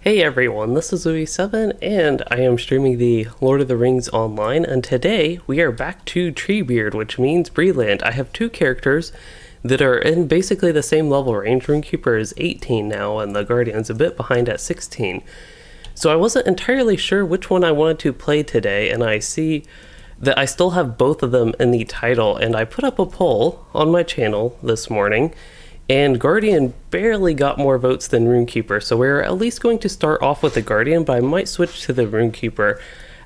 Hey everyone, this is Louis7 and I am streaming the Lord of the Rings online, and today we are back to Treebeard, which means Bree-land. I have two characters that are in basically the same level range. Rune Keeper is 18 now and the Guardian's a bit behind at 16. So I wasn't entirely sure which one I wanted to play today, and I see that I still have both of them in the title, and I put up a poll on my channel this morning and Guardian barely got more votes than Rune Keeper, so we're at least going to start off with the Guardian, but I might switch to the Rune Keeper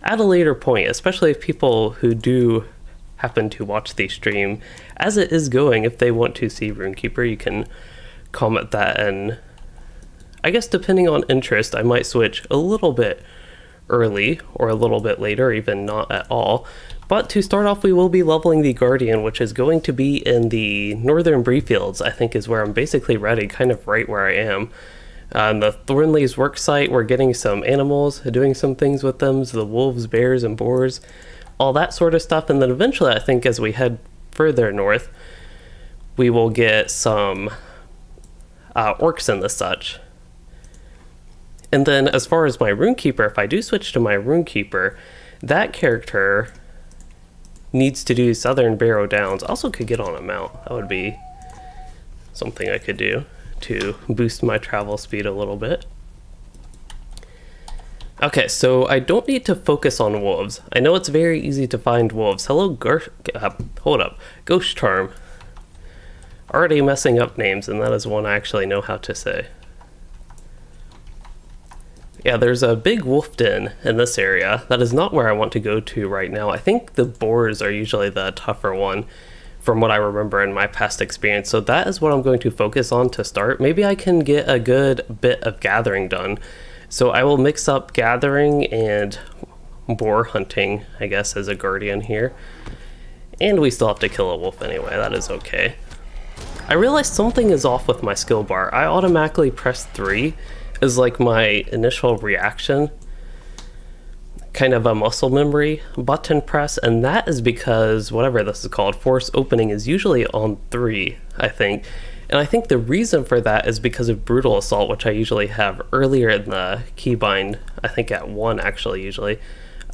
at a later point, especially if people who do happen to watch the stream as it is going, if they want to see Rune Keeper, you can comment that, and I guess depending on interest, I might switch a little bit early or a little bit later, or even not at all. But to start off, we will be leveling the Guardian, which is going to be in the northern Bree fields, I think is where I'm basically ready, kind of right where I am. On the Thornley's work site, we're getting some animals, doing some things with them, so the wolves, bears, and boars, all that sort of stuff. And then eventually, I think as we head further north, we will get some orcs and the such. And then as far as my Rune Keeper, if I do switch to my Rune Keeper, that character needs to do Southern Barrow Downs. Also could get on a mount. That would be something I could do to boost my travel speed a little bit. Okay, so I don't need to focus on wolves. I know it's very easy to find wolves. Hello, hold up. Ghost Charm. Already messing up names, and that is one I actually know how to say. Yeah, there's a big wolf den in this area. That is not where I want to go to right now. I think the boars are usually the tougher one from what I remember in my past experience. So that is what I'm going to focus on to start. Maybe I can get a good bit of gathering done. So I will mix up gathering and boar hunting, I guess, as a guardian here. And we still have to kill a wolf anyway. That is okay. I realized something is off with my skill bar. I automatically press 3 is like my initial reaction, kind of a muscle memory button press, and that is because whatever this is called, force opening, is usually on 3, I think. And I think the reason for that is because of brutal assault, which I usually have earlier in the keybind, I think at 1 actually usually.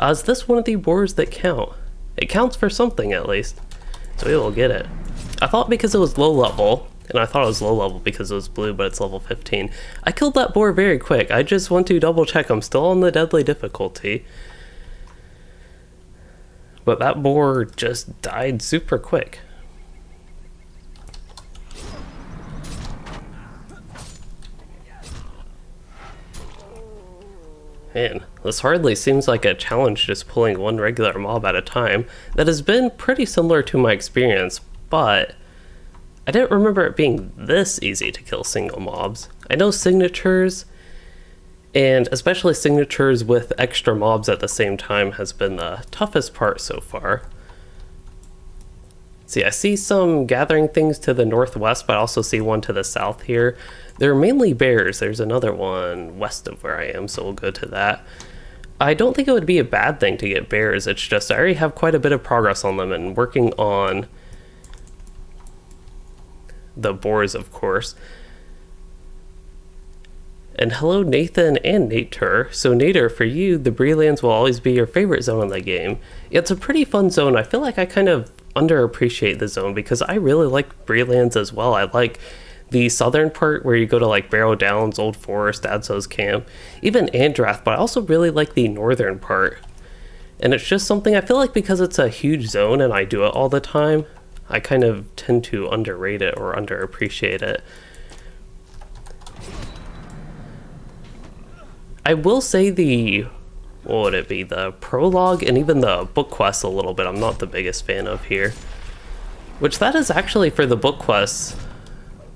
Is this one of the boars that count? It counts for something at least, so we will get it. I thought because it was low level, and I thought it was low level because it was blue, but it's level 15. I killed that boar very quick. I just want to double check I'm still on the deadly difficulty. But that boar just died super quick. Man, this hardly seems like a challenge, just pulling one regular mob at a time. That has been pretty similar to my experience, but I didn't remember it being this easy to kill single mobs. I know signatures, and especially signatures with extra mobs at the same time, has been the toughest part so far. See, I see some gathering things to the northwest, but I also see one to the south here. They're mainly bears. There's another one west of where I am, so we'll go to that. I don't think it would be a bad thing to get bears. It's just I already have quite a bit of progress on them and working on the boars, of course. And hello Nathan and Nater. So Nater, for you, the Bree-lands will always be your favorite zone in the game. It's a pretty fun zone. I feel like I kind of underappreciate the zone because I really like Bree-lands as well. I like the southern part where you go to like Barrow Downs, Old Forest, Adso's Camp, even Andrath, but I also really like the northern part. And it's just something I feel like because it's a huge zone and I do it all the time, I kind of tend to underrate it or underappreciate it. I will say what would it be, the prologue and even the book quests a little bit, I'm not the biggest fan of here. Which that is actually, for the book quests,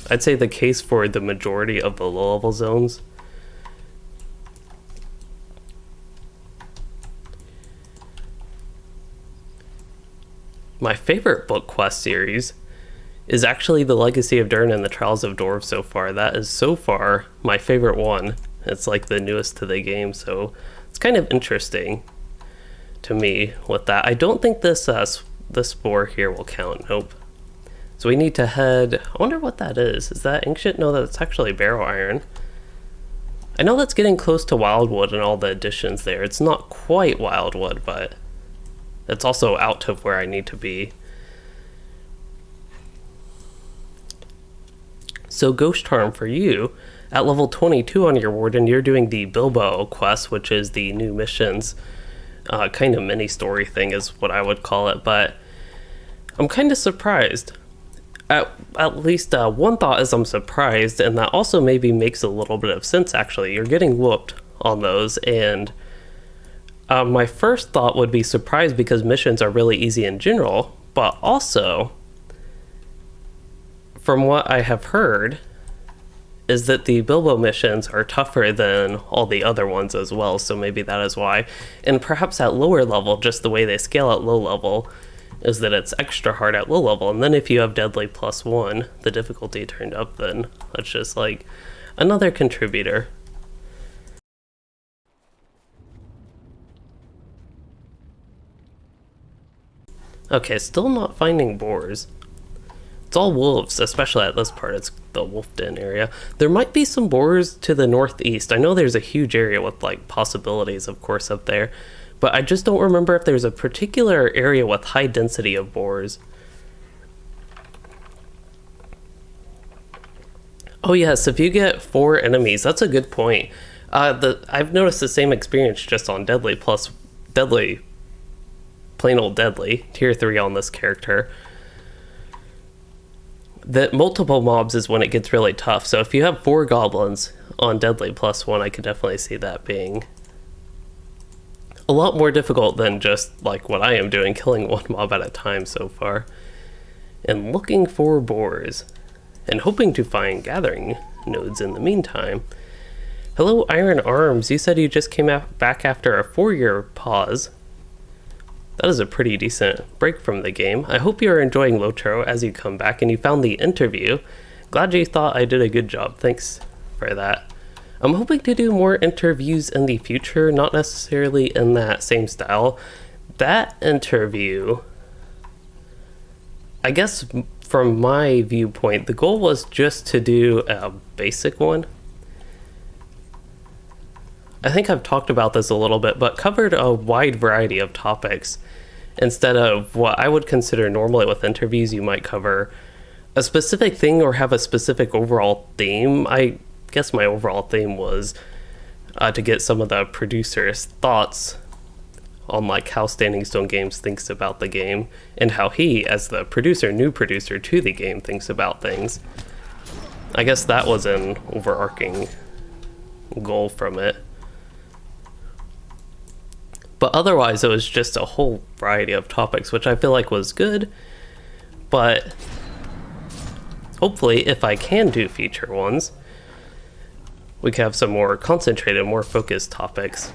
I'd say the case for the majority of the low level zones. My favorite book quest series is actually the Legacy of Durn and the Trials of Dwarves so far. That is so far my favorite one. It's like the newest to the game, so it's kind of interesting to me with that. I don't think this boar here will count. Nope. So we need to head, I wonder what that is. Is that ancient? No, that's actually barrow iron. I know that's getting close to Wildwood and all the additions there. It's not quite Wildwood, but it's also out of where I need to be. So Ghost Charm for you, at level 22 on your warden, you're doing the Bilbo quest, which is the new missions. Kind of mini story thing is what I would call it, but I'm kind of surprised. At least one thought is I'm surprised, and that also maybe makes a little bit of sense actually. You're getting whooped on those, and my first thought would be surprised because missions are really easy in general, but also, from what I have heard, is that the Bilbo missions are tougher than all the other ones as well, so maybe that is why. And perhaps at lower level, just the way they scale at low level, is that it's extra hard at low level, and then if you have Deadly +1, the difficulty turned up, then that's just like another contributor. Okay, still not finding boars. It's all wolves, especially at this part. It's the wolf den area. There might be some boars to the northeast. I know there's a huge area with like possibilities, of course, up there. But I just don't remember if there's a particular area with high density of boars. Oh yes, if you get 4 enemies, that's a good point. I've noticed the same experience just on Deadly plus Deadly, plain old Deadly, tier 3 on this character. That multiple mobs is when it gets really tough. So if you have 4 goblins on Deadly +1, I could definitely see that being a lot more difficult than just like what I am doing, killing 1 mob at a time so far. And looking for boars. And hoping to find gathering nodes in the meantime. Hello Iron Arms, you said you just came back after a 4-year pause. That is a pretty decent break from the game. I hope you're enjoying LOTRO as you come back and you found the interview. Glad you thought I did a good job, thanks for that. I'm hoping to do more interviews in the future, not necessarily in that same style. That interview, I guess from my viewpoint, the goal was just to do a basic one. I think I've talked about this a little bit, but covered a wide variety of topics. Instead of what I would consider normally with interviews, you might cover a specific thing or have a specific overall theme. I guess my overall theme was to get some of the producers' thoughts on like how Standing Stone Games thinks about the game and how he, as the producer, new producer to the game, thinks about things. I guess that was an overarching goal from it. But otherwise, it was just a whole variety of topics, which I feel like was good. But hopefully, if I can do feature ones, we can have some more concentrated, more focused topics.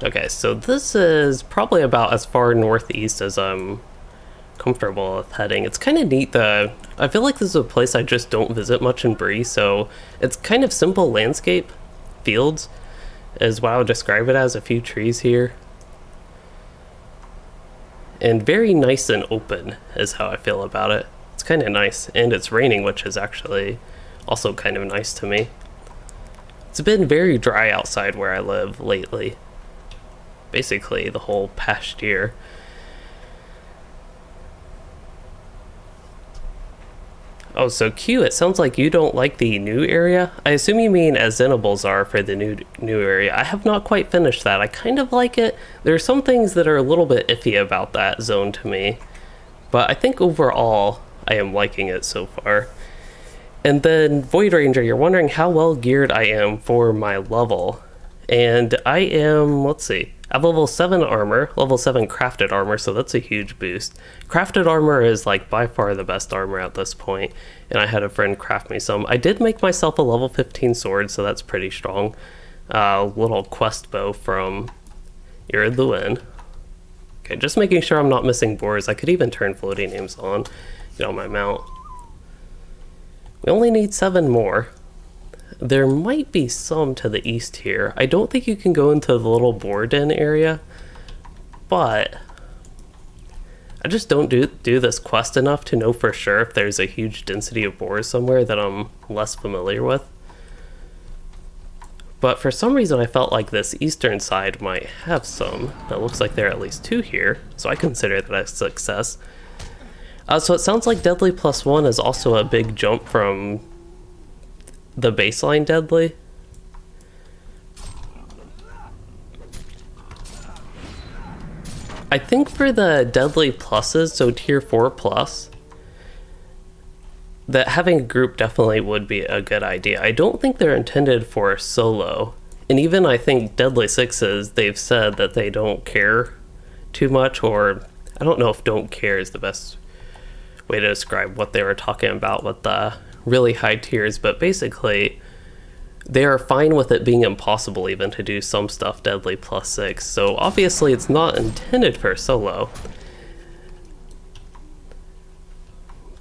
Okay, so this is probably about as far northeast as I'm comfortable with heading. It's kind of neat though. I feel like this is a place I just don't visit much in Bree, so it's kind of simple landscape. Fields is what I would describe it as, a few trees here. And very nice and open is how I feel about it. It's kind of nice, and it's raining, which is actually also kind of nice to me. It's been very dry outside where I live lately. Basically the whole past year. Oh, so Q, it sounds like you don't like the new area. I assume you mean as Xenobles are for the new area. I have not quite finished that. I kind of like it. There are some things that are a little bit iffy about that zone to me, but I think overall I am liking it so far. And then Void Ranger, you're wondering how well geared I am for my level. And I am, let's see, I have level 7 armor, level 7 crafted armor, so that's a huge boost. Crafted armor is like by far the best armor at this point, and I had a friend craft me some. I did make myself a level 15 sword, so that's pretty strong. Little quest bow from Iriluen. Okay, just making sure I'm not missing boars. I could even turn floating names on, get on my mount. We only need 7 more. There might be some to the east here. I don't think you can go into the little boar den area, but I just don't do this quest enough to know for sure if there's a huge density of boars somewhere that I'm less familiar with. But for some reason I felt like this eastern side might have some. It looks like there are at least 2 here, so I consider that a success. So it sounds like Deadly +1 is also a big jump from the baseline Deadly. I think for the Deadly pluses, so tier 4 plus, that having a group definitely would be a good idea. I don't think they're intended for solo. And even I think Deadly 6s, they've said that they don't care too much, or I don't know if don't care is the best way to describe what they were talking about with the really high tiers, but basically they are fine with it being impossible even to do some stuff Deadly +6. So obviously it's not intended for solo.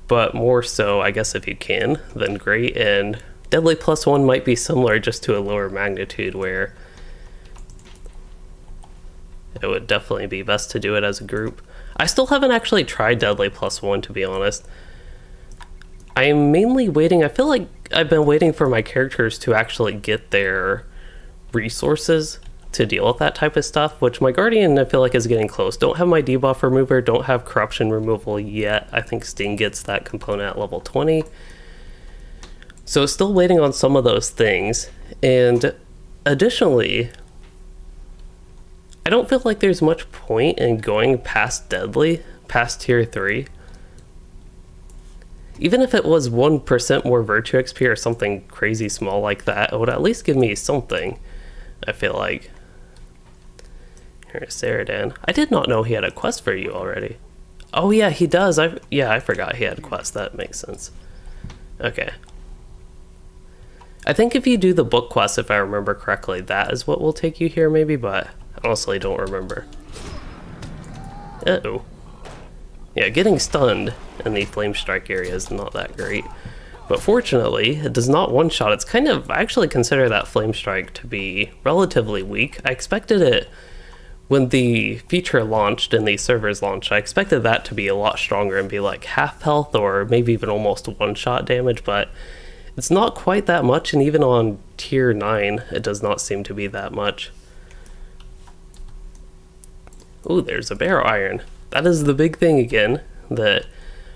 But more so, I guess if you can, then great. And Deadly +1 might be similar, just to a lower magnitude, where it would definitely be best to do it as a group. I still haven't actually tried Deadly +1, to be honest. I am mainly waiting, I feel like I've been waiting for my characters to actually get their resources to deal with that type of stuff, which my Guardian I feel like is getting close. Don't have my debuff remover, don't have corruption removal yet. I think Sting gets that component at level 20. So still waiting on some of those things. And additionally, I don't feel like there's much point in going past Deadly, past tier 3. Even if it was 1% more Virtue XP or something crazy small like that, it would at least give me something, I feel like. Here's Saradan. I did not know he had a quest for you already. Oh yeah, he does. I forgot he had a quest. That makes sense. Okay. I think if you do the book quest, if I remember correctly, that is what will take you here maybe, but I honestly don't remember. Uh-oh. Yeah, getting stunned in the Flame Strike area is not that great. But fortunately, it does not one-shot. It's kind of, I actually consider that Flame Strike to be relatively weak. I expected it, when the feature launched and the servers launched, I expected that to be a lot stronger and be like half health or maybe even almost one-shot damage, but it's not quite that much, and even on tier 9, it does not seem to be that much. Ooh, there's a Barrow Iron. That is the big thing again that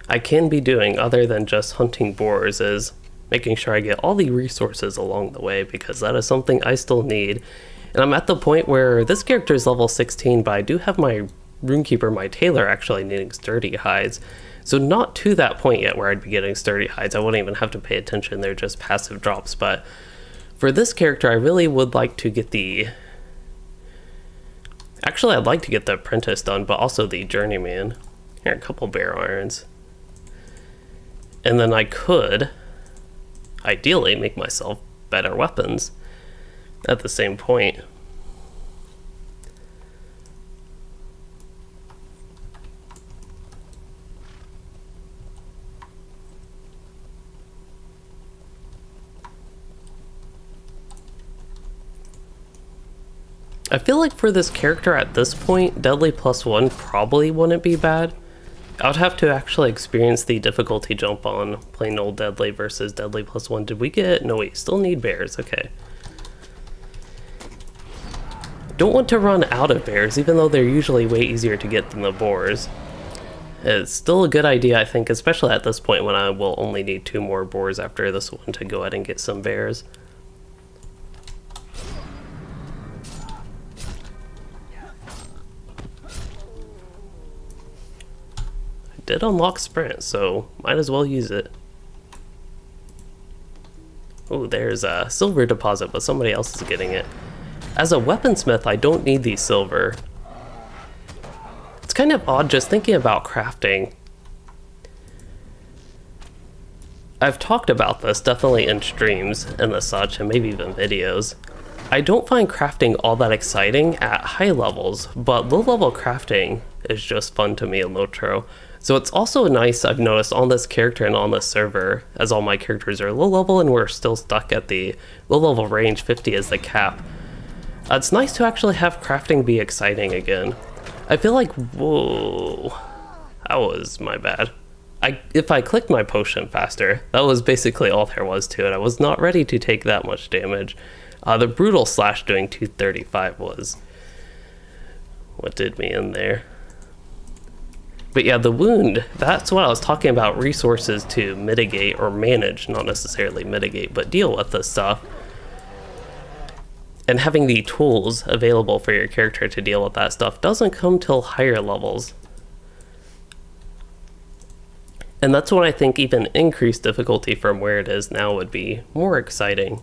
I can be doing other than just hunting boars, is making sure I get all the resources along the way, because that is something I still need. And I'm at the point where this character is level 16, but I do have my Rune Keeper, my tailor, actually needing sturdy hides. So not to that point yet where I'd be getting sturdy hides. I wouldn't even have to pay attention, they're just passive drops. But for this character, I really would like to get the... Actually, I'd like to get the apprentice done, but also the journeyman. Here, a couple Barrow Irons. And then I could, ideally, make myself better weapons at the same point. I feel like for this character at this point, Deadly +1 probably wouldn't be bad. I would have to actually experience the difficulty jump on plain old Deadly versus Deadly +1. Did we get... No, we still need bears. Okay. Don't want to run out of bears, even though they're usually way easier to get than the boars. It's still a good idea, I think, especially at this point when I will only need 2 more boars after this one to go ahead and get some bears. Did unlock sprint, so might as well use it. Oh, there's a silver deposit, but somebody else is getting it. As a weaponsmith, I don't need the silver. It's kind of odd just thinking about crafting. I've talked about this definitely in streams and the such, and maybe even videos. I don't find crafting all that exciting at high levels, but low level crafting is just fun to me in LOTRO. So it's also nice, I've noticed, on this character and on this server, as all my characters are low level and we're still stuck at the low level range, 50 is the cap. It's nice to actually have crafting be exciting again. I feel like, whoa, that was my bad. If I clicked my potion faster, that was basically all there was to it. I was not ready to take that much damage. The brutal slash doing 235 was what did me in there. But yeah, the wound, that's what I was talking about, resources to mitigate or manage, not necessarily mitigate, but deal with this stuff. And having the tools available for your character to deal with that stuff doesn't come till higher levels. And that's when I think even increased difficulty from where it is now would be more exciting.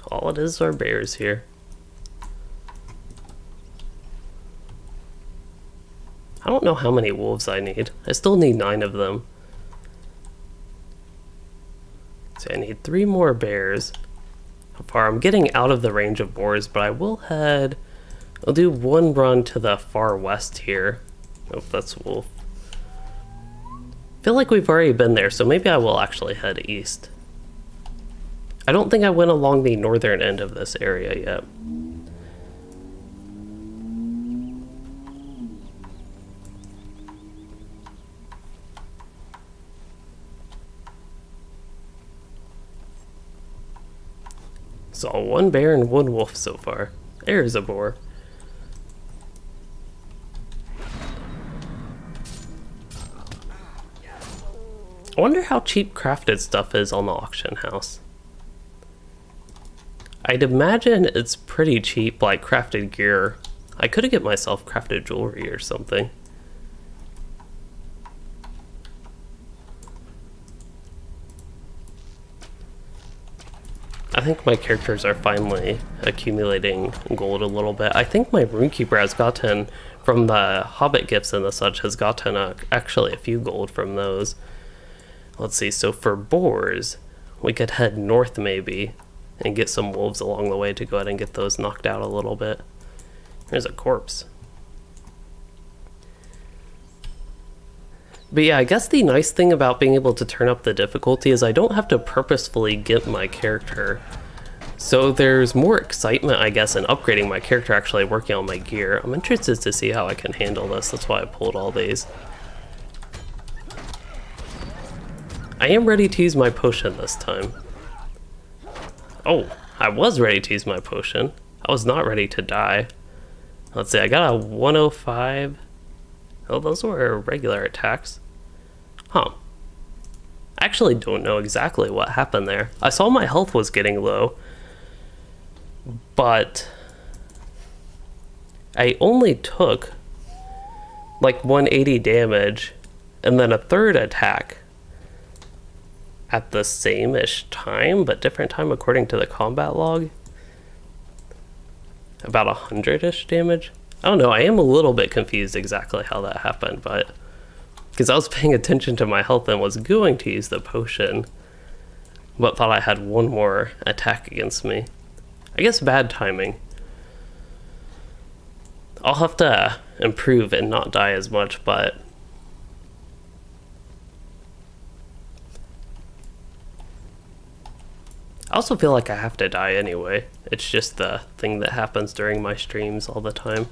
All it is are bears here. I don't know how many wolves I need. I still need 9 of them. So I need 3 more bears. How far? I'm getting out of the range of boars, but I will head... I'll do one run to the far west here. Oh, that's a wolf. I feel like we've already been there, so maybe I will actually head east. I don't think I went along the northern end of this area yet. Saw 1 bear and 1 wolf so far. There's a boar. I wonder how cheap crafted stuff is on the auction house. I'd imagine it's pretty cheap, like crafted gear. I could get myself crafted jewelry or something. I think my characters are finally accumulating gold a little bit. I think my Rune Keeper has gotten, from the Hobbit gifts and the such, has gotten actually a few gold from those. Let's see, so for boars, we could head north maybe, and get some wolves along the way to go ahead and get those knocked out a little bit. There's a corpse. But yeah, I guess the nice thing about being able to turn up the difficulty is I don't have to purposefully get my character. So there's more excitement, I guess, in upgrading my character, actually working on my gear. I'm interested to see how I can handle this. That's why I pulled all these. I am ready to use my potion this time. Oh, I was ready to use my potion. I was not ready to die. Let's see, I got a 105. Oh, those were regular attacks. Huh. I actually don't know exactly what happened there. I saw my health was getting low, but I only took like 180 damage and then a third attack at the same-ish time, but different time according to the combat log. About 100-ish damage. I don't know, I am a little bit confused exactly how that happened, but because I was paying attention to my health and was going to use the potion, but thought I had one more attack against me. I guess bad timing. I'll have to improve and not die as much, but I also feel like I have to die anyway. It's just the thing that happens during my streams all the time.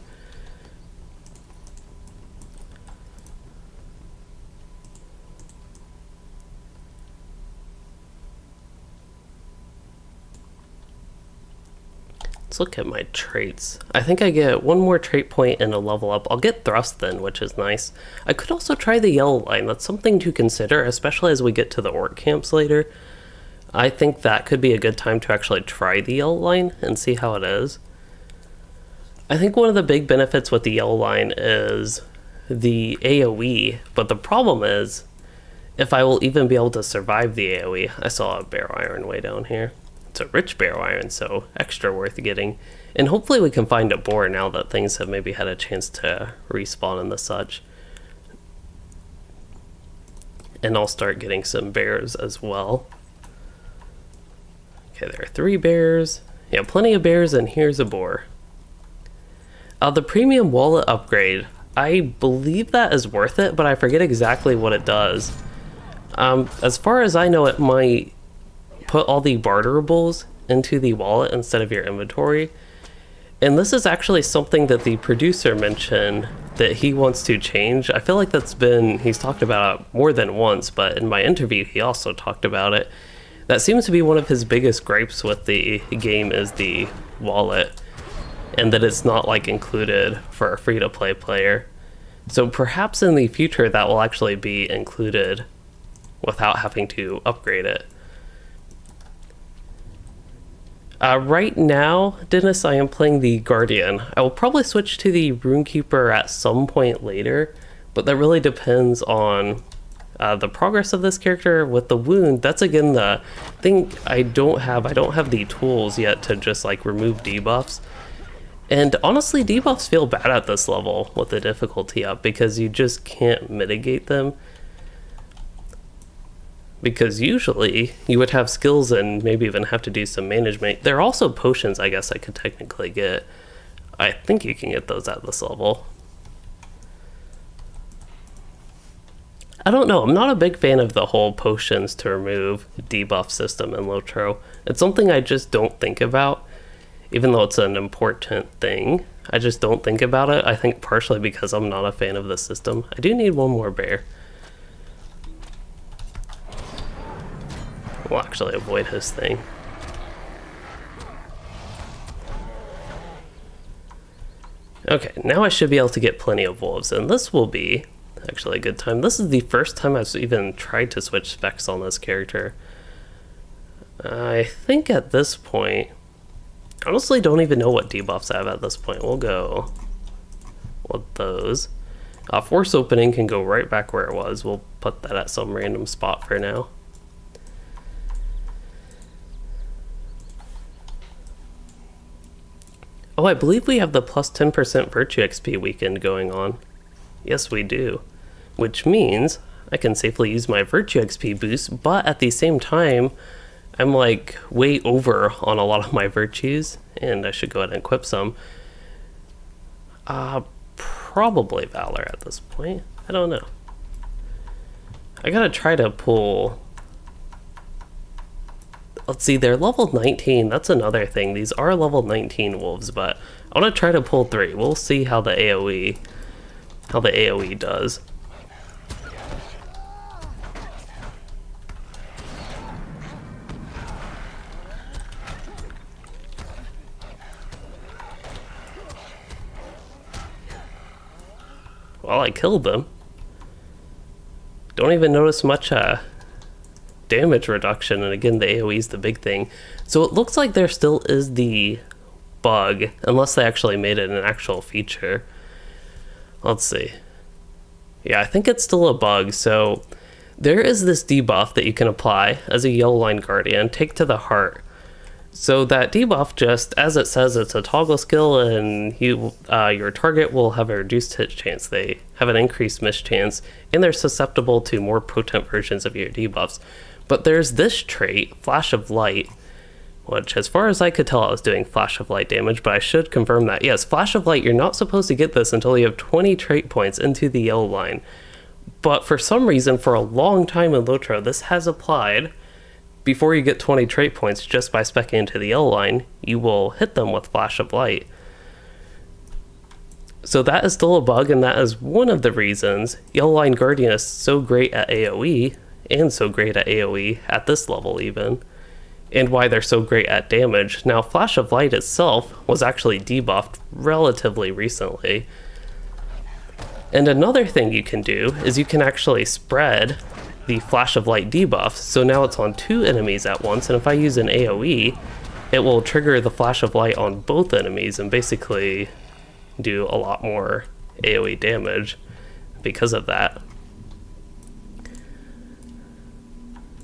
Let's look at my traits. I think I get 1 more trait point and a level up. I'll get thrust then, which is nice. I could also try the yellow line. That's something to consider, especially as we get to the orc camps later. I think that could be a good time to actually try the yellow line and see how it is. I think one of the big benefits with the yellow line is the AoE, but the problem is if I will even be able to survive the AoE. I saw a barrow iron way down here. It's a rich barrow iron, so extra worth getting. And hopefully we can find a boar now that things have maybe had a chance to respawn and the such. And I'll start getting some bears as well. Okay, there are 3 bears. Yeah, plenty of bears, and here's a boar. The premium wallet upgrade, I believe that is worth it, but I forget exactly what it does. As far as I know, it might put all the barterables into the wallet instead of your inventory. And this is actually something that the producer mentioned that he wants to change. I feel like he's talked about it more than once, but in my interview he also talked about it. That seems to be one of his biggest gripes with the game is the wallet, and that it's not like included for a free-to-play player. So perhaps in the future that will actually be included without having to upgrade it. Right now, Dennis, I am playing the Guardian. I will probably switch to the Rune Keeper at some point later, but that really depends on the progress of this character. With the wound, that's again the thing I don't have the tools yet to just like remove debuffs. And honestly, debuffs feel bad at this level with the difficulty up because you just can't mitigate them. Because usually you would have skills and maybe even have to do some management. There are also potions I guess I could technically get. I think you can get those at this level. I don't know, I'm not a big fan of the whole potions to remove debuff system in LOTRO. It's something I just don't think about, even though it's an important thing. I just don't think about it. I think partially because I'm not a fan of the system. I do need one more bear. We'll actually avoid his thing. Okay, now I should be able to get plenty of wolves, and this will be actually a good time. This is the first time I've even tried to switch specs on this character. I think at this point, I honestly don't even know what debuffs I have at this point. We'll go with those. Force opening can go right back where it was. We'll put that at some random spot for now. Oh, I believe we have the plus 10% Virtue XP weekend going on. Yes, we do. Which means I can safely use my Virtue XP boost, but at the same time, I'm like way over on a lot of my virtues, and I should go ahead and equip some. Probably Valor at this point. I don't know. I gotta try to pull... Let's see, they're level 19. That's another thing. These are level 19 wolves, but I want to try to pull 3. We'll see how the AoE does. Well, I killed them. Don't even notice much damage reduction, and again the AoE is the big thing. So it looks like there still is the bug, unless they actually made it an actual feature. Let's see. Yeah, I think it's still a bug. So there is this debuff that you can apply as a yellow line guardian, take to the heart. So that debuff, just as it says, it's a toggle skill, and your target will have a reduced hit chance. They have an increased miss chance, and they're susceptible to more potent versions of your debuffs. But there's this trait, Flash of Light, which as far as I could tell I was doing Flash of Light damage, but I should confirm that. Yes, Flash of Light, you're not supposed to get this until you have 20 trait points into the yellow line. But for some reason, for a long time in LOTRO, this has applied. Before you get 20 trait points, just by speccing into the yellow line, you will hit them with Flash of Light. So that is still a bug, and that is one of the reasons Yellow Line Guardian is so great at AoE, and so great at AoE at this level even, and why they're so great at damage. Now, Flash of Light itself was actually debuffed relatively recently. And another thing you can do is you can actually spread the Flash of Light debuff, so now it's on 2 enemies at once, and if I use an AoE, it will trigger the Flash of Light on both enemies and basically do a lot more AoE damage because of that.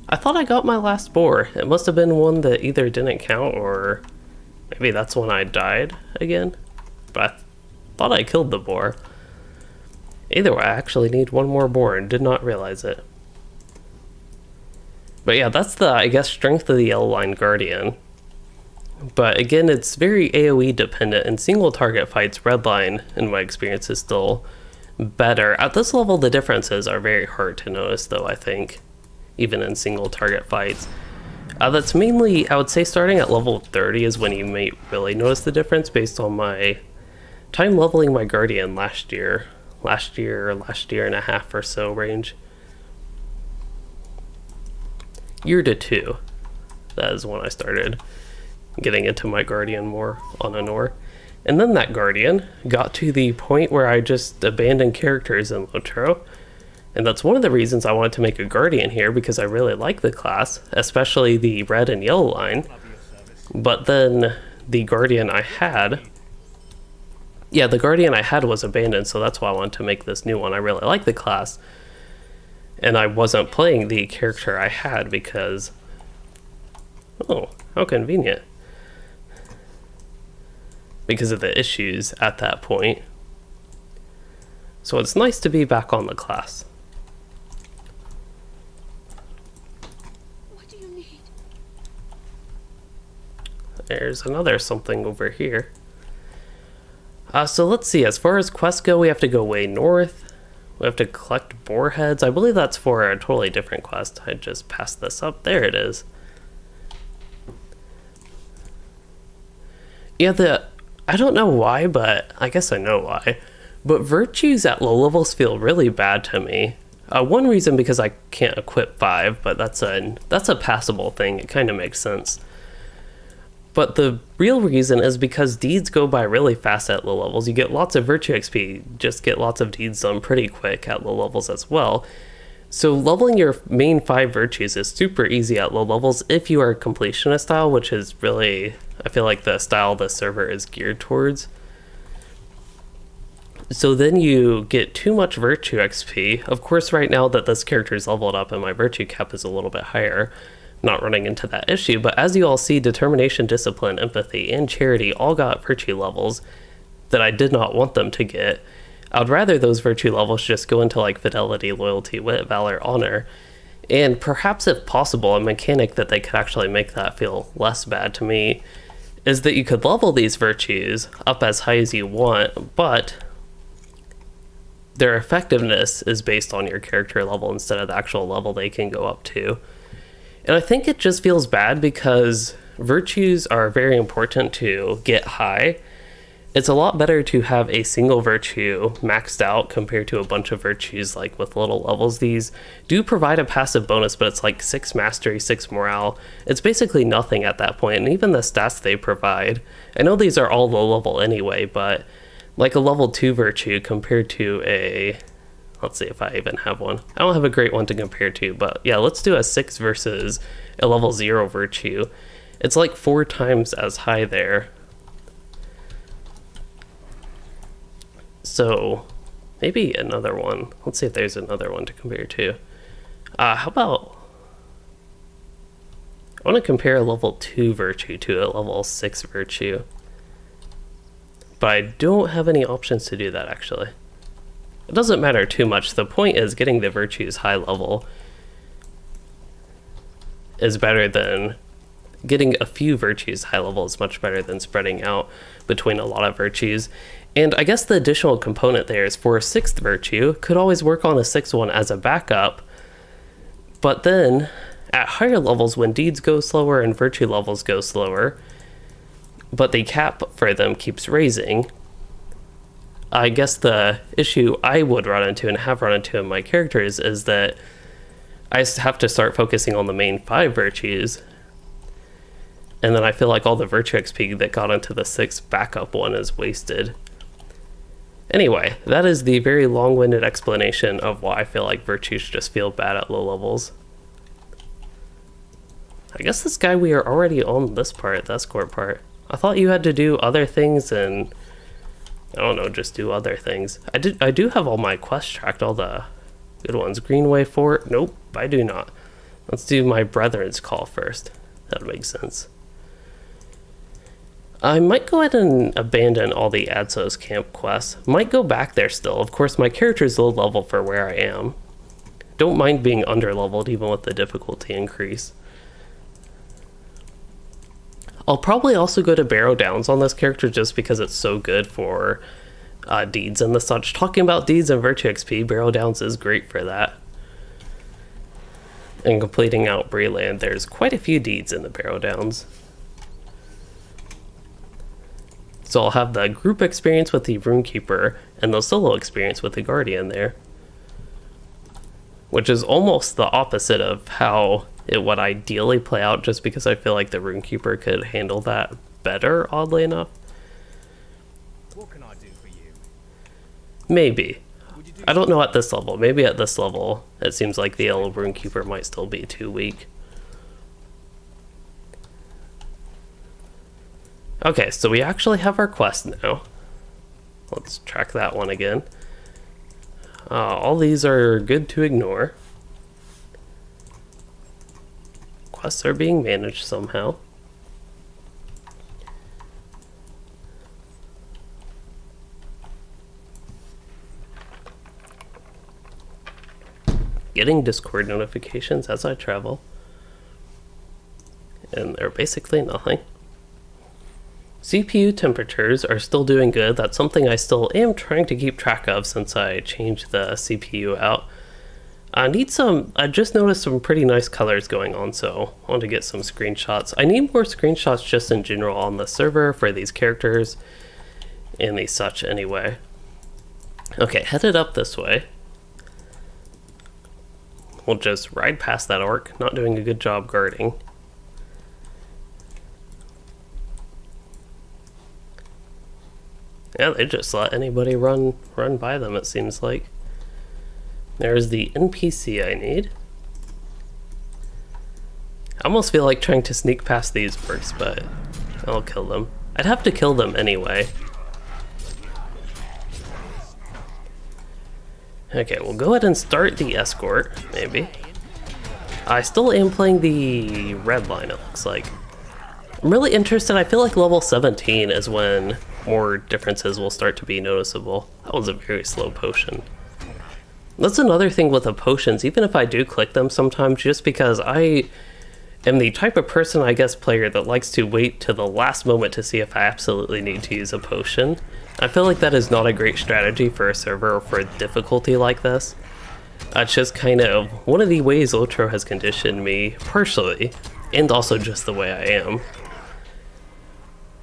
I thought I got my last boar. It must have been one that either didn't count, or maybe that's when I died again. But I thought I killed the boar. Either way, I actually need one more boar and did not realize it. But yeah, that's the, I guess, strength of the Yellow Line Guardian. But again, it's very AoE dependent. In single target fights, Redline, in my experience, is still better. At this level, the differences are very hard to notice, though, I think, even in single target fights. That's mainly, I would say, starting at level 30 is when you may really notice the difference based on my time leveling my Guardian last year and a half or so range. Year to 2. That is when I started getting into my Guardian more on Anor. And then that Guardian got to the point where I just abandoned characters in LOTRO. And that's one of the reasons I wanted to make a Guardian here, because I really like the class, especially the red and yellow line. But then the Guardian I had... Yeah, the Guardian I had was abandoned, so that's why I wanted to make this new one. I really like the class. And I wasn't playing the character I had because... Oh, how convenient. Because of the issues at that point. So it's nice to be back on the class. What do you need? There's another something over here. So let's see, as far as quests go, we have to go way north. We have to collect boar heads. I believe that's for a totally different quest. I just passed this up. There it is. Yeah, I don't know why, but I guess I know why. But virtues at low levels feel really bad to me. One reason because I can't equip 5, but that's a passable thing. It kind of makes sense. But the real reason is because deeds go by really fast at low levels. You get lots of virtue XP, just get lots of deeds done pretty quick at low levels as well. So leveling your main 5 virtues is super easy at low levels if you are completionist style, which is really, I feel like the style the server is geared towards. So then you get too much virtue XP. Of course, right now that this character is leveled up and my virtue cap is a little bit higher, not running into that issue, but as you all see, determination, discipline, empathy, and charity all got virtue levels that I did not want them to get. I would rather those virtue levels just go into like fidelity, loyalty, wit, valor, honor, and perhaps if possible, a mechanic that they could actually make that feel less bad to me is that you could level these virtues up as high as you want, but their effectiveness is based on your character level instead of the actual level they can go up to. And I think it just feels bad because virtues are very important to get high. It's a lot better to have a single virtue maxed out compared to a bunch of virtues like with little levels. These do provide a passive bonus, but it's like 6 mastery, 6 morale. It's basically nothing at that point, and even the stats they provide. I know these are all low level anyway, but like a level 2 virtue compared to a... Let's see if I even have one. I don't have a great one to compare to, but yeah, let's do a 6 versus a level 0 virtue. It's like 4 times as high there. So maybe another one. Let's see if there's another one to compare to. How about... I want to compare a level 2 virtue to a level 6 virtue. But I don't have any options to do that, actually. It doesn't matter too much. The point is getting the virtues high level is better than getting a few virtues high level is much better than spreading out between a lot of virtues. And I guess the additional component there is for a 6th virtue, could always work on a 6th one as a backup. But then at higher levels, when deeds go slower and virtue levels go slower, but the cap for them keeps raising, I guess the issue I would run into and have run into in my characters is that I have to start focusing on the main 5 virtues, and then I feel like all the virtue XP that got into the 6th backup one is wasted. Anyway, that is the very long-winded explanation of why I feel like virtues just feel bad at low levels. I guess this guy, we are already on this part, the escort part. I thought you had to do other things and... I don't know, just do other things. I do have all my quests tracked, all the good ones. Greenway Fort, nope, I do not. Let's do my brethren's call first. That would make sense. I might go ahead and abandon all the Adsos camp quests. Might go back there still. Of course, my character is low level for where I am. Don't mind being under leveled even with the difficulty increase. I'll probably also go to Barrow Downs on this character just because it's so good for deeds and the such. Talking about deeds and virtue XP, Barrow Downs is great for that. and completing out Bree-land, there's quite a few deeds in the Barrow Downs. So I'll have the group experience with the Rune Keeper and the solo experience with the Guardian there. Which is almost the opposite of how it would ideally play out, just because I feel like the Rune Keeper could handle that better, oddly enough. What can I do for you? Maybe. I don't know at this level. Maybe at this level, it seems like the yellow Rune Keeper might still be too weak. Okay, so we actually have our quest now. Let's track that one again. All these are good to ignore. Quests are being managed somehow. Getting Discord notifications as I travel. And they're basically nothing. CPU temperatures are still doing good. That's something I still am trying to keep track of since I changed the CPU out. I just noticed some pretty nice colors going on, so I want to get some screenshots. I need more screenshots just in general on the server for these characters and the such anyway. Okay, headed up this way. We'll just ride past that orc, not doing a good job guarding. Yeah, they just let anybody run by them, it seems like. There's the NPC I need. I almost feel like trying to sneak past these orcs, but I'll kill them. I'd have to kill them anyway. Okay, we'll go ahead and start the Escort, maybe. I still am playing the red line, it looks like. I'm really interested. I feel like level 17 is when more differences will start to be noticeable. That was a very slow potion. That's another thing with the potions, even if I do click them sometimes, just because I am the type of person, I guess, player that likes to wait to the last moment to see if I absolutely need to use a potion. I feel like that is not a great strategy for a server or for a difficulty like this. It's just kind of one of the ways LOTRO has conditioned me, partially, and also just the way I am.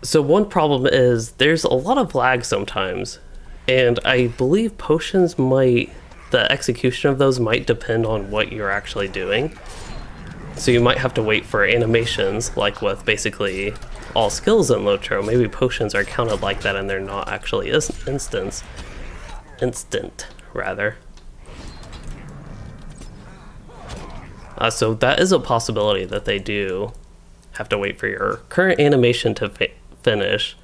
So one problem is there's a lot of lag sometimes, and I believe potions the execution of those might depend on what you're actually doing. So you might have to wait for animations, like with basically all skills in LOTRO. Maybe potions are counted like that and they're not actually instant, rather. So that is a possibility that they do have to wait for your current animation to finish.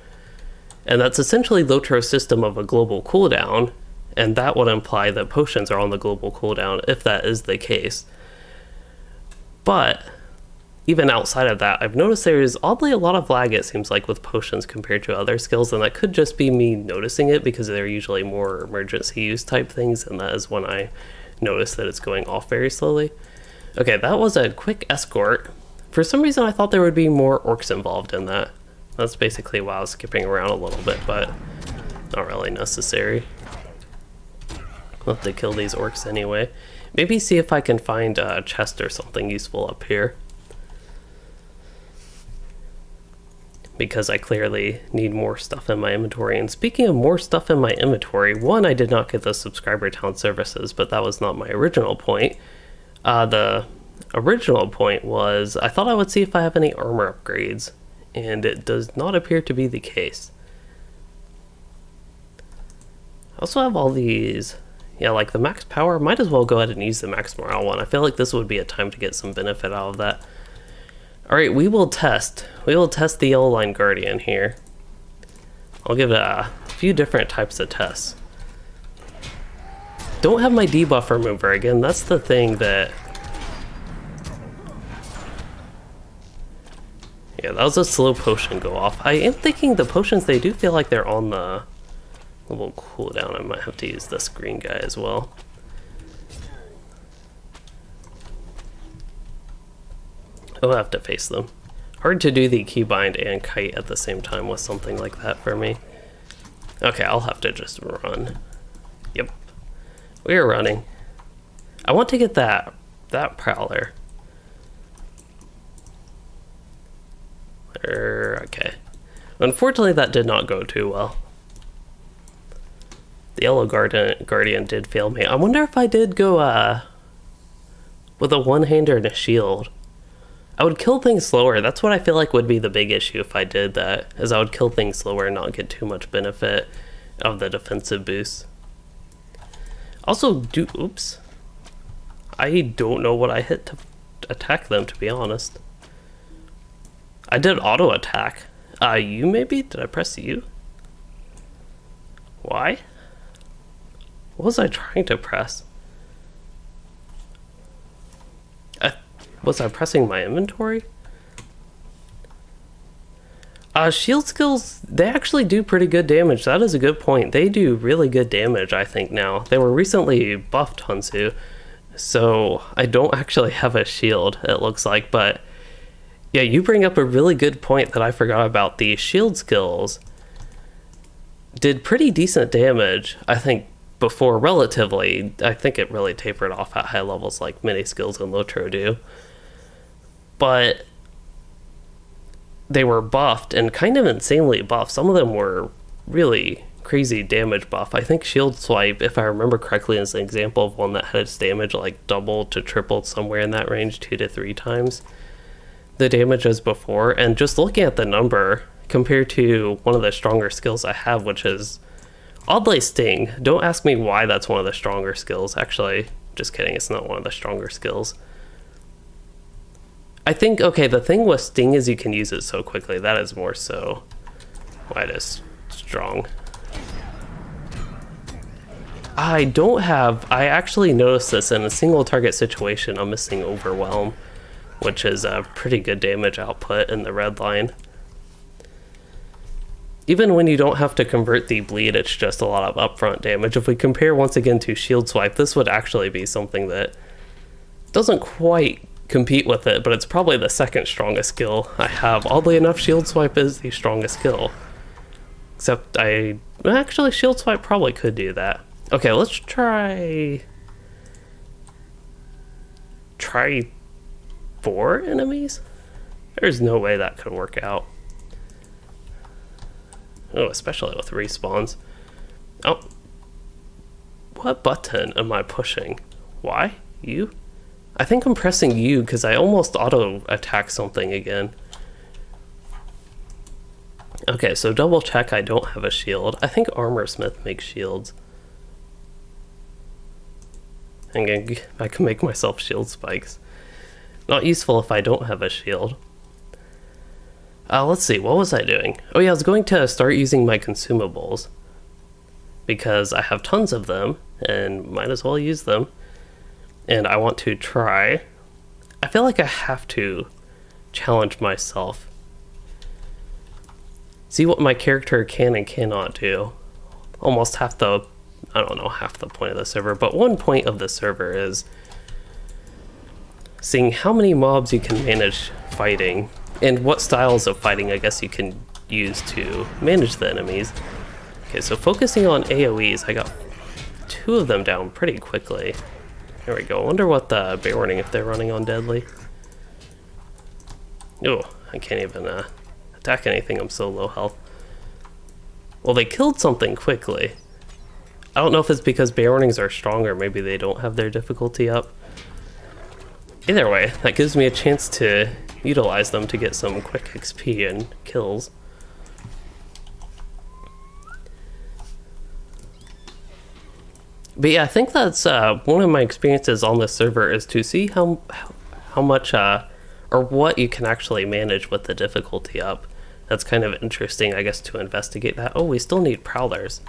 And that's essentially LOTRO's system of a global cooldown, and that would imply that potions are on the global cooldown if that is the case. But even outside of that, I've noticed there is oddly a lot of lag, it seems like, with potions compared to other skills, and that could just be me noticing it because they're usually more emergency use type things, and that is when I notice that it's going off very slowly. Okay, that was a quick Escort. For some reason I thought there would be more orcs involved in that. That's basically why I was skipping around a little bit, but not really necessary. I'll have to kill these orcs anyway. Maybe see if I can find a chest or something useful up here. Because I clearly need more stuff in my inventory. And speaking of more stuff in my inventory, one, I did not get the subscriber town services, but that was not my original point. The original point was I thought I would see if I have any armor upgrades, and it does not appear to be the case. I also have all these, yeah, like the max power. Might as well go ahead and use the max morale one. I feel like this would be a time to get some benefit out of that. Alright, we will test the yellow line guardian here. I'll give it a few different types of tests. Don't have my debuff remover again. That's the thing that... Yeah, that was a slow potion go off. I am thinking the potions, they do feel like they're on the little cooldown. I might have to use this green guy as well. I'll have to face them. Hard to do the keybind and kite at the same time with something like that for me. Okay, I'll have to just run. Yep. We are running. I want to get that prowler. Okay. Unfortunately, that did not go too well. The yellow guardian did fail me. I wonder if I did go with a one-hander and a shield. I would kill things slower. That's what I feel like would be the big issue if I did that, is I would kill things slower and not get too much benefit of the defensive boost. Also, oops. I don't know what I hit to attack them, to be honest. I did auto attack. You maybe? Did I press U? Why? What was I trying to press? Was I pressing my inventory? Shield skills, they actually do pretty good damage. That is a good point. They do really good damage, I think, now. They were recently buffed, Hansu, so I don't actually have a shield, it looks like. But yeah, you bring up a really good point that I forgot about. The shield skills did pretty decent damage, I think, before relatively. I think it really tapered off at high levels like many skills in LOTRO do. But they were buffed, and kind of insanely buffed. Some of them were really crazy damage buff. I think Shield Swipe, if I remember correctly, is an example of one that had its damage like doubled to tripled, somewhere in that range, 2 to 3 times the damage as before. And just looking at the number compared to one of the stronger skills I have, which is oddly Sting. Don't ask me why that's one of the stronger skills. Actually, just kidding, it's not one of the stronger skills. I think, okay, the thing with Sting is you can use it so quickly. That is more so why it is strong. I actually noticed this in a single target situation. I'm missing Overwhelm, which is a pretty good damage output in the red line. Even when you don't have to convert the bleed, it's just a lot of upfront damage. If we compare once again to Shield Swipe, this would actually be something that doesn't quite compete with it, but it's probably the second strongest skill I have. Oddly enough, Shield Swipe is the strongest skill. Except actually, Shield Swipe probably could do that. Okay, let's try 4 enemies? There's no way that could work out. Oh, especially with respawns. Oh. What button am I pushing? Why? U? I think I'm pressing U because I almost auto-attack something again. Okay, so double check I don't have a shield. I think Armor Smith makes shields. And I can make myself shield spikes. Not useful if I don't have a shield. Let's see, what was I doing? Oh yeah, I was going to start using my consumables, because I have tons of them and might as well use them. And I want to try. I feel like I have to challenge myself. See what my character can and cannot do. Almost half the, I don't know, half the point of the server, but one point of the server is seeing how many mobs you can manage fighting, and what styles of fighting I guess you can use to manage the enemies. Okay, so focusing on AoEs, I got 2 of them down pretty quickly. There we go. I wonder what the bear warning if they're running on deadly. Oh, I can't even attack anything. I'm so low health. Well, they killed something quickly. I don't know if it's because bear warnings are strong or maybe they don't have their difficulty up. Either way, that gives me a chance to utilize them to get some quick XP and kills. But yeah, I think that's one of my experiences on this server is to see how much or what you can actually manage with the difficulty up. That's kind of interesting, I guess, to investigate that. Oh, we still need prowlers.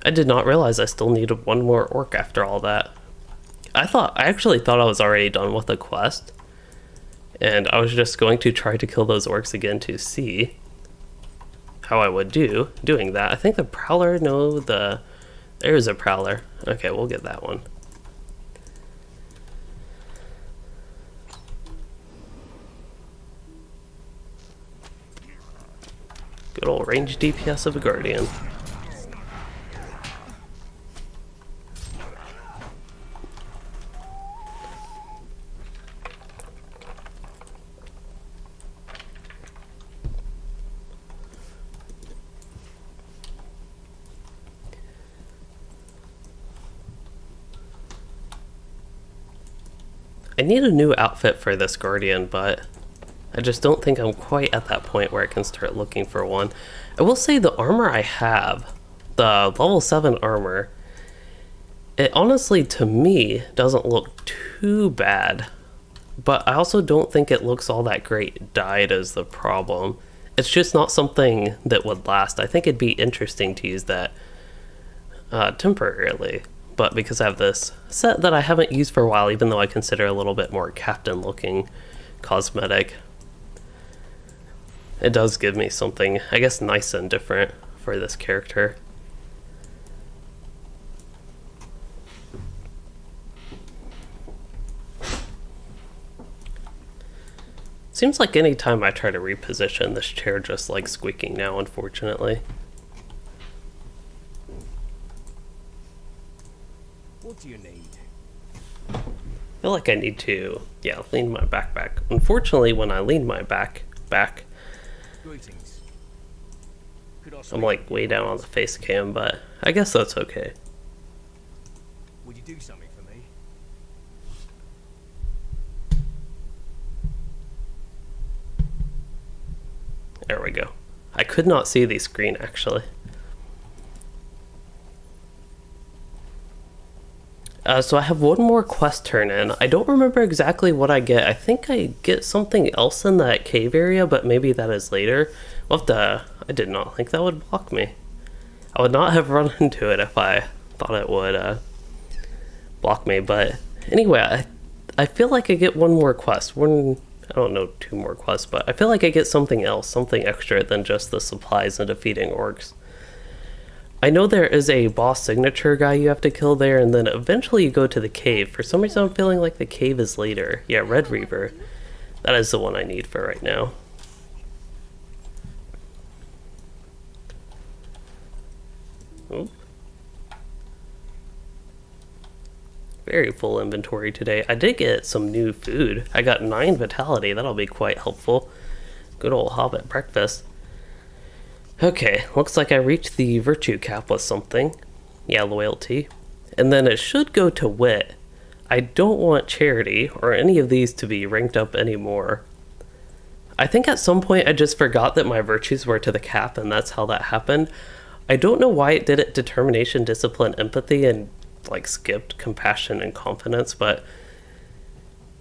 I did not realize I still needed 1 more orc after all that. I actually thought I was already done with the quest, and I was just going to try to kill those orcs again to see how I would do doing that. I think the prowler, no, there's a prowler. Okay, we'll get that one. Good old range DPS of a guardian. I need a new outfit for this Guardian, but I just don't think I'm quite at that point where I can start looking for one. I will say the armor I have, the level 7 armor, it honestly, to me, doesn't look too bad. But I also don't think it looks all that great dyed is the problem. It's just not something that would last. I think it'd be interesting to use that temporarily. But because I have this set that I haven't used for a while, even though I consider a little bit more captain looking cosmetic, it does give me something, I guess, nice and different for this character. Seems like any time I try to reposition, this chair just like squeaking now, unfortunately. What do you need? I feel like I need to, lean my back. Unfortunately, when I lean my back, Greetings. I'm like way down on the face cam, but I guess that's okay. Would you do something for me? There we go. I could not see the screen actually. So I have one more quest turn in. I don't remember exactly what I get. I think I get something else in that cave area, but maybe that is later. We'll have to... I did not think that would block me. I would not have run into it if I thought it would block me, but anyway, I feel like I get one more quest. I don't know, 2 more quests, but I feel like I get something else, something extra than just the supplies and defeating orcs. I know there is a boss signature guy you have to kill there, and then eventually you go to the cave. For some reason I'm feeling like the cave is later. Yeah, Red Reaver. That is the one I need for right now. Oop. Very full inventory today. I did get some new food. I got 9 vitality. That'll be quite helpful. Good old hobbit breakfast. Okay, looks like I reached the virtue cap with something. Yeah, loyalty. And then it should go to wit. I don't want charity or any of these to be ranked up anymore. I think at some point I just forgot that my virtues were to the cap, and that's how that happened. I don't know why it did it determination, discipline, empathy, and like skipped compassion and confidence, but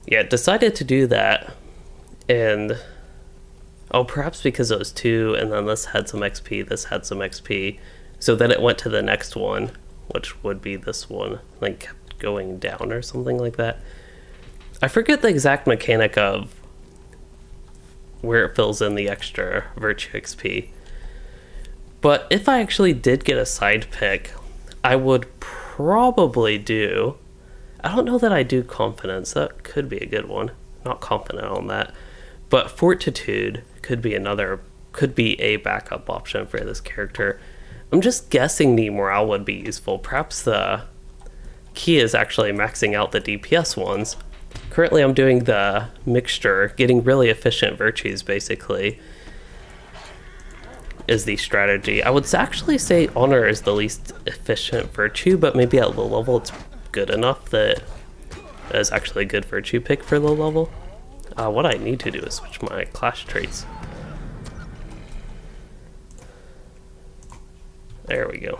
yeah, it decided to do that. And oh, perhaps because it was 2, and then this had some XP, this had some XP. So then it went to the next one, which would be this one, like kept going down or something like that. I forget the exact mechanic of where it fills in the extra virtue XP. But if I actually did get a side pick, I would probably do... I don't know that I do confidence. That could be a good one. Not confident on that. But fortitude could be a backup option for this character. I'm just guessing the morale would be useful. Perhaps the key is actually maxing out the DPS ones. Currently I'm doing the mixture, getting really efficient virtues basically is the strategy. I would actually say honor is the least efficient virtue, but maybe at low level it's good enough that it is actually a good virtue pick for low level. What I need to do is switch my class traits. There we go.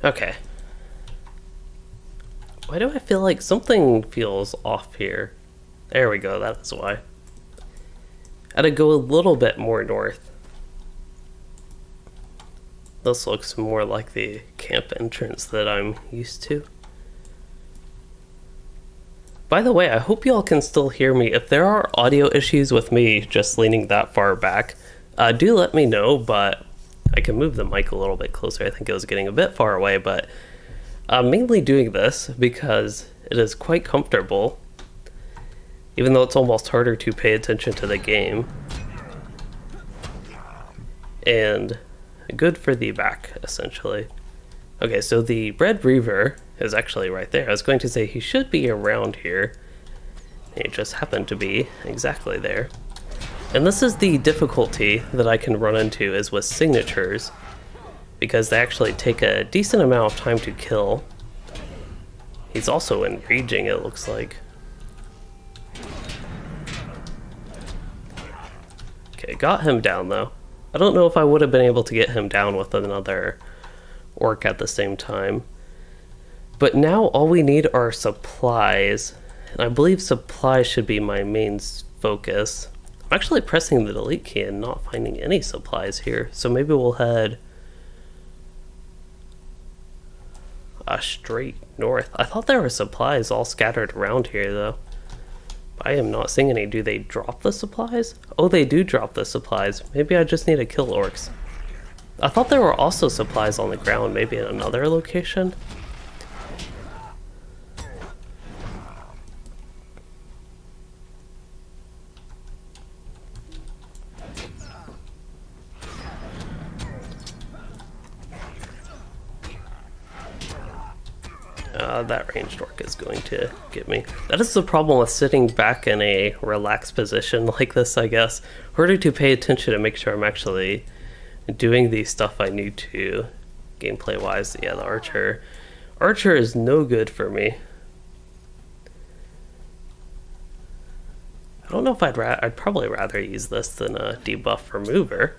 Okay. Why do I feel like something feels off here? There we go, that is why. I had to go a little bit more north. This looks more like the camp entrance that I'm used to. By the way, I hope y'all can still hear me. If there are audio issues with me just leaning that far back, do let me know, but I can move the mic a little bit closer. I think it was getting a bit far away, but I'm mainly doing this because it is quite comfortable, even though it's almost harder to pay attention to the game. And good for the back, essentially. Okay, so the Red Reaver is actually right there. I was going to say he should be around here. He just happened to be exactly there. And this is the difficulty that I can run into, is with signatures, because they actually take a decent amount of time to kill. He's also enraging, it looks like. Okay, got him down though. I don't know if I would have been able to get him down with another orc at the same time. But now all we need are supplies. And I believe supplies should be my main focus. I'm actually pressing the delete key and not finding any supplies here. So maybe we'll head straight north. I thought there were supplies all scattered around here though. I am not seeing any. Do they drop the supplies? Oh, they do drop the supplies. Maybe I just need to kill orcs. I thought there were also supplies on the ground, maybe in another location. That ranged orc is going to get me. That is the problem with sitting back in a relaxed position like this, I guess. Harder to pay attention to make sure I'm actually doing the stuff I need to, gameplay-wise. Yeah, the archer. Archer is no good for me. I don't know if I'd probably rather use this than a debuff remover.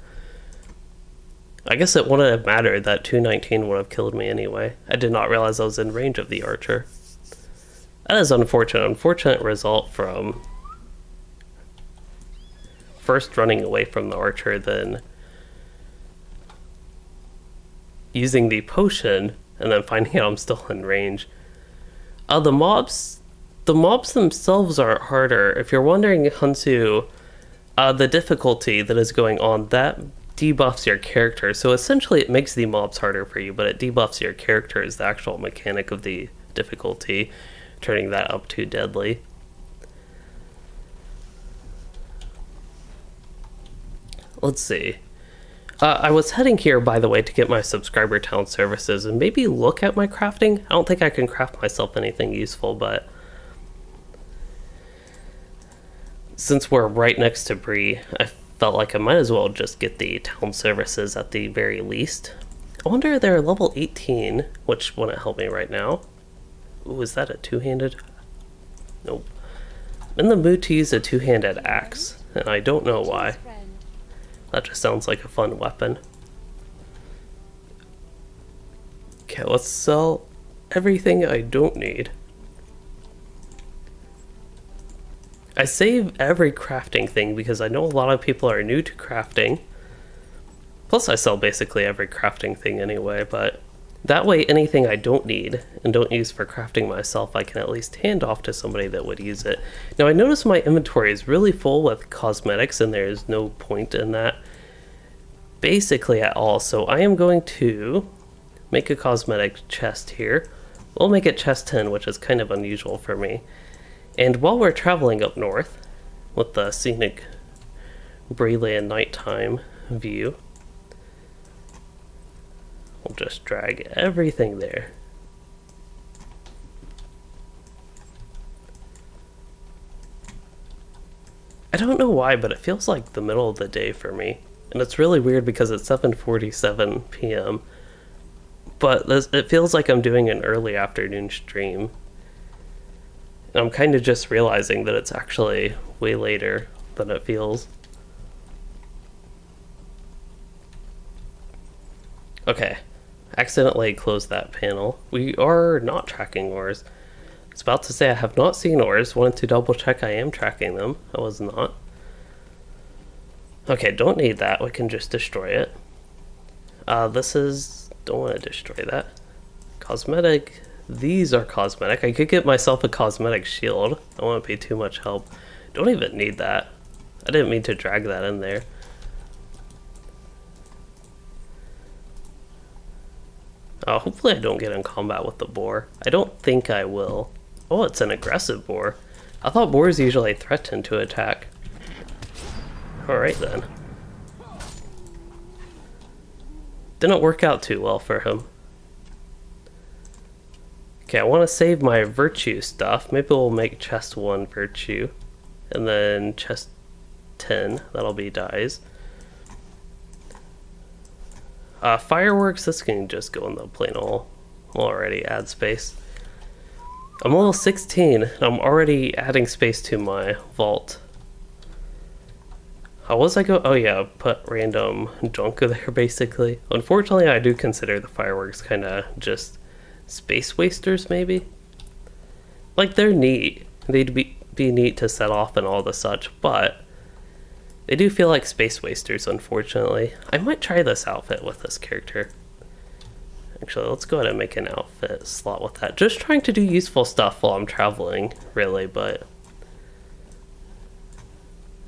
I guess it wouldn't have mattered, that 219 would have killed me anyway. I did not realize I was in range of the archer. That is unfortunate. Unfortunate result from first running away from the archer, then using the potion, and then finding out I'm still in range. The mobs themselves are harder. If you're wondering, Hunsu, the difficulty that is going on, that debuffs your character. So essentially it makes the mobs harder for you, but it debuffs your character is the actual mechanic of the difficulty, turning that up to deadly. Let's see. I was heading here, by the way, to get my subscriber town services and maybe look at my crafting. I don't think I can craft myself anything useful, but since we're right next to Bree, I felt like I might as well just get the town services at the very least. I wonder they're level 18, which wouldn't help me right now. Ooh, is that a two-handed? Nope. I'm in the mood to use a two-handed axe, and I don't know why. That just sounds like a fun weapon. Okay, let's sell everything I don't need. I save every crafting thing because I know a lot of people are new to crafting. Plus I sell basically every crafting thing anyway, but that way anything I don't need and don't use for crafting myself, I can at least hand off to somebody that would use it. Now I notice my inventory is really full with cosmetics and there's no point in that basically at all. So I am going to make a cosmetic chest here. We'll make it chest 10, which is kind of unusual for me. And while we're traveling up north with the scenic Bree-land nighttime view, we'll just drag everything there. I don't know why, but it feels like the middle of the day for me. And it's really weird because it's 7:47 p.m. But it feels like I'm doing an early afternoon stream. And I'm kind of just realizing that it's actually way later than it feels. Okay, accidentally closed that panel. We are not tracking ores. I was about to say I have not seen ores. Wanted to double check I am tracking them. I was not. Okay, don't need that. We can just destroy it. This is... don't want to destroy that. Cosmetic... these are cosmetic. I could get myself a cosmetic shield. I won't be too much help. Don't even need that. I didn't mean to drag that in there. Hopefully I don't get in combat with the boar. I don't think I will. Oh, it's an aggressive boar. I thought boars usually threaten to attack. Alright then. Didn't work out too well for him. Okay, I want to save my virtue stuff. Maybe we'll make chest 1 virtue. And then chest 10. That'll be dyes. Fireworks, this can just go in the plain old. We'll already add space. I'm level 16, and I'm already adding space to my vault. How was I go? Oh yeah, put random junk there basically. Unfortunately, I do consider the fireworks kind of just space wasters maybe. Like, they're neat. They'd be neat to set off and all the such, but they do feel like space wasters, unfortunately. I might try this outfit with this character. Actually, let's go ahead and make an outfit slot with that. Just trying to do useful stuff while I'm traveling, really, but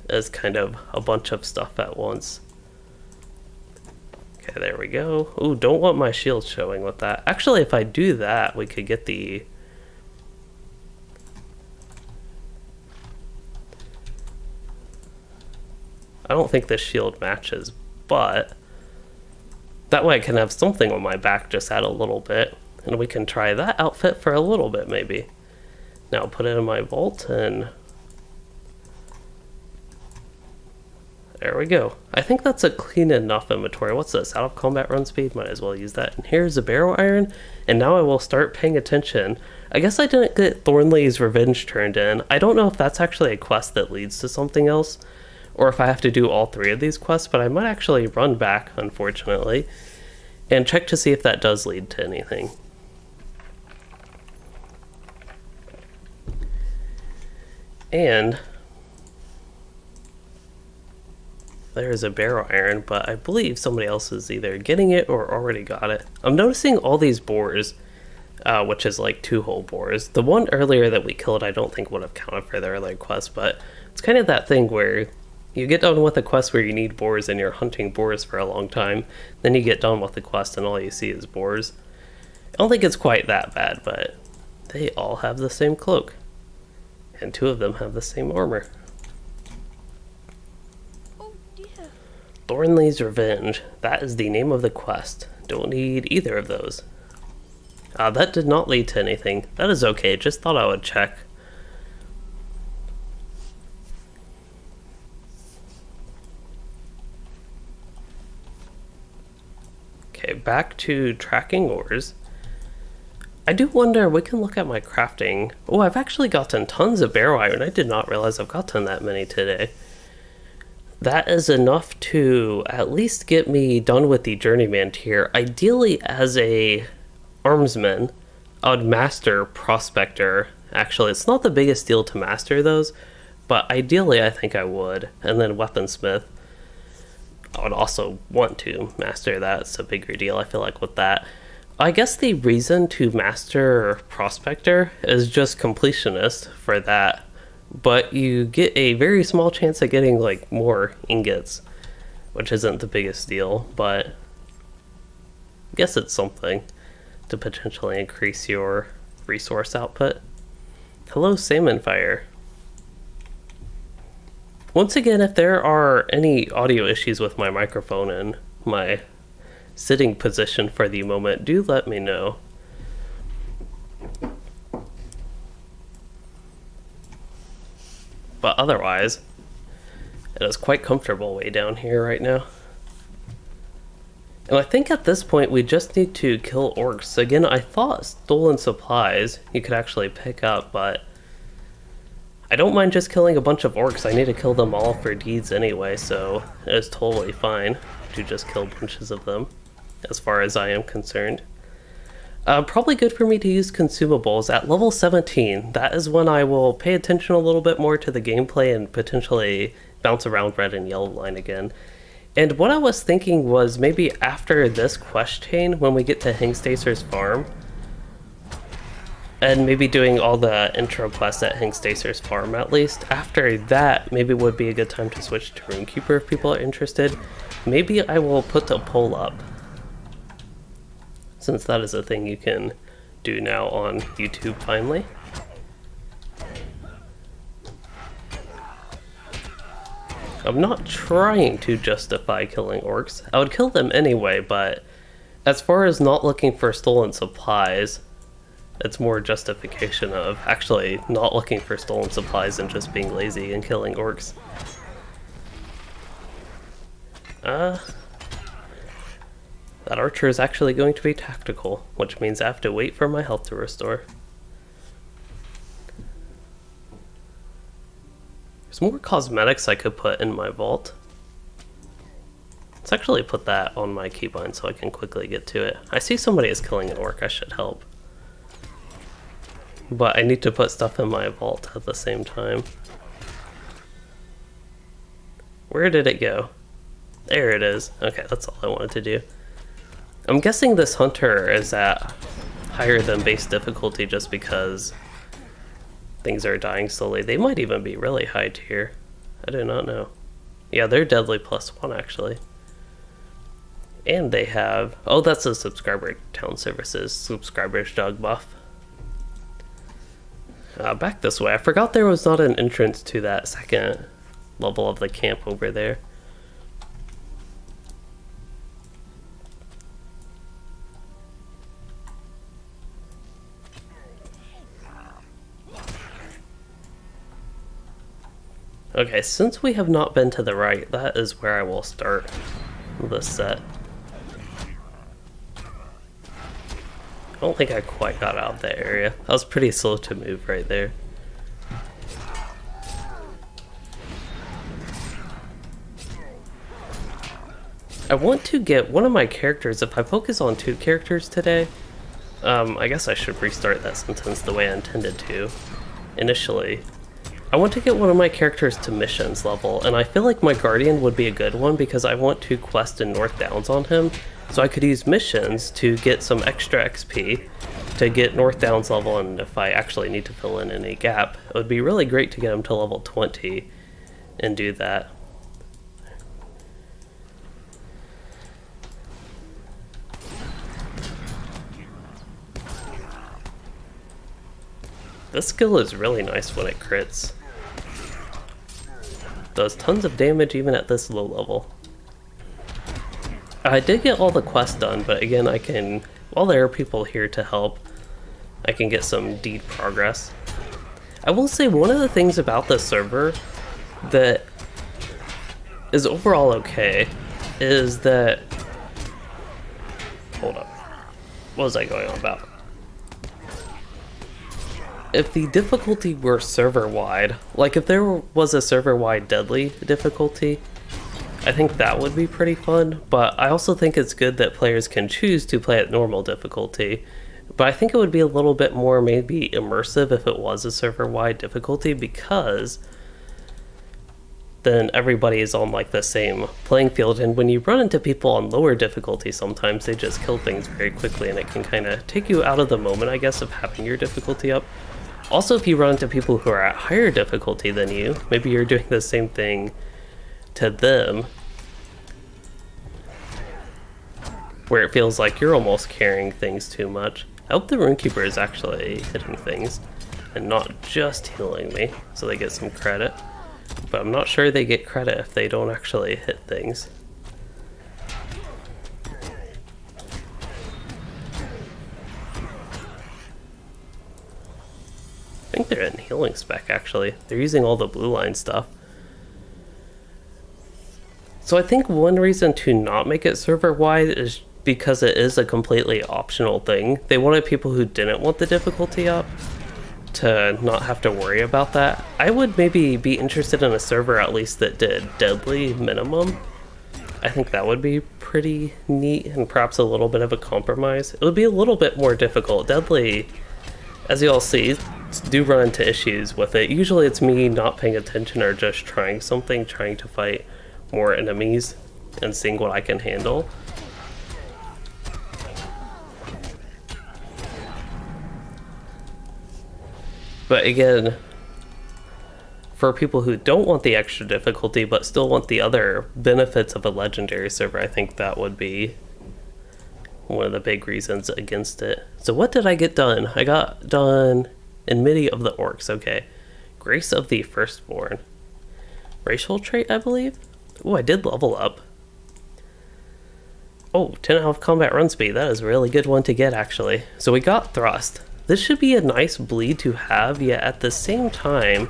it's kind of a bunch of stuff at once. Okay, there we go. Ooh, don't want my shield showing with that. Actually, if I do that, we could get the... I don't think this shield matches, but that way I can have something on my back just add a little bit, and we can try that outfit for a little bit maybe. Now put it in my vault, and there we go. I think that's a clean enough inventory. What's this? Out of combat run speed? Might as well use that. And here's a barrow iron, and now I will start paying attention. I guess I didn't get Thornley's Revenge turned in. I don't know if that's actually a quest that leads to something else, or if I have to do all 3 of these quests, but I might actually run back, unfortunately, and check to see if that does lead to anything. And there's a barrow iron, but I believe somebody else is either getting it or already got it. I'm noticing all these boars, which is like 2-hole boars. The one earlier that we killed I don't think would have counted for the earlier quest, but it's kind of that thing where you get done with a quest where you need boars and you're hunting boars for a long time, then you get done with the quest and all you see is boars. I don't think it's quite that bad, but they all have the same cloak, and 2 of them have the same armor. Oh dear. Thornley's Revenge, that is the name of the quest. Don't need either of those. That did not lead to anything. That is okay, just thought I would check. Okay, back to tracking ores. I do wonder, we can look at my crafting. Oh, I've actually gotten tons of barrow iron. I did not realize I've gotten that many today. That is enough to at least get me done with the journeyman tier. Ideally, as a armsman, I would master prospector. Actually, it's not the biggest deal to master those, but ideally I think I would. And then weaponsmith, I would also want to master that. It's a bigger deal, I feel like, with that. I guess the reason to master prospector is just completionist for that, but you get a very small chance of getting like more ingots, which isn't the biggest deal, but I guess it's something to potentially increase your resource output. Hello, salmon fire. Once again, if there are any audio issues with my microphone and my sitting position for the moment, do let me know. But otherwise, it is quite comfortable way down here right now. And I think at this point we just need to kill orcs. Again, I thought stolen supplies you could actually pick up, but I don't mind just killing a bunch of orcs. I need to kill them all for deeds anyway, so it's totally fine to just kill bunches of them, as far as I am concerned. Probably good for me to use consumables at level 17. That is when I will pay attention a little bit more to the gameplay and potentially bounce around red and yellow line again. And what I was thinking was maybe after this quest chain, when we get to Hengstacer's farm, and maybe doing all the intro quests at Hengstacer's farm at least, after that maybe would be a good time to switch to Rune Keeper if people are interested. Maybe I will put a poll up, since that is a thing you can do now on YouTube finally. I'm not trying to justify killing orcs. I would kill them anyway, but as far as not looking for stolen supplies, it's more justification of actually not looking for stolen supplies and just being lazy and killing orcs. That archer is actually going to be tactical, which means I have to wait for my health to restore. There's more cosmetics I could put in my vault. Let's actually put that on my keybind so I can quickly get to it. I see somebody is killing an orc, I should help. But I need to put stuff in my vault at the same time. Where did it go? There it is. Okay, that's all I wanted to do. I'm guessing this hunter is at higher than base difficulty just because things are dying slowly. They might even be really high tier. I do not know. Yeah, they're deadly +1 actually. And they have... oh, that's a subscriber town services. Subscribers dog buff. Back this way. I forgot there was not an entrance to that second level of the camp over there. Okay, since we have not been to the right, that is where I will start this set. I don't think I quite got out of that area. I was pretty slow to move right there. I want to get one of my characters. If I focus on 2 characters today, I guess I should restart that sentence the way I intended to initially. I want to get one of my characters to missions level, and I feel like my Guardian would be a good one because I want to quest in North Downs on him, so I could use missions to get some extra XP to get North Downs level, and if I actually need to fill in any gap, it would be really great to get him to level 20 and do that. This skill is really nice when it crits. Does tons of damage even at this low level. I did get all the quests done, but again, I can, while there are people here to help, I can get some deed progress. I will say one of the things about this server that is overall okay is that... hold up. What was I going on about? If the difficulty were server-wide, like if there was a server-wide deadly difficulty, I think that would be pretty fun, but I also think it's good that players can choose to play at normal difficulty. But I think it would be a little bit more maybe immersive if it was a server-wide difficulty, because then everybody is on like the same playing field, and when you run into people on lower difficulty, sometimes they just kill things very quickly, and it can kind of take you out of the moment, I guess, of having your difficulty up. Also, if you run into people who are at higher difficulty than you, maybe you're doing the same thing to them, where it feels like you're almost carrying things too much. I hope the Rune Keeper is actually hitting things and not just healing me, so they get some credit. But I'm not sure they get credit if they don't actually hit things. I think they're in healing spec actually. They're using all the blue line stuff. So I think one reason to not make it server wide is because it is a completely optional thing. They wanted people who didn't want the difficulty up to not have to worry about that. I would maybe be interested in a server at least that did deadly minimum. I think that would be pretty neat and perhaps a little bit of a compromise. It would be a little bit more difficult. Deadly, as you all see, do run into issues with it. Usually it's me not paying attention or just trying something, trying to fight more enemies and seeing what I can handle. But again, for people who don't want the extra difficulty but still want the other benefits of a legendary server, I think that would be one of the big reasons against it. So what did I get done? I got done Enmity of the Orcs, okay. Grace of the Firstborn. Racial trait, I believe? Oh, I did level up. Oh, 10.5 combat run speed. That is a really good one to get, actually. So we got Thrust. This should be a nice bleed to have, yet at the same time,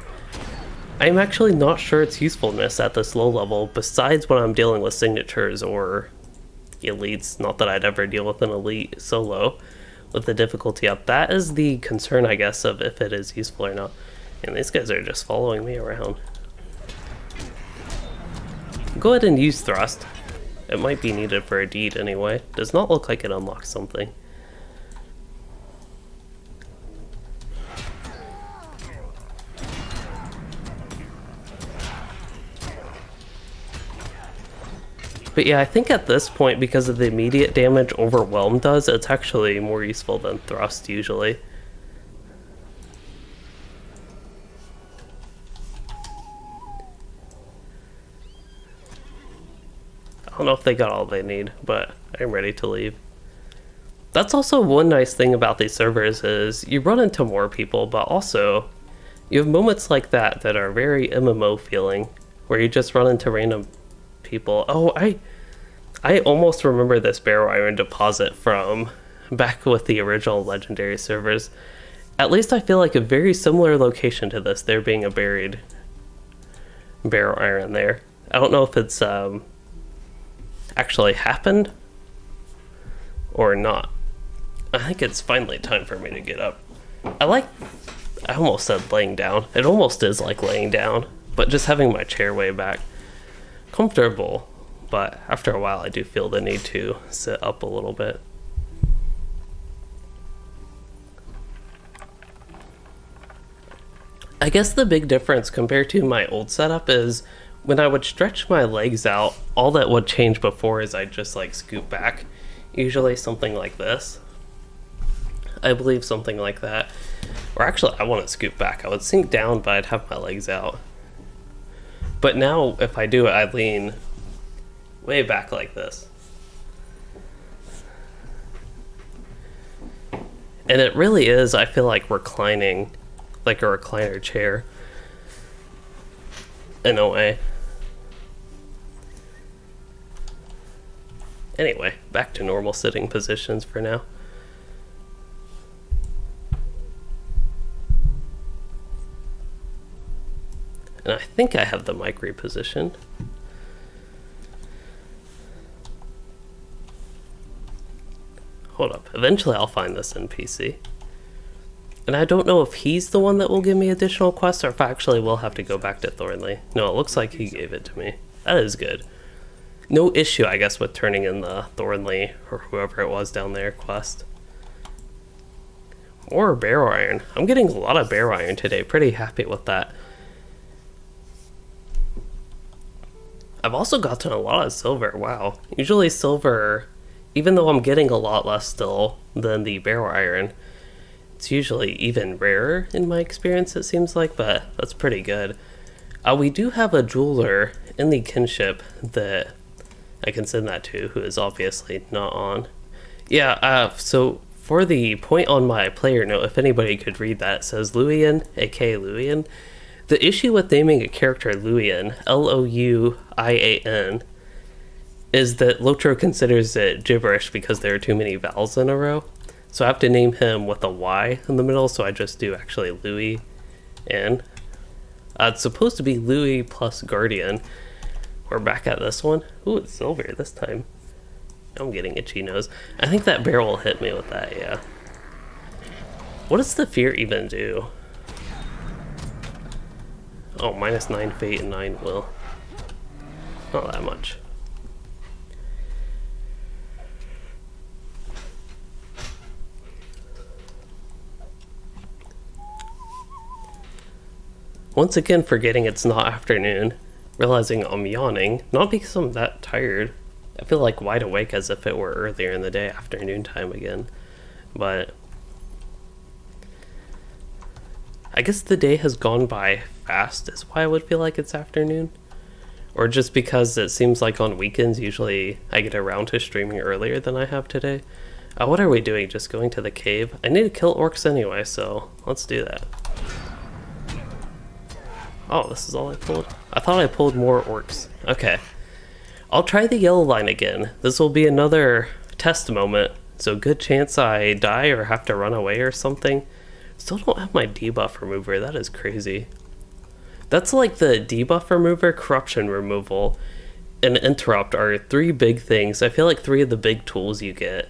I'm actually not sure its usefulness at this low level, besides when I'm dealing with signatures or elites. Not that I'd ever deal with an elite solo with the difficulty up. That is the concern, I guess, of if it is useful or not. And these guys are just following me around. Go ahead and use thrust. It might be needed for a deed anyway. Does not look like it unlocks something. But yeah, I think at this point, because of the immediate damage Overwhelm does, it's actually more useful than Thrust usually. I don't know if they got all they need, but I'm ready to leave. That's also one nice thing about these servers is you run into more people, but also you have moments like that that are very MMO feeling, where you just run into random people. Oh, I almost remember this barrow iron deposit from back with the original legendary servers. At least I feel like a very similar location to this, there being a buried barrow iron there. I don't know if it's actually happened or not. I think it's finally time for me to get up. I almost said laying down. It almost is like laying down, but just having my chair way back. Comfortable, but after a while I do feel the need to sit up a little bit. I guess the big difference compared to my old setup is when I would stretch my legs out, all that would change before is I'd just like scoot back. Usually something like this. I believe something like that. Or actually I wouldn't scoot back. I would sink down, but I'd have my legs out. But now if I do it, I lean way back like this. And it really is, I feel like reclining, like a recliner chair. In a way. Anyway, back to normal sitting positions for now. And I think I have the mic repositioned. Hold up, eventually I'll find this NPC. And I don't know if he's the one that will give me additional quests or if I actually will have to go back to Thornley. No, it looks like he gave it to me. That is good. No issue, I guess, with turning in the Thornley or whoever it was down there quest. Or barrow iron. I'm getting a lot of barrow iron today. Pretty happy with that. I've also gotten a lot of silver. Wow. Usually silver, even though I'm getting a lot less still than the barrow iron, it's usually even rarer in my experience, it seems like, but that's pretty good. We do have a jeweler in the kinship that I can send that to, who is obviously not on. Yeah, so for the point on my player note, if anybody could read that, it says Luian, aka Luian. The issue with naming a character Luian, L-O-U-I-A-N, is that LOTRO considers it gibberish because there are too many vowels in a row. So I have to name him with a Y in the middle, so I just do actually Louis N. It's supposed to be Louis plus Guardian. We're back at this one. Ooh, it's silver this time. I'm getting itchy nose. I think that barrel will hit me with that, yeah. What does the fear even do? Oh, -9 fate and 9 will. Not that much. Once again, forgetting it's not afternoon, realizing I'm yawning, not because I'm that tired. I feel like wide awake as if it were earlier in the day, afternoon time again. But I guess the day has gone by fast is why I would feel like it's afternoon. Or just because it seems like on weekends usually I get around to streaming earlier than I have today. What are we doing? Just going to the cave? I need to kill orcs anyway, so let's do that. Oh, this is all I pulled? I thought I pulled more orcs. Okay. I'll try the yellow line again. This will be another test moment, so good chance I die or have to run away or something. Still don't have my debuff remover, that is crazy. That's like the debuff remover, corruption removal, and interrupt are three big things. I feel like three of the big tools you get.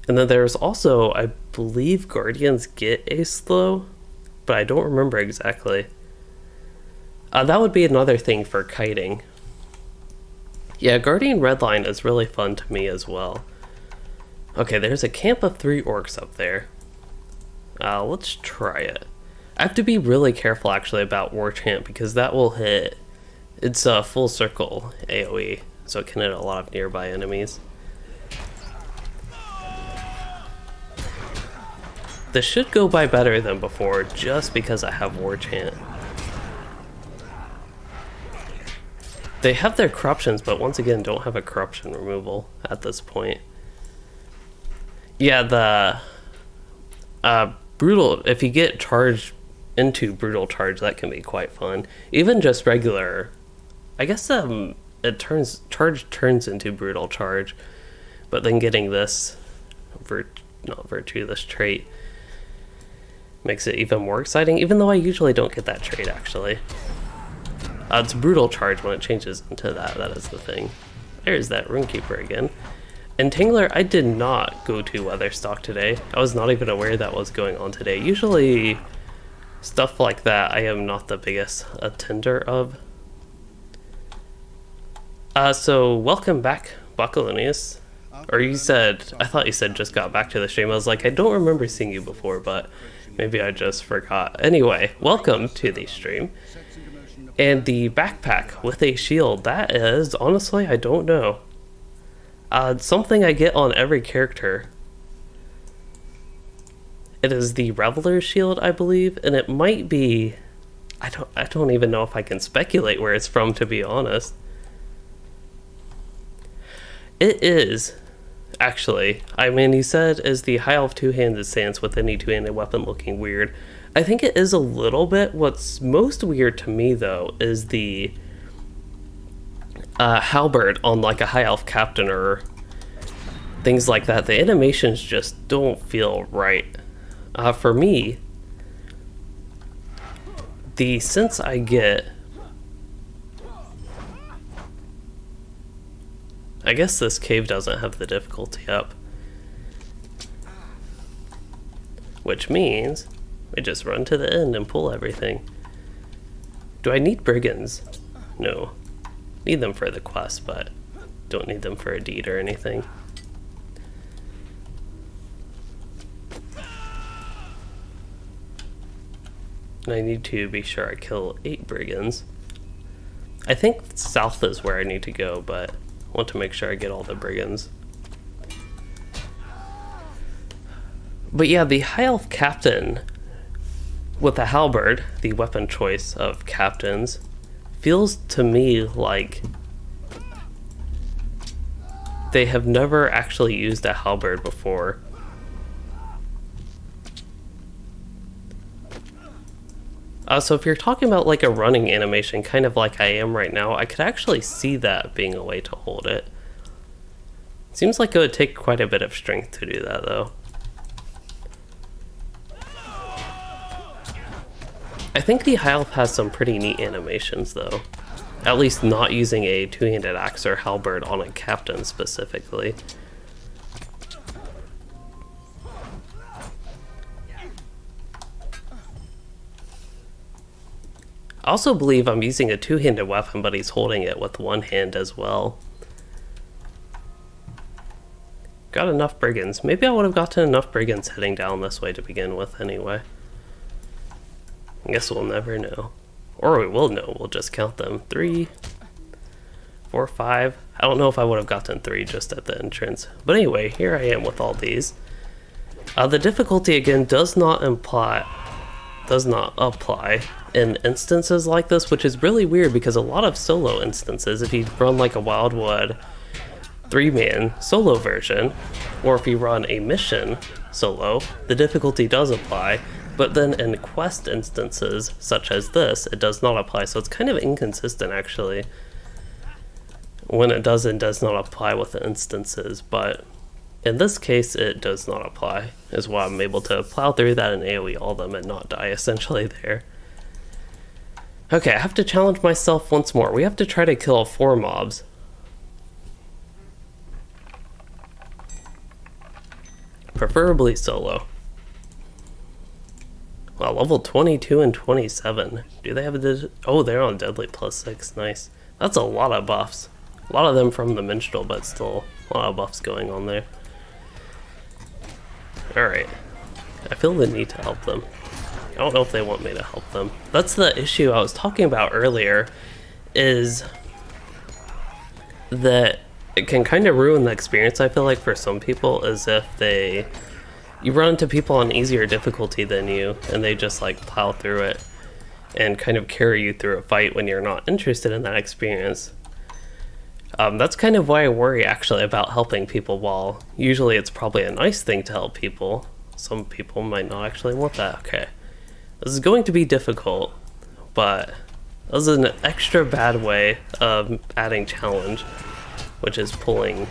And then there's also, I believe Guardians get a slow, but I don't remember exactly. That would be another thing for kiting. Yeah, Guardian Redline is really fun to me as well. Okay, there's a camp of 3 orcs up there. Let's try it. I have to be really careful actually about War Chant because that will hit. It's a full circle AoE, so it can hit a lot of nearby enemies. This should go by better than before just because I have War Chant. They have their corruptions, but once again don't have a corruption removal at this point. Yeah, the brutal, if you get charged into brutal charge, that can be quite fun. Even just regular, I guess it turns into brutal charge, but then getting this this trait makes it even more exciting, even though I usually don't get that trait actually. It's brutal charge when it changes into that is the thing. There's that Rune Keeper again. Entangler, I did not go to Weatherstock today. I was not even aware that was going on today. Usually stuff like that I am not the biggest attender of. So welcome back, Bacalonius. Or you said, I thought you said just got back to the stream. I was like, I don't remember seeing you before, but maybe I just forgot. Anyway, welcome to the stream. And the backpack with a shield, that is, honestly, I don't know. Something I get on every character. It is the Reveler's shield, I believe, and it might be, I don't even know if I can speculate where it's from, to be honest. It is, actually, I mean, he said, is the High Elf two-handed stance with any two-handed weapon looking weird. I think it is a little bit. What's most weird to me, though, is the halberd on like a High Elf captain or things like that. The animations just don't feel right. For me, the sense I get, I guess this cave doesn't have the difficulty up, which means we just run to the end and pull everything. Do I need brigands? No. Need them for the quest, but don't need them for a deed or anything. And I need to be sure I kill 8 brigands. I think south is where I need to go, but I want to make sure I get all the brigands. But yeah, the High Elf captain with the halberd, the weapon choice of captains, feels to me like they have never actually used a halberd before. So if you're talking about like a running animation, kind of like I am right now, I could actually see that being a way to hold it. Seems like it would take quite a bit of strength to do that, though. I think the High Elf has some pretty neat animations, though. At least not using a two-handed axe or halberd on a captain specifically. I also believe I'm using a two-handed weapon, but he's holding it with one hand as well. Got enough brigands. Maybe I would have gotten enough brigands heading down this way to begin with anyway. I guess we'll never know. Or we will know, we'll just count them. 3, 4, 5. I don't know if I would have gotten 3 just at the entrance. But anyway, here I am with all these. The difficulty again does not apply in instances like this, which is really weird because a lot of solo instances, if you run like a Wildwood 3-man solo version, or if you run a mission solo, the difficulty does apply. But then in quest instances, such as this, it does not apply. So it's kind of inconsistent, actually, when it does and does not apply with the instances. But in this case, it does not apply, is why I'm able to plow through that and AoE all them and not die, essentially, there. Okay, I have to challenge myself once more. We have to try to kill 4 mobs. Preferably solo. Wow, level 22 and 27. Do they have this? Oh, they're on deadly +6. Nice. That's a lot of buffs. A lot of them from the minstrel, but still a lot of buffs going on there. Alright. I feel the need to help them. I don't know if they want me to help them. That's the issue I was talking about earlier, is that it can kind of ruin the experience, I feel like, for some people, as if you run into people on easier difficulty than you, and they just like plow through it and kind of carry you through a fight when you're not interested in that experience. That's kind of why I worry actually about helping people, while usually it's probably a nice thing to help people. Some people might not actually want that. Okay. This is going to be difficult, but this is an extra bad way of adding challenge, which is pulling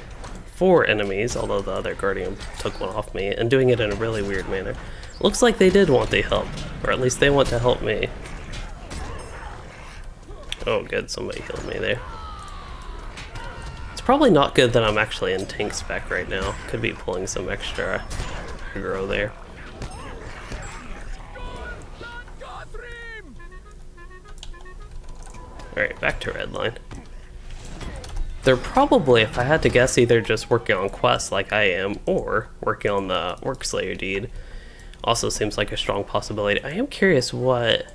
4 enemies, although the other guardian took one off me, and doing it in a really weird manner. Looks like they did want the help, or at least they want to help me. Oh good, somebody healed me there. It's probably not good that I'm actually in tank spec right now. Could be pulling some extra aggro there. Alright, back to Redline. They're probably, if I had to guess, either just working on quests like I am, or working on the Workslayer deed. Also seems like a strong possibility. I am curious what...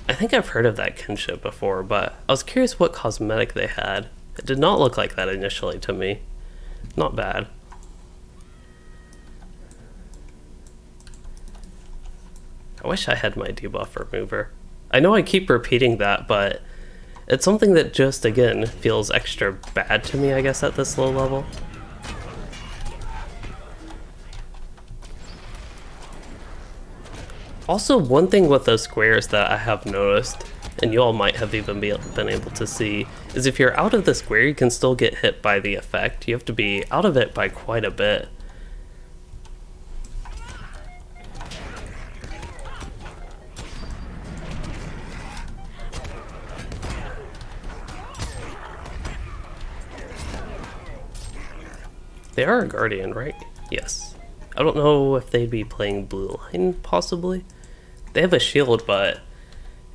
I think I've heard of that kinship before, but I was curious what cosmetic they had. It did not look like that initially to me. Not bad. I wish I had my debuff remover. I know I keep repeating that, but it's something that just, again, feels extra bad to me, I guess, at this low level. Also, one thing with those squares that I have noticed, and you all might have even been able to see, is if you're out of the square, you can still get hit by the effect. You have to be out of it by quite a bit. They are a guardian, right? Yes. I don't know if they'd be playing blue line, possibly. They have a shield, but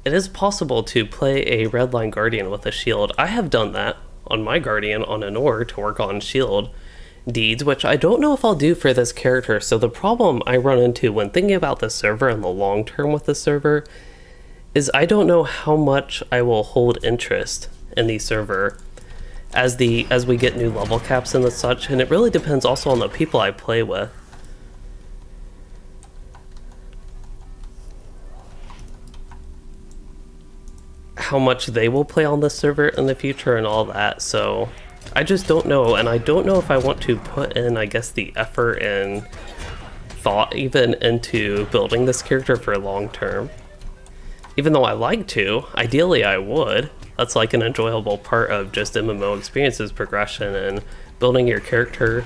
it is possible to play a red line guardian with a shield. I have done that on my guardian on an ore to work on shield deeds, which I don't know if I'll do for this character. So the problem I run into when thinking about the server and the long term with the server is I don't know how much I will hold interest in the server as we get new level caps and the such, and it really depends also on the people I play with. How much they will play on this server in the future and all that, so I just don't know, and I don't know if I want to put in, I guess, the effort and thought even into building this character for long term. Even though I like to, ideally I would. That's like an enjoyable part of just MMO experiences, progression and building your character.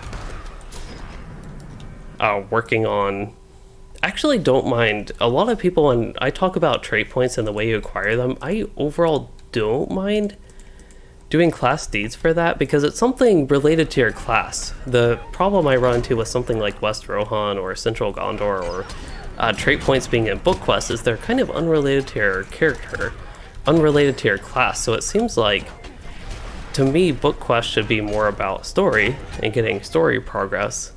Working on... Actually don't mind. A lot of people, when I talk about trait points and the way you acquire them, I overall don't mind doing class deeds for that because it's something related to your class. The problem I run into with something like West Rohan or Central Gondor or trait points being in book quests is they're kind of unrelated to your character, unrelated to your class. So it seems like, to me, book quests should be more about story and getting story progress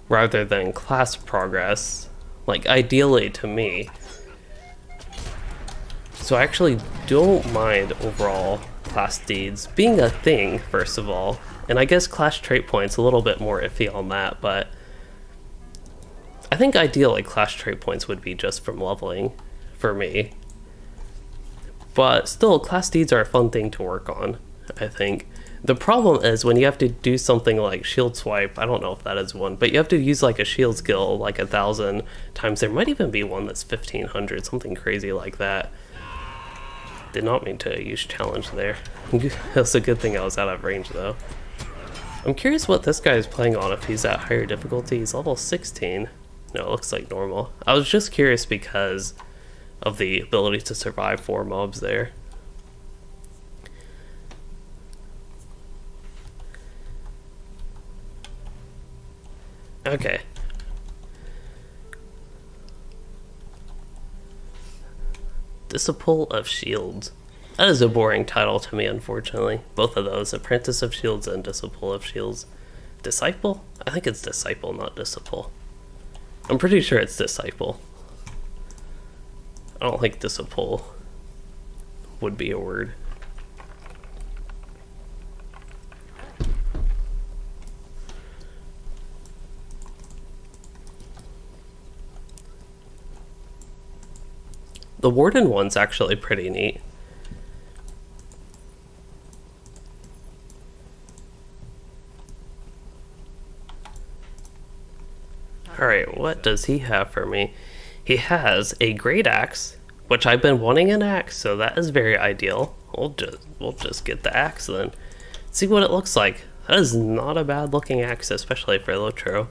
rather than class progress, like ideally to me. So I actually don't mind overall class deeds being a thing, first of all, and I guess class trait points a little bit more iffy on that, but I think ideally class trait points would be just from leveling for me. But still, class deeds are a fun thing to work on, I think. The problem is when you have to do something like shield swipe, I don't know if that is one, but you have to use like a shield skill like 1,000 times. There might even be one that's 1,500, something crazy like that. Did not mean to use challenge there. That's a good thing I was out of range though. I'm curious what this guy is playing on, if he's at higher difficulty. He's level 16. No, it looks like normal. I was just curious because of the ability to survive 4 mobs there. Okay. Disciple of Shields. That is a boring title to me, unfortunately. Both of those, Apprentice of Shields and Disciple of Shields. Disciple? I think it's Disciple, not Disciple. I'm pretty sure it's Disciple. I don't think Disciple would be a word. The Warden one's actually pretty neat. Alright, what does he have for me? He has a great axe, which I've been wanting an axe, so that is very ideal. We'll just get the axe then. See what it looks like. That is not a bad looking axe, especially for LOTRO.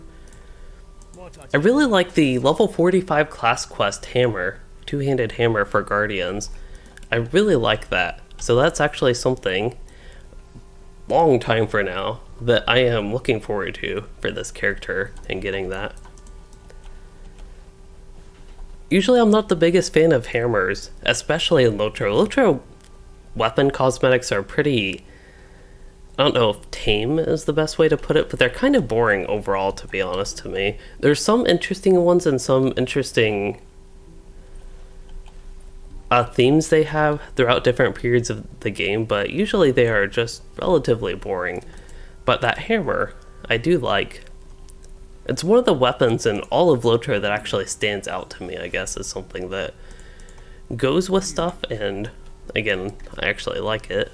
I really like the level 45 class quest hammer, two-handed hammer for Guardians. I really like that. So that's actually something, long time for now, that I am looking forward to for this character and getting that. Usually I'm not the biggest fan of hammers, especially in LOTRO. LOTRO weapon cosmetics are pretty, I don't know if tame is the best way to put it, but they're kind of boring overall, to be honest to me. There's some interesting ones and some interesting themes they have throughout different periods of the game, but usually they are just relatively boring. But that hammer, I do like. It's one of the weapons in all of LOTRO that actually stands out to me, I guess, is something that goes with stuff, and again, I actually like it.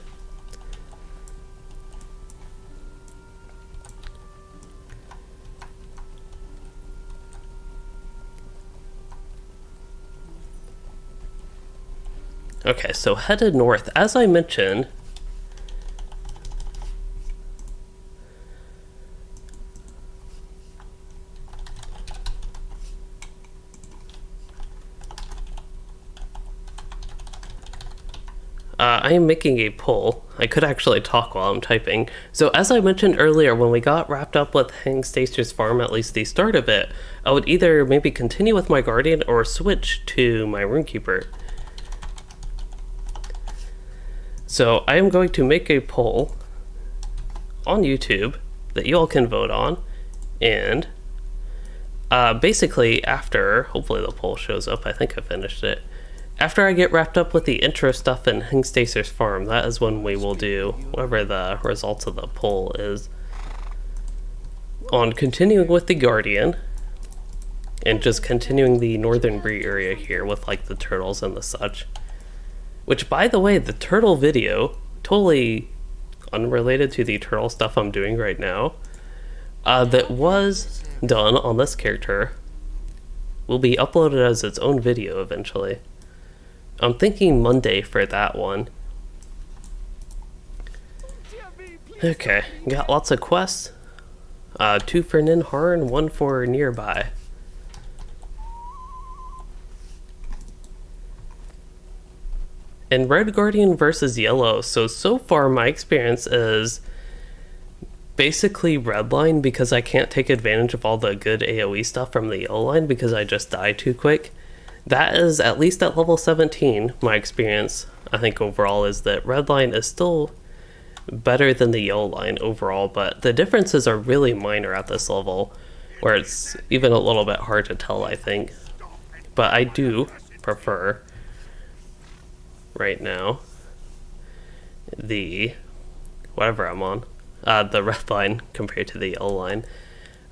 Okay, so headed north. As I mentioned, I am making a poll. I could actually talk while I'm typing. So as I mentioned earlier, when we got wrapped up with Hangstaster's farm, at least the start of it, I would either maybe continue with my Guardian or switch to my Rune Keeper. So I am going to make a poll on YouTube that you all can vote on, and basically after, hopefully the poll shows up, I think I finished it. After I get wrapped up with the intro stuff in Hangstaster's farm, that is when we will do whatever the results of the poll is on continuing with the Guardian and just continuing the Northern Bree area here with like the turtles and the such. Which, by the way, the turtle video, totally unrelated to the turtle stuff I'm doing right now, that was done on this character, will be uploaded as its own video eventually. I'm thinking Monday for that one. Okay, got lots of quests. 2 for Ninharn, 1 for nearby. And Red Guardian versus Yellow. So far my experience is basically Red line because I can't take advantage of all the good AoE stuff from the Yellow line because I just die too quick. That is, at least at level 17, my experience, I think overall, is that Red line is still better than the Yellow line overall, but the differences are really minor at this level, where it's even a little bit hard to tell, I think. But I do prefer right now the whatever I'm on, the Red line compared to the Yellow line.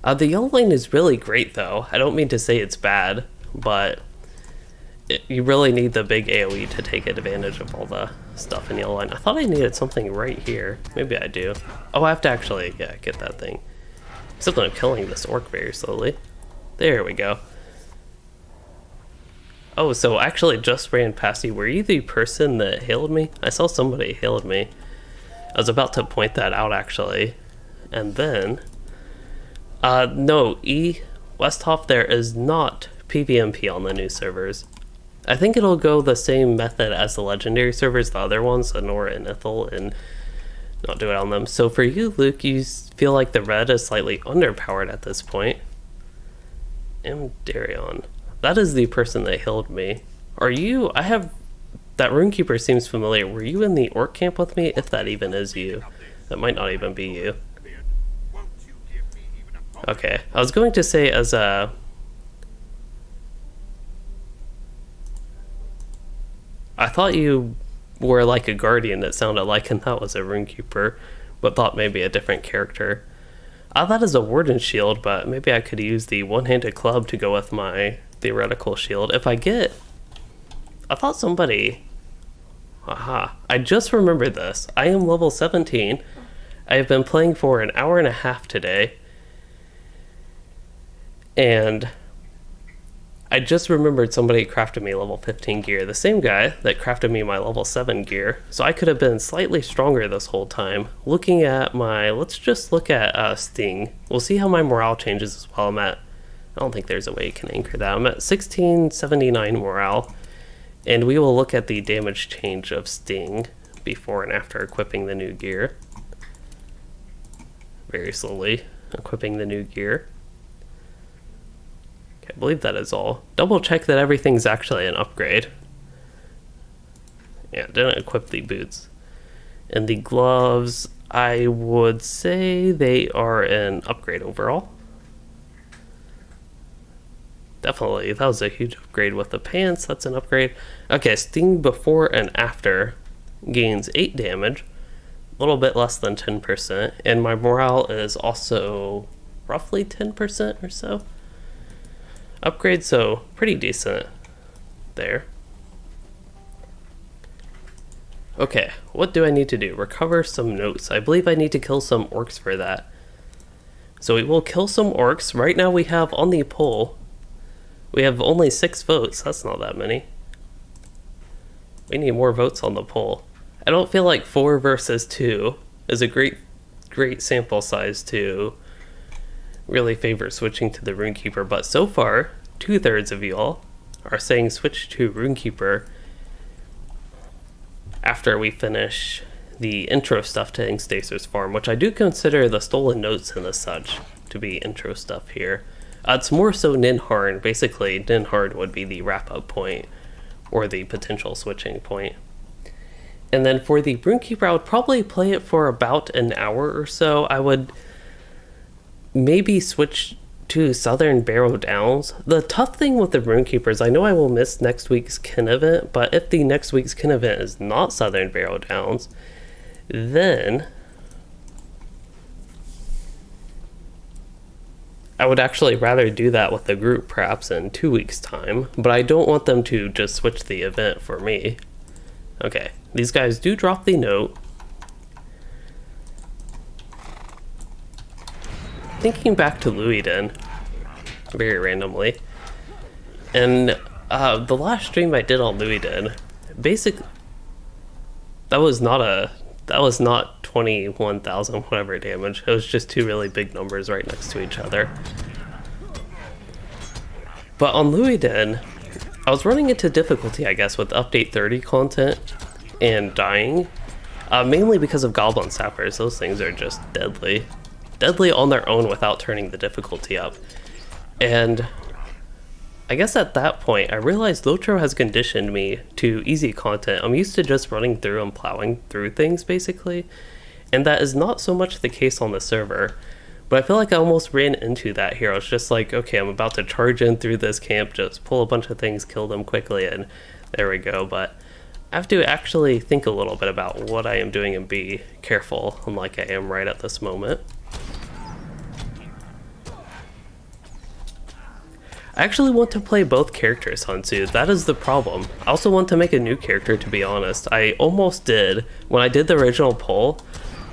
The Yellow line is really great though. I don't mean to say it's bad, but you really need the big AoE to take advantage of all the stuff in Yellow line. I thought I needed something right here. Maybe I do. Oh, I have to actually, yeah, get that thing. Except I'm killing this orc very slowly. There we go. Oh, so I actually just ran past you. Were you the person that hailed me? I saw somebody hailed me. I was about to point that out, actually. And then... no, Westhoff, there is not PvMP on the new servers. I think it'll go the same method as the legendary servers, the other ones, the Nora and Ithil, and not do it on them. So for you, Luke, you feel like the red is slightly underpowered at this point. And Darion. That is the person that healed me. Are you... I have... That Rune Keeper seems familiar. Were you in the orc camp with me? If that even is you. That might not even be you. Okay. I was going to say as a... I thought you were like a guardian that sounded like, and that was a Rune Keeper, but thought maybe a different character. That is a Warden shield, but maybe I could use the one-handed club to go with my theoretical shield. If I get... I thought somebody... Aha. I just remembered this. I am level 17. I have been playing for an hour and a half today. And I just remembered somebody crafted me level 15 gear. The same guy that crafted me my level 7 gear. So I could have been slightly stronger this whole time. Looking at my... Let's just look at Sting. We'll see how my morale changes as well. I don't think there's a way you can anchor that. I'm at 1679 morale. And we will look at the damage change of Sting before and after equipping the new gear. Very slowly equipping the new gear. Okay, I believe that is all. Double check that everything's actually an upgrade. Yeah, didn't equip the boots. And the gloves, I would say they are an upgrade overall. Definitely, that was a huge upgrade with the pants. That's an upgrade. Okay, Sting before and after gains 8 damage, a little bit less than 10%, and my morale is also roughly 10% or so. Upgrade, so pretty decent there. Okay, what do I need to do? Recover some notes. I believe I need to kill some orcs for that. So we will kill some orcs. Right now we have on the poll, we have only 6 votes. That's not that many. We need more votes on the poll. I don't feel like 4 versus 2 is a great sample size to really favor switching to the Rune Keeper, but so far, 2/3 of y'all are saying switch to Rune Keeper after we finish the intro stuff to Inkstacer's farm, which I do consider the stolen notes and the such to be intro stuff here. It's more so Ninharn. Basically, Ninharn would be the wrap-up point, or the potential switching point. And then for the Rune Keeper, I would probably play it for about an hour or so. I would maybe switch to Southern Barrow Downs. The tough thing with the Rune Keepers, I know I will miss next week's kin event, but if the next week's kin event is not Southern Barrow Downs, then I would actually rather do that with the group perhaps in 2 weeks' time, but I don't want them to just switch the event for me. Okay, these guys do drop the note. Thinking back to Louisden, very randomly, and the last stream I did on Louisden, basically, that was not 21,000 whatever damage. It was just 2 really big numbers right next to each other. But on Louisden, I was running into difficulty, I guess, with update 30 content and dying, mainly because of goblin sappers. Those things are just deadly on their own without turning the difficulty up. And I guess at that point I realized LOTRO has conditioned me to easy content. I'm used to just running through and plowing through things basically, and that is not so much the case on the server. But I feel like I almost ran into that here. I was just like, okay, I'm about to charge in through this camp, just pull a bunch of things, kill them quickly, and there we go. But I have to actually think a little bit about what I am doing and be careful, unlike I am right at this moment. I actually want to play both characters, Hansu. That is the problem. I also want to make a new character, to be honest. I almost did. When I did the original poll,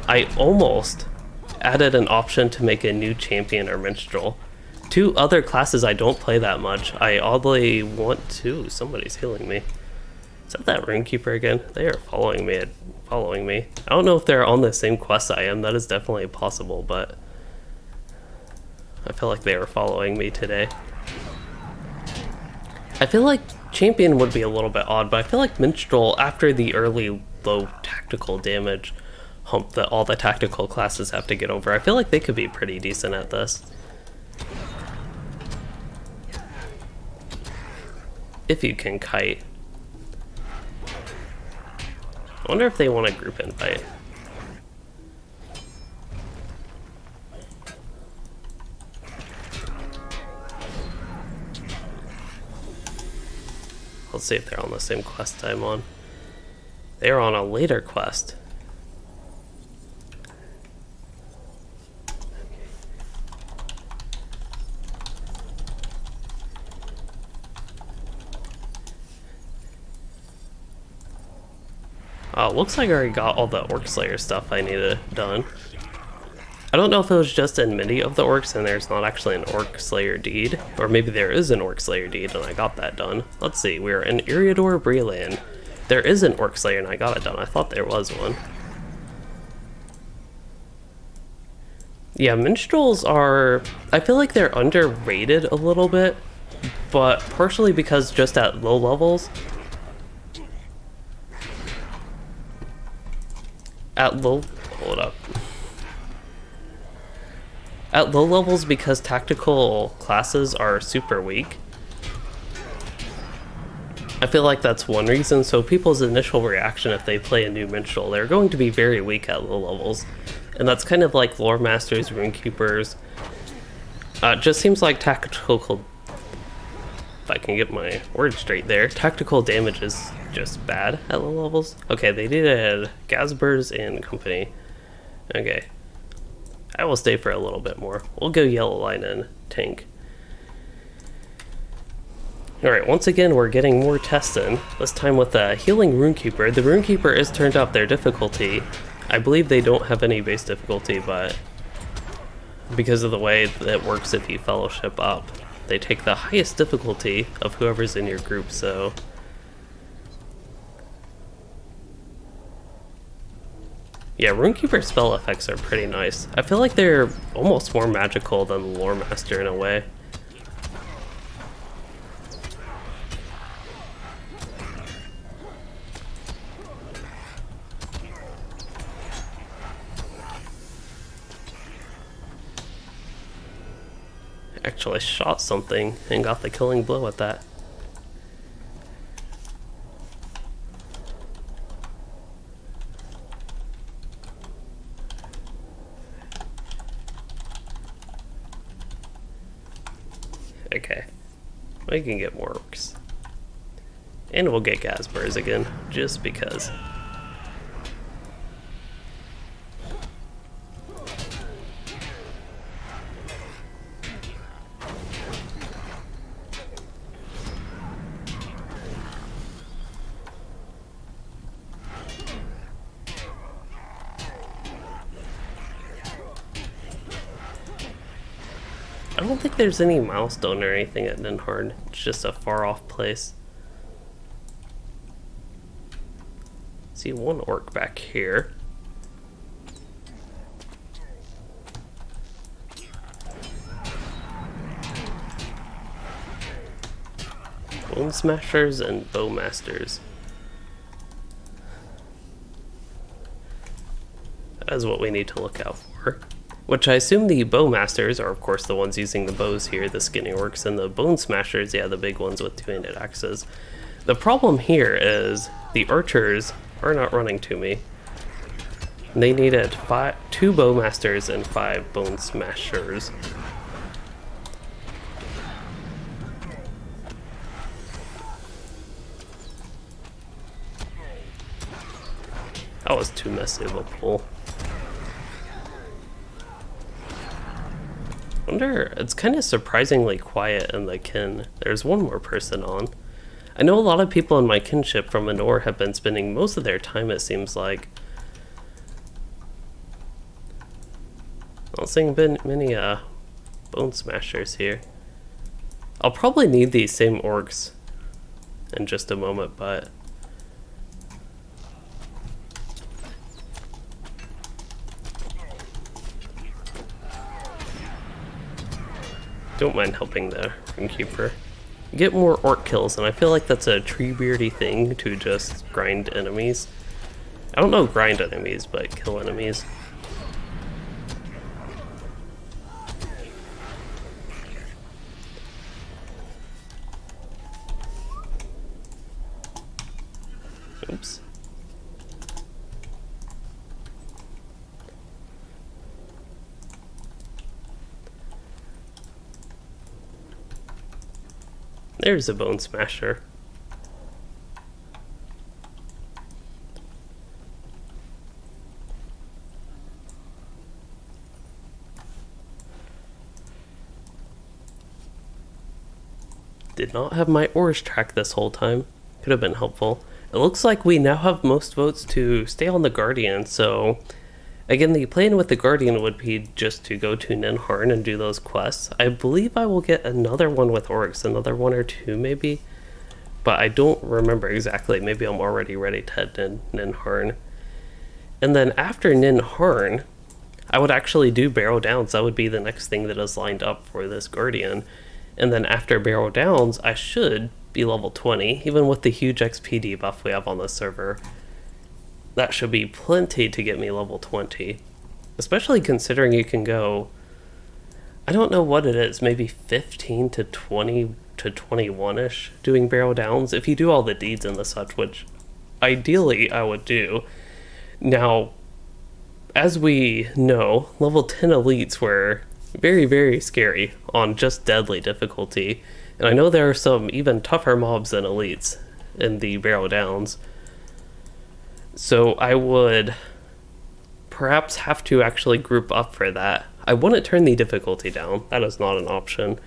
I almost added an option to make a new champion or minstrel. 2 other classes I don't play that much. I oddly want to... Somebody's healing me. Is that Rune Keeper again? They are following me. I don't know if they're on the same quest I am. That is definitely possible, but I feel like they are following me today. I feel like champion would be a little bit odd, but I feel like minstrel, after the early low tactical damage hump that all the tactical classes have to get over, I feel like they could be pretty decent at this. If you can kite. I wonder if they want a group invite. Let's see if they're on the same quest I'm on. They're on a later quest. Looks like I already got all the Orc Slayer stuff I needed done. I don't know if it was just in many of the orcs and there's not actually an Orc Slayer deed, or maybe there is an Orc Slayer deed and I got that done. Let's see, we're in Eriador, Bree-land. There is an Orc Slayer and I got it done. I thought there was one. Yeah, minstrels are... I feel like they're underrated a little bit, but partially because just at low levels... Hold up. At low levels, because tactical classes are super weak, I feel like that's one reason. So people's initial reaction if they play a new minstrel, they're going to be very weak at low levels. And that's kind of like lore masters, rune keepers. Just seems like tactical... If I can get my words straight there, tactical damage is just bad at low levels. Okay, they needed Gazbers and company. Okay. I will stay for a little bit more. We'll go yellow line and tank. Alright, once again we're getting more tests in. This time with the healing Rune Keeper. The Rune Keeper is turned up their difficulty. I believe they don't have any base difficulty, but because of the way that it works if you fellowship up, they take the highest difficulty of whoever's in your group, so... Yeah, Rune Keeper spell effects are pretty nice. I feel like they're almost more magical than the Lore Master in a way. Actually shot something and got the killing blow at that. Okay, we can get more orcs. And we'll get Gazbers again, just because. I don't think there's any milestone or anything at Ninhard. It's just a far off place. See one orc back here. Bone Smashers and Bow Masters. That is what we need to look out for. Which I assume the Bow Masters are of course the ones using the bows here, the skinny orcs, and the Bone Smashers, yeah, the big ones with two-handed axes. The problem here is the archers are not running to me. They needed 2 Bow Masters and 5 Bone Smashers. That was too messy of a pull. Wonder, it's kind of surprisingly quiet in the kin. There's one more person on. I know a lot of people in my kinship from Anor have been spending most of their time, it seems like. Not seeing many Bone Smashers here. I'll probably need these same orcs in just a moment, but don't mind helping the Rune Keeper. get more orc kills, and I feel like that's a Treebeardy thing to just grind enemies. I don't know grind enemies, but kill enemies. Oops. There's a bone smasher. Did not have my ores tracked this whole time. Could have been helpful. It looks like we now have most votes to stay on the Guardian, so again, the plan with the Guardian would be just to go to Ninharn and do those quests. I believe I will get another one with orcs, another one or two maybe, but I don't remember exactly. Maybe I'm already ready to head to Ninharn. And then after Ninharn, I would actually do Barrow Downs. That would be the next thing that is lined up for this Guardian. And then after Barrow Downs, I should be level 20, even with the huge XP debuff we have on the server. That should be plenty to get me level 20. Especially considering you can go, I don't know what it is, maybe 15 to 20 to 21-ish doing Barrow Downs, if you do all the deeds and the such, which ideally I would do. Now, as we know, level 10 elites were very, very scary on just deadly difficulty. And I know there are some even tougher mobs than elites in the Barrow Downs. So I would perhaps have to actually group up for that. I wouldn't turn the difficulty down. That is not an option.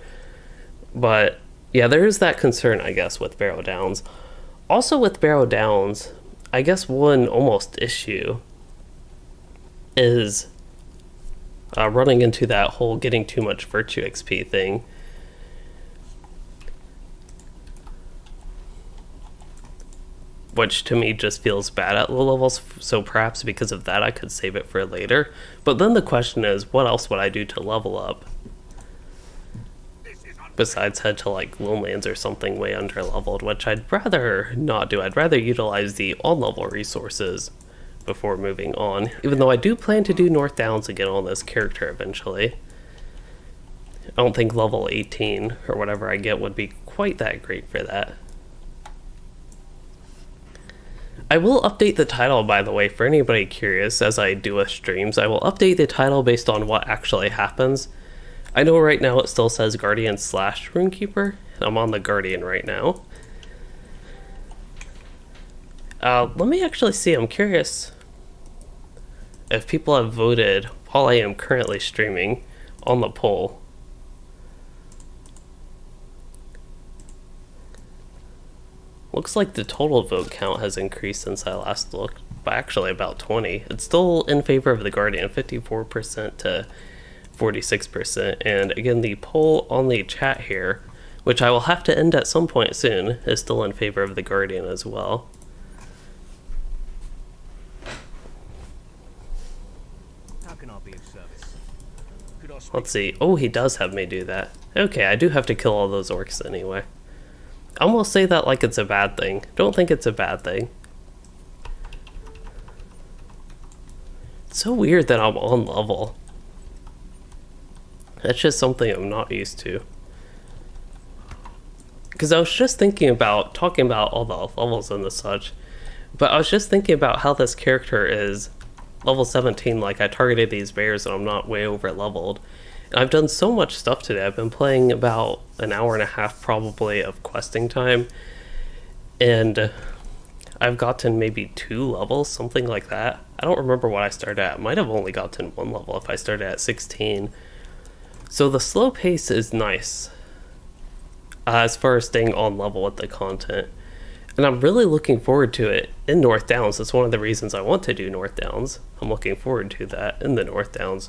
But yeah, there is that concern, I guess, with Barrow Downs. Also with Barrow Downs, I guess one almost issue is running into that whole getting too much virtue XP thing. Which to me just feels bad at low levels, so perhaps because of that I could save it for later. But then the question is, what else would I do to level up? Besides head to like Lonelands or something way under leveled, which I'd rather not do. I'd rather utilize the on-level resources before moving on, even though I do plan to do North Downs again on this character eventually. I don't think level 18 or whatever I get would be quite that great for that. I will update the title, by the way, for anybody curious, as I do with streams. I will update the title based on what actually happens. I know right now it still says Guardian / Rune Keeper, and I'm on the Guardian right now. Let me actually see, I'm curious if people have voted while I am currently streaming on the poll. Looks like the total vote count has increased since I last looked by actually about 20. It's still in favor of the Guardian, 54% to 46%. And again, the poll on the chat here, which I will have to end at some point soon, is still in favor of the Guardian as well. How can I be of service? Could I speak? Let's see. Oh, he does have me do that. Okay, I do have to kill all those orcs anyway. I almost say that like it's a bad thing. Don't think it's a bad thing. It's so weird that I'm on level. That's just something I'm not used to. Because I was just thinking about, talking about all the levels and the such, but I was just thinking about how this character is level 17, like I targeted these bears and I'm not way over leveled. And I've done so much stuff today. I've been playing about an hour and a half probably of questing time, and I've gotten maybe 2 levels, something like that. I don't remember what I started at. I might have only gotten 1 level if I started at 16. So the slow pace is nice as far as staying on level with the content. And I'm really looking forward to it in North Downs. That's one of the reasons I want to do North Downs. I'm looking forward to that in the North Downs.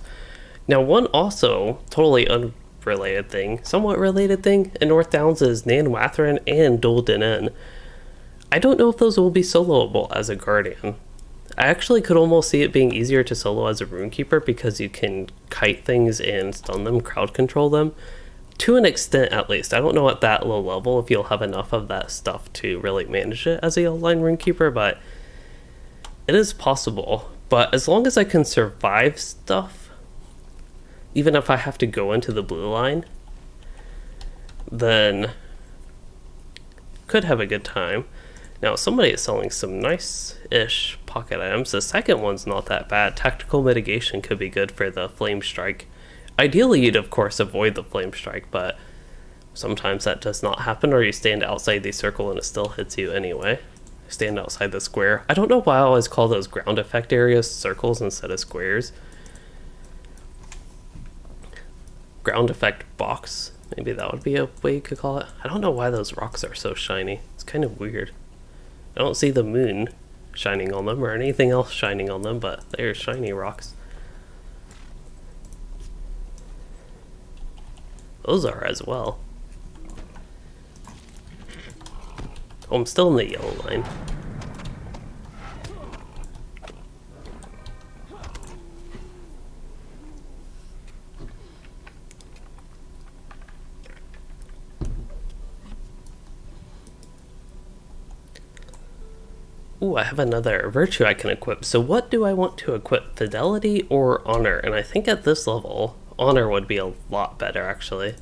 Now, one also totally unrelated thing, somewhat related thing in North Downs is Nan Wathrin and Dol Dinen. I don't know if those will be soloable as a Guardian. I actually could almost see it being easier to solo as a Rune Keeper because you can kite things and stun them, crowd control them. to an extent at least. I don't know at that low level if you'll have enough of that stuff to really manage it as a yellow line Rune Keeper, but it is possible. But as long as I can survive stuff, even if I have to go into the blue line, then could have a good time. Now somebody is selling some nice-ish pocket items. The second one's not that bad. Tactical mitigation could be good for the flame strike. Ideally you'd of course avoid the flame strike, but sometimes that does not happen, or you stand outside the circle and it still hits you anyway. Stand outside the square. I don't know why I always call those ground effect areas circles instead of squares. Ground effect box. Maybe that would be a way you could call it. I don't know why those rocks are so shiny. It's kind of weird. I don't see the moon shining on them or anything else shining on them, but they're shiny rocks. Those are as well. Oh, I'm still in the yellow line. Ooh, I have another virtue I can equip. So what do I want to equip? Fidelity or honor? And I think at this level, honor would be a lot better actually.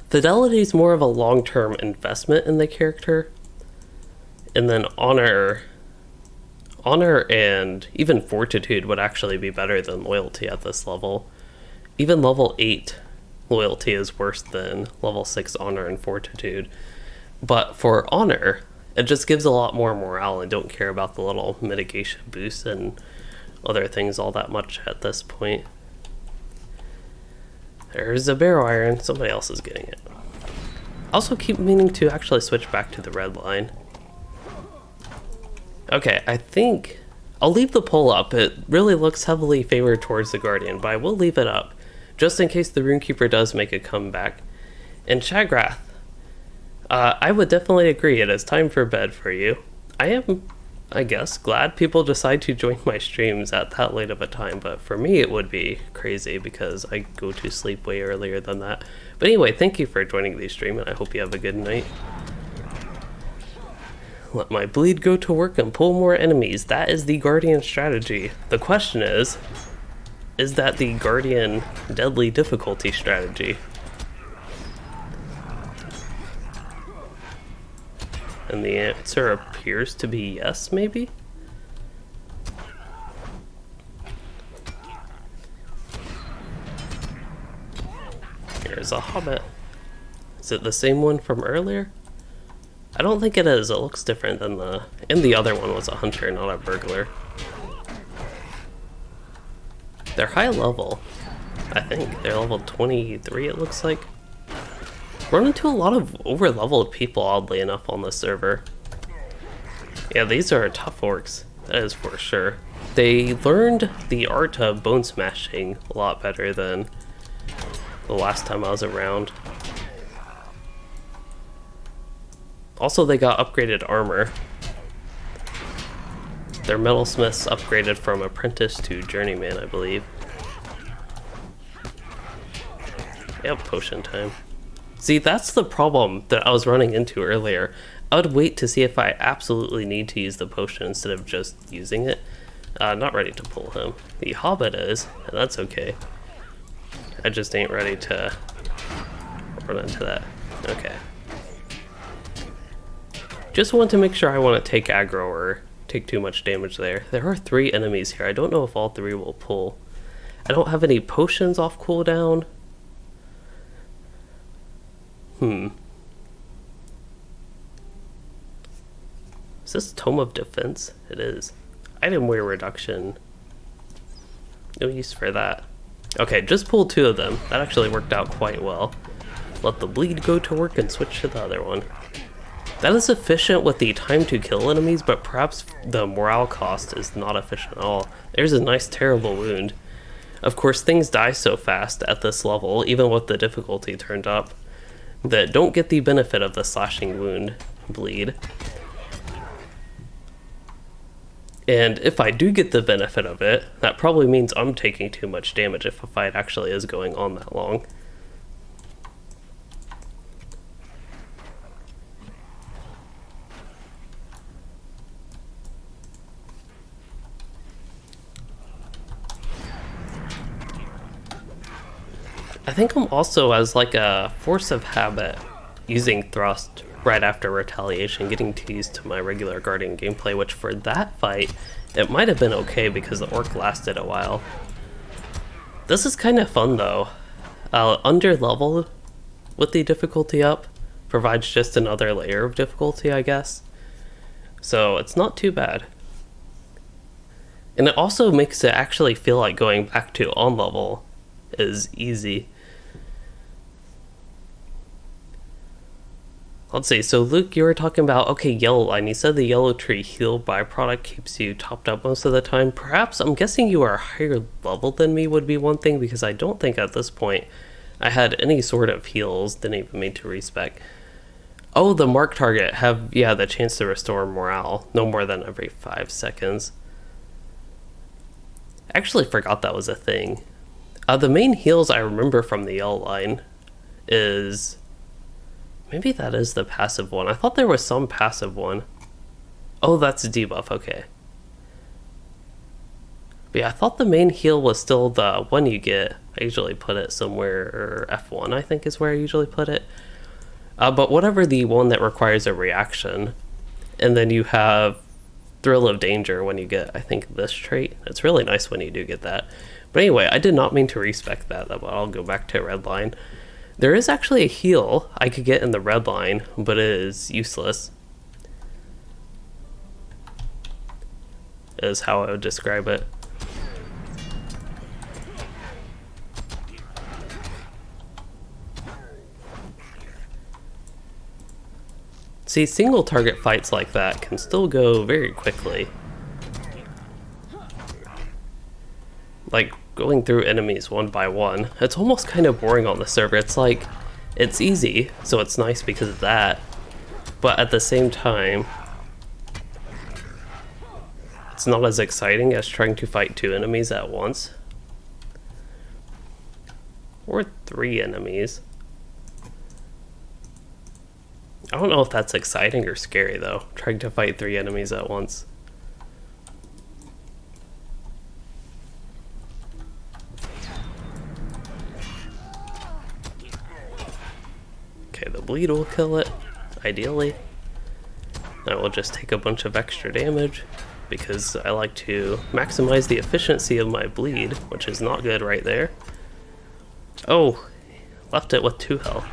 Fidelity is more of a long-term investment in the character. And then honor and even fortitude would actually be better than loyalty at this level. Even level 8 loyalty is worse than level 6 honor and fortitude. But for honor, it just gives a lot more morale and don't care about the little mitigation boosts and other things all that much at this point. There's a barrow iron. Somebody else is getting it. Also keep meaning to actually switch back to the red line. Okay, I think I'll leave the poll up. It really looks heavily favored towards the Guardian, but I will leave it up just in case the Rune Keeper does make a comeback. And Shagrath, I would definitely agree. It is time for bed for you. I am, I guess, glad people decide to join my streams at that late of a time, but for me it would be crazy because I go to sleep way earlier than that. But anyway, thank you for joining the stream, and I hope you have a good night. Let my bleed go to work and pull more enemies. That is the Guardian strategy. The question is that the Guardian deadly difficulty strategy? And the answer appears to be yes, maybe? Here's a hobbit. Is it the same one from earlier? I don't think it is. It looks different than the... And the other one was a hunter, not a burglar. They're high level, I think. They're level 23, it looks like. Run into a lot of over-leveled people, oddly enough, on this server. Yeah, these are tough orcs. That is for sure. They learned the art of bone smashing a lot better than the last time I was around. Also, they got upgraded armor. Their metalsmiths upgraded from apprentice to journeyman, I believe. Yep, potion time. See, that's the problem that I was running into earlier. I would wait to see if I absolutely need to use the potion instead of just using it. Not ready to pull him. The hobbit is, and that's okay. I just ain't ready to run into that. Okay. Just want to make sure I want to take aggro or take too much damage there. There are 3 enemies here. I don't know if all 3 will pull. I don't have any potions off cooldown. Is this Tome of Defense? It is. Item wear reduction. No use for that. Okay, just pull 2 of them. That actually worked out quite well. Let the bleed go to work and switch to the other one. That is efficient with the time to kill enemies, but perhaps the morale cost is not efficient at all. There's a nice terrible wound. Of course, things die so fast at this level, even with the difficulty turned up, that don't get the benefit of the slashing wound bleed. And if I do get the benefit of it, that probably means I'm taking too much damage if a fight actually is going on that long. I think I'm also, as like a force of habit, using thrust right after retaliation, getting too used to my regular guardian gameplay, which for that fight, it might have been okay because the orc lasted a while. This is kind of fun though. Under level with the difficulty up provides just another layer of difficulty, I guess. So it's not too bad. And it also makes it actually feel like going back to on level is easy. Let's see, so Luke, you were talking about, okay, yellow line. You said the yellow tree heal byproduct keeps you topped up most of the time. Perhaps, I'm guessing you are higher level than me would be one thing, because I don't think at this point I had any sort of heals, didn't even mean to respec. Oh, the mark target have, yeah, the chance to restore morale, no more than every 5 seconds. I actually forgot that was a thing. The main heals I remember from the yellow line is... maybe that is the passive one. I thought there was some passive one. Oh, that's a debuff, okay. But yeah, I thought the main heal was still the one you get. I usually put it somewhere, or F1 I think is where I usually put it. But whatever the one that requires a reaction, and then you have Thrill of Danger when you get, I think, this trait. It's really nice when you do get that. But anyway, I did not mean to respec that, but I'll go back to red line. There is actually a heal I could get in the red line, but it is useless. Is how I would describe it. See, single target fights like that can still go very quickly. Like, going through enemies one by one. It's almost kind of boring on the server. It's like, it's easy, so it's nice because of that. But at the same time, it's not as exciting as trying to fight 2 enemies at once. Or 3 enemies. I don't know if that's exciting or scary though, trying to fight 3 enemies at once. Okay, the bleed will kill it, ideally. I will just take a bunch of extra damage because I like to maximize the efficiency of my bleed, which is not good right there. Oh, left it with 2 health.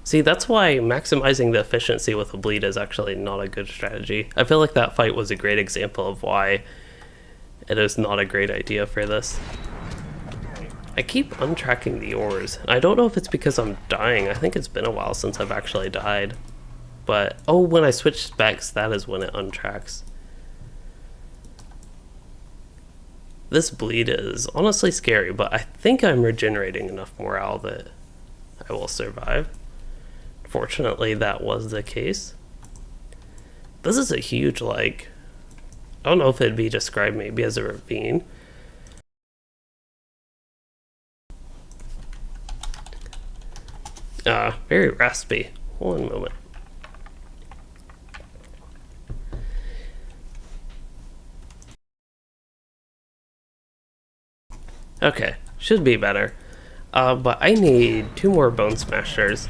See, that's why maximizing the efficiency with a bleed is actually not a good strategy. I feel like that fight was a great example of why it is not a great idea for this. I keep untracking the ores. I don't know if it's because I'm dying. I think it's been a while since I've actually died. But, oh, when I switch specs, that is when it untracks. This bleed is honestly scary, but I think I'm regenerating enough morale that I will survive. Fortunately, that was the case. This is a huge, like, I don't know if it'd be described maybe as a ravine. Very raspy. One moment. Okay, should be better. But I need 2 more Bone Smashers.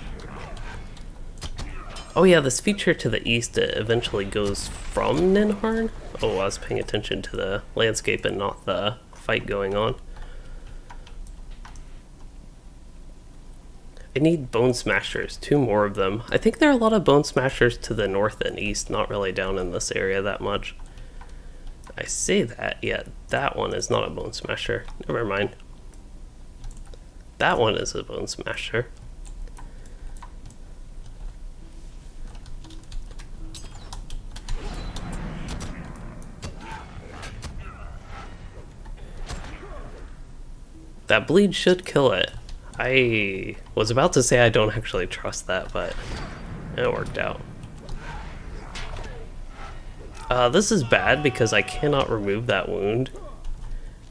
Oh yeah, this feature to the east eventually goes from Ninharn? Oh, I was paying attention to the landscape and not the fight going on. I need Bone Smashers, 2 more of them. I think there are a lot of Bone Smashers to the north and east, not really down in this area that much. I say that, yeah, that one is not a Bone Smasher. Never mind. That one is a Bone Smasher. That bleed should kill it. I was about to say I don't actually trust that, but it worked out. This is bad because I cannot remove that wound,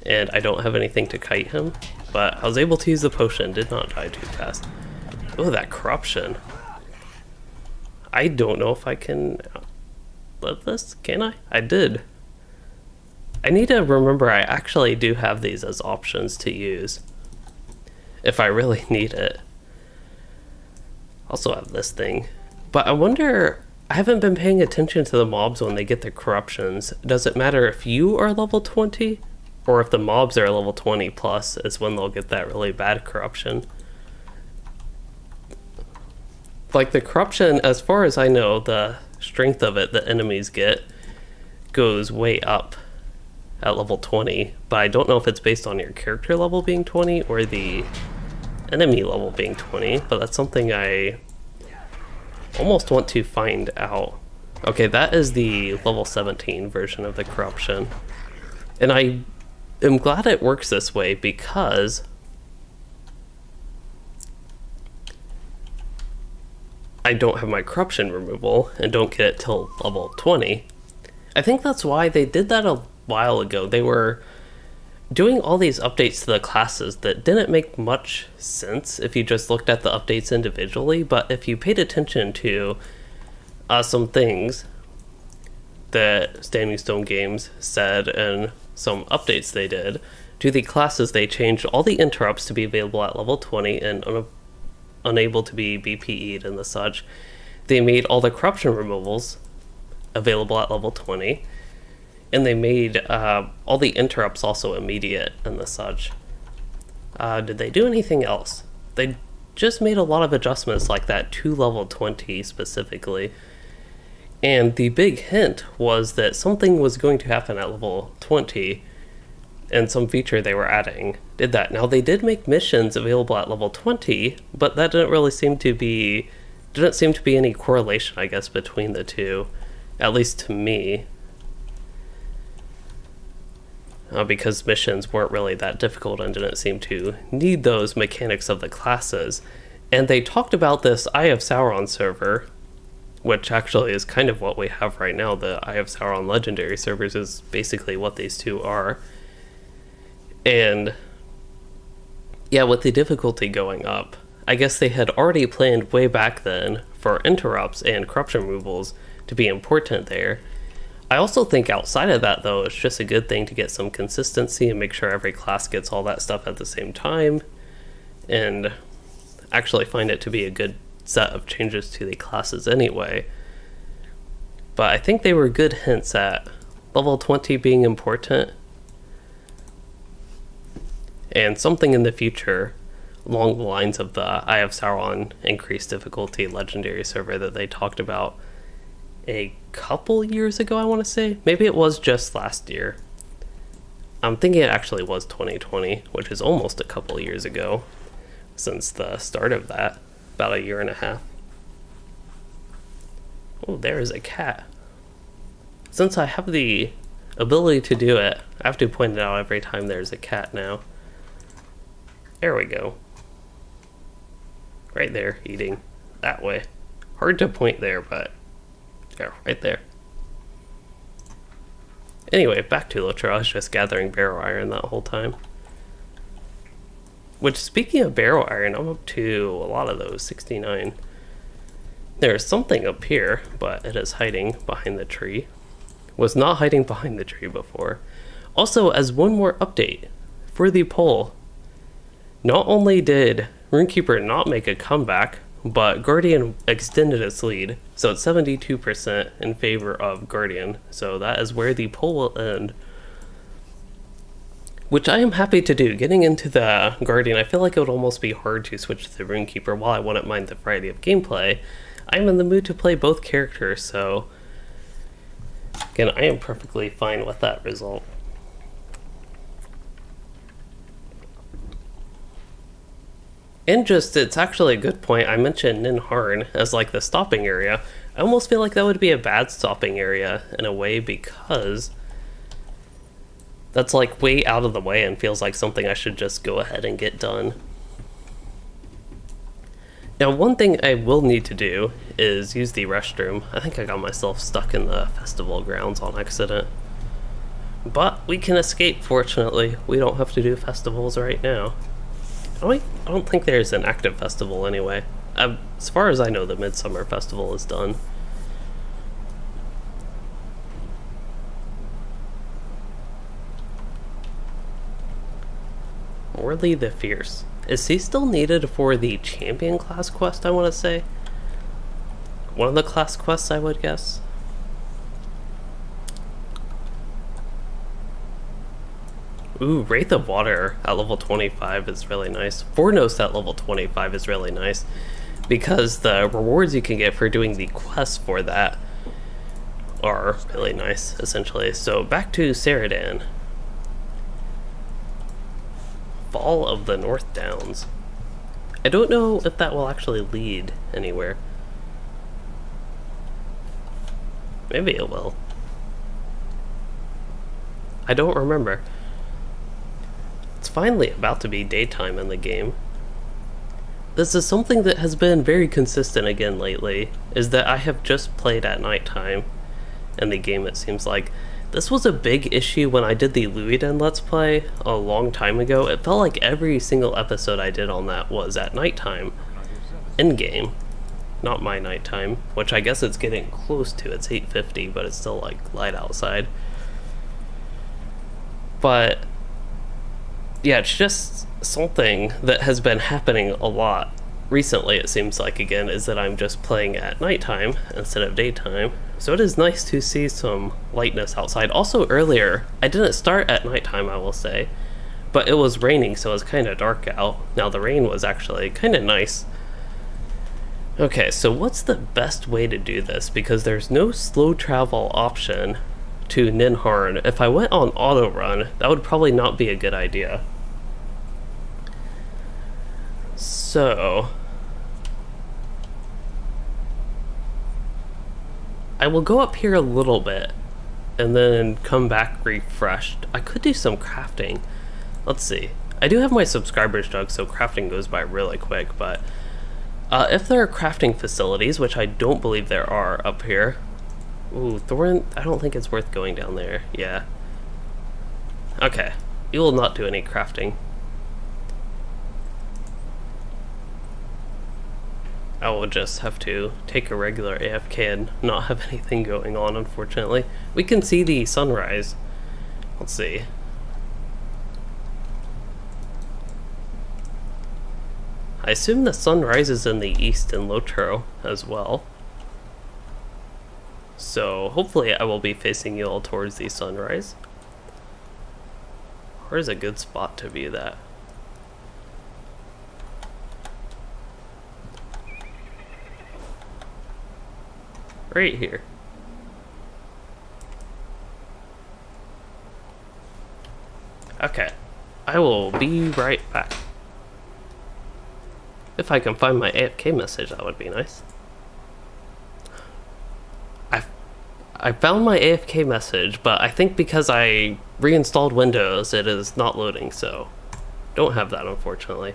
and I don't have anything to kite him, but I was able to use the potion, did not die too fast. Oh, that corruption. I don't know if I can live this, can I? I did. I need to remember I actually do have these as options to use. if I really need it. Also have this thing. But I wonder, I haven't been paying attention to the mobs when they get their corruptions. Does it matter if you are level 20? Or if the mobs are level 20 plus is when they'll get that really bad corruption? Like the corruption, as far as I know, the strength of it that enemies get goes way up at level 20, but I don't know if it's based on your character level being 20 or the enemy level being 20, but that's something I almost want to find out. Okay, that is the level 17 version of the corruption. And I am glad it works this way because I don't have my corruption removal and don't get it till level 20. I think that's why they did that a while ago. They were doing all these updates to the classes that didn't make much sense if you just looked at the updates individually, but if you paid attention to some things that Standing Stone Games said and some updates they did to the classes, they changed all the interrupts to be available at level 20 and unable to be BPE'd and the such. They made all the corruption removals available at level 20, and they made all the interrupts also immediate and the such. Did they do anything else? They just made a lot of adjustments like that to level 20 specifically. And the big hint was that something was going to happen at level 20, and some feature they were adding did that. Now, they did make missions available at level 20, but that didn't seem to be any correlation, I guess, between the two, at least to me. Because missions weren't really that difficult and didn't seem to need those mechanics of the classes. And they talked about this Eye of Sauron server, which actually is kind of what we have right now. The Eye of Sauron legendary servers is basically what these two are. And yeah, with the difficulty going up, I guess they had already planned way back then for interrupts and corruption removals to be important there. I also think outside of that, though, it's just a good thing to get some consistency and make sure every class gets all that stuff at the same time, and actually find it to be a good set of changes to the classes anyway. But I think they were good hints at level 20 being important, and something in the future along the lines of the Eye of Sauron increased difficulty legendary server that they talked about a couple years ago, I want to say. Maybe it was just last year. I'm thinking it actually was 2020, which is almost a couple years ago since the start of that, about a year and a half. Oh, there is a cat. Since I have the ability to do it, I have to point it out every time there's a cat now. There we go. Right there, eating that way. Hard to point there, but there, right there. Anyway, back to LOTRO. I was just gathering barrow iron that whole time. Which, speaking of barrow iron, I'm up to a lot of those, 69. There's something up here, but it is hiding behind the tree. Was not hiding behind the tree before. Also, as one more update for the poll, not only did Rune Keeper not make a comeback, but Guardian extended its lead, so it's 72% in favor of Guardian. So that is where the poll will end. Which I am happy to do. Getting into the Guardian, I feel like it would almost be hard to switch to the Rune Keeper. While I wouldn't mind the variety of gameplay, I'm in the mood to play both characters, so again, I am perfectly fine with that result. And just, it's actually a good point. I mentioned Ninharn as like the stopping area. I almost feel like that would be a bad stopping area in a way, because that's like way out of the way and feels like something I should just go ahead and get done. Now, one thing I will need to do is use the restroom. I think I got myself stuck in the festival grounds on accident. But we can escape, fortunately. We don't have to do festivals right now. I don't think there's an active festival anyway. As far as I know, the Midsummer Festival is done. Orly the Fierce. Is he still needed for the champion class quest, I want to say? One of the class quests, I would guess. Ooh, Wraith of Water at level 25 is really nice. Fornos at level 25 is really nice, because the rewards you can get for doing the quests for that are really nice, essentially. So back to Ceradan. Fall of the North Downs. I don't know if that will actually lead anywhere. Maybe it will. I don't remember. It's finally about to be daytime in the game. This is something that has been very consistent again lately, is that I have just played at nighttime in the game, it seems like. This was a big issue when I did the Louis-den Let's Play a long time ago. It felt like every single episode I did on that was at nighttime, in-game. Not my nighttime, which I guess it's getting close to. It's 8:50, but it's still like light outside. But yeah, it's just something that has been happening a lot recently, it seems like, again, is that I'm just playing at nighttime instead of daytime. So it is nice to see some lightness outside. Also earlier, I didn't start at nighttime, I will say, but it was raining, so it was kind of dark out. Now the rain was actually kind of nice. Okay, so what's the best way to do this? Because there's no slow travel option to Ninharn. If I went on auto run, that would probably not be a good idea. So I will go up here a little bit and then come back refreshed. I could do some crafting. Let's see. I do have my subscribers jug, so crafting goes by really quick, but if there are crafting facilities, which I don't believe there are up here. Ooh, Thorn, I don't think it's worth going down there. Yeah. Okay. We will not do any crafting. I will just have to take a regular AFK and not have anything going on, unfortunately. We can see the sunrise. Let's see. I assume the sun rises in the east in LOTRO as well. So hopefully I will be facing you all towards the sunrise. Where's a good spot to view that? Right here. Okay, I will be right back. If I can find my AFK message, that would be nice. I found my AFK message, but I think because I reinstalled Windows, it is not loading, so don't have that, unfortunately.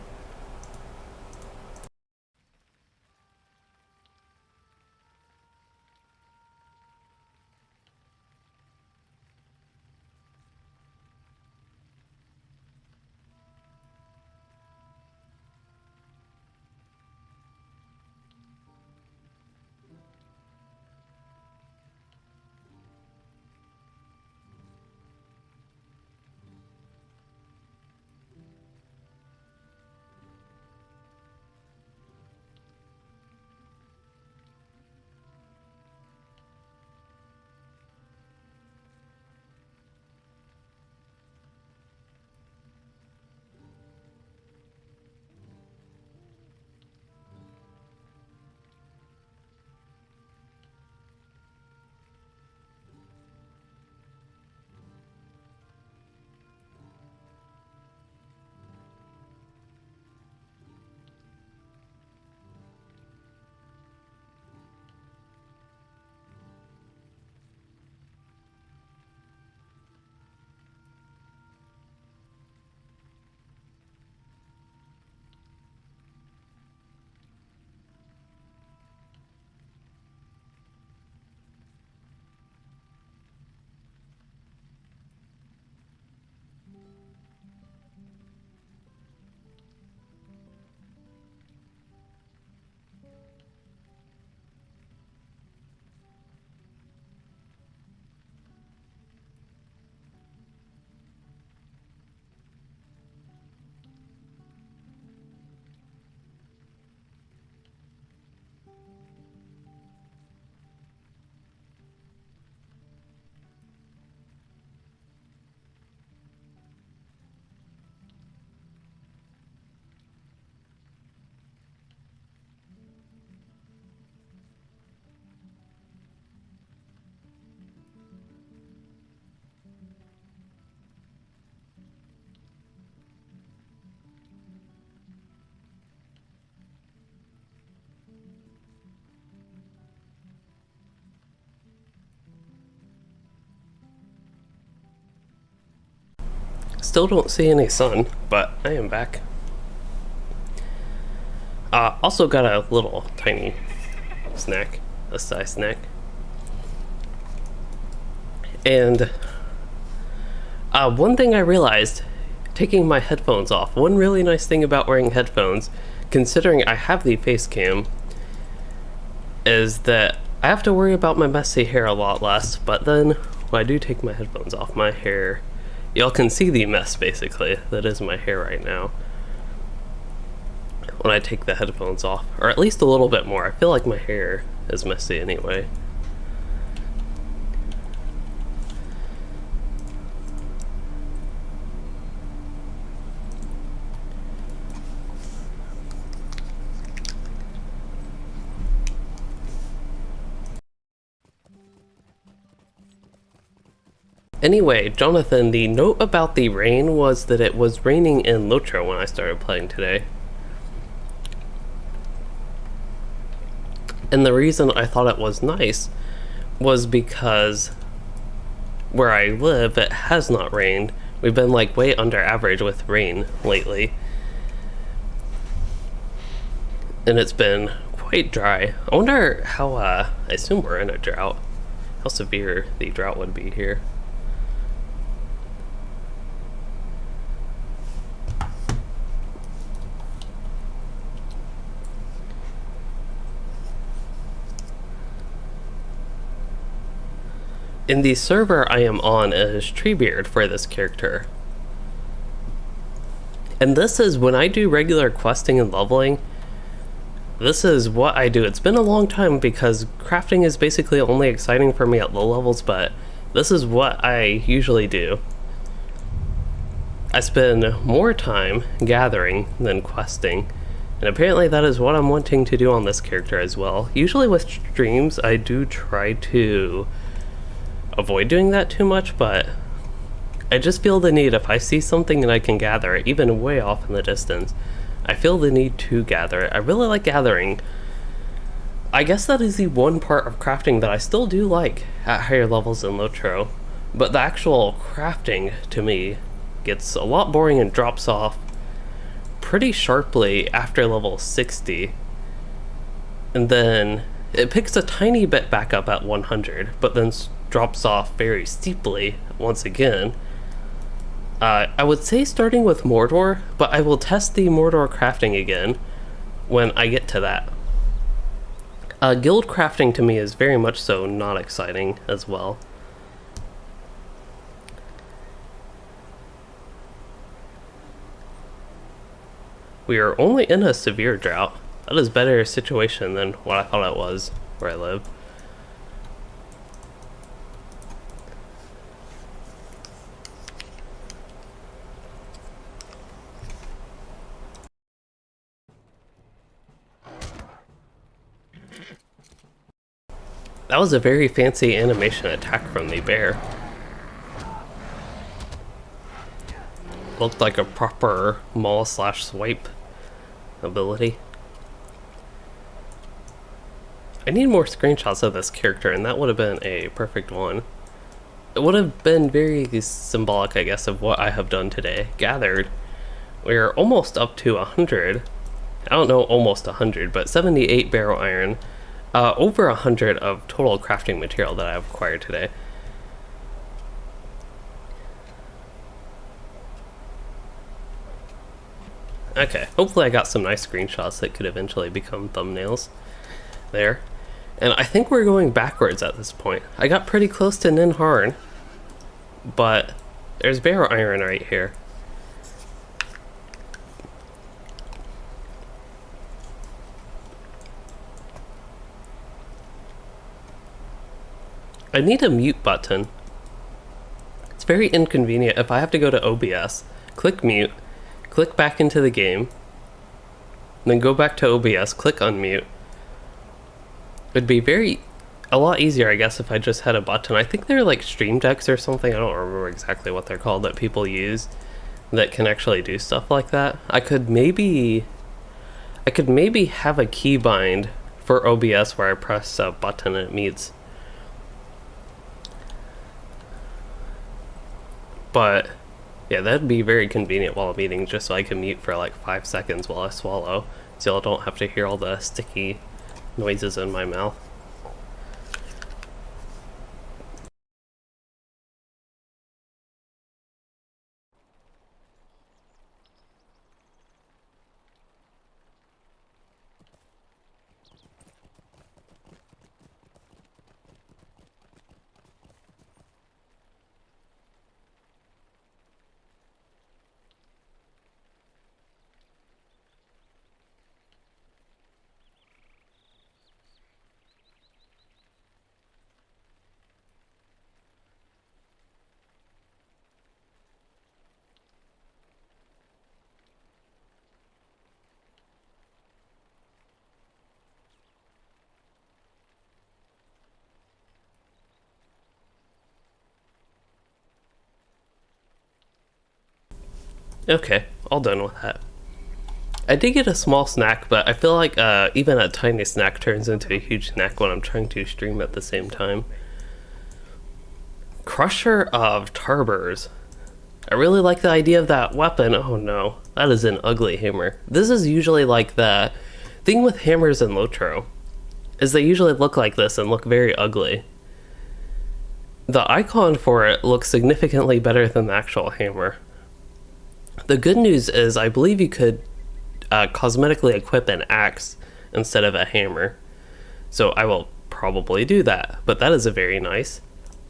Still don't see any sun, but I am back. Also got a little tiny snack, a size snack. And one thing I realized, taking my headphones off, one really nice thing about wearing headphones, considering I have the face cam, is that I have to worry about my messy hair a lot less, but then when I do take my headphones off, my hair, y'all can see the mess basically that is my hair right now when I take the headphones off, or at least a little bit more. I feel like my hair is messy anyway. Anyway, Jonathan, the note about the rain was that it was raining in LOTRO when I started playing today. And the reason I thought it was nice was because where I live, it has not rained. We've been like way under average with rain lately. And it's been quite dry. I wonder how, I assume we're in a drought, how severe the drought would be here. In the server I am on is Treebeard for this character. And this is when I do regular questing and leveling, this is what I do. It's been a long time because crafting is basically only exciting for me at low levels, but this is what I usually do. I spend more time gathering than questing, and apparently that is what I'm wanting to do on this character as well. Usually with streams I do try to avoid doing that too much, but I just feel the need, if I see something and I can gather it, even way off in the distance, I feel the need to gather it. I really like gathering. I guess that is the one part of crafting that I still do like at higher levels in LOTRO, but the actual crafting to me gets a lot boring and drops off pretty sharply after level 60, and then it picks a tiny bit back up at 100, but then drops off very steeply once again. I would say starting with Mordor, but I will test the Mordor crafting again when I get to that. Guild crafting to me is very much so not exciting as well. We are only in a severe drought. That is a better situation than what I thought it was where I live. That was a very fancy animation attack from the bear. Looked like a proper maul slash swipe ability. I need more screenshots of this character, and that would have been a perfect one. It would have been very symbolic, I guess, of what I have done today. Gathered. We're almost up to 100. I don't know, almost 100, but 78 barrel iron. Over 100 of total crafting material that I've acquired today. Okay, hopefully I got some nice screenshots that could eventually become thumbnails there. And I think we're going backwards at this point. I got pretty close to Ninharn, but there's barrel iron right here. I need a mute button. It's very inconvenient if I have to go to OBS, click mute, click back into the game, then go back to OBS, click unmute. It'd be a lot easier, I guess, if I just had a button. I think they're like stream decks or something. I don't remember exactly what they're called that people use that can actually do stuff like that. I could maybe have a keybind for OBS where I press a button and it mutes. But Yeah, that'd be very convenient while I'm eating, just so I can mute for like 5 seconds while I swallow, so I don't have to hear all the sticky noises in my mouth. Okay, all done with that. I did get a small snack, but I feel like even a tiny snack turns into a huge snack when I'm trying to stream at the same time. Crusher of Tarbers. I really like the idea of that weapon. Oh no, that is an ugly hammer. This is usually like the thing with hammers in LOTRO, is they usually look like this and look very ugly. The icon for it looks significantly better than the actual hammer. The good news is I believe you could cosmetically equip an axe instead of a hammer, so I will probably do that, but that is a very nice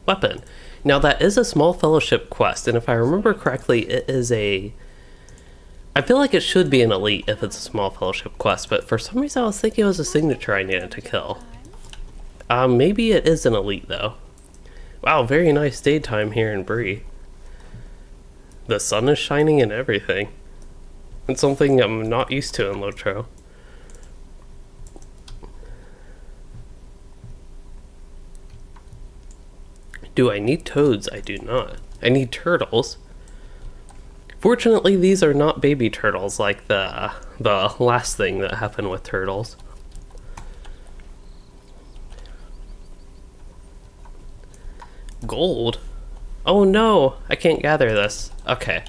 weapon. Now that is a small fellowship quest, and if I remember correctly, it is a... I feel like it should be an elite if it's a small fellowship quest, but for some reason I was thinking it was a signature I needed to kill. Maybe it is an elite though. Wow, very nice daytime here in Bree. The sun is shining and everything. It's something I'm not used to in LOTRO. Do I need toads? I do not. I need turtles. Fortunately, these are not baby turtles like the last thing that happened with turtles. Gold? Oh no, I can't gather this. Okay.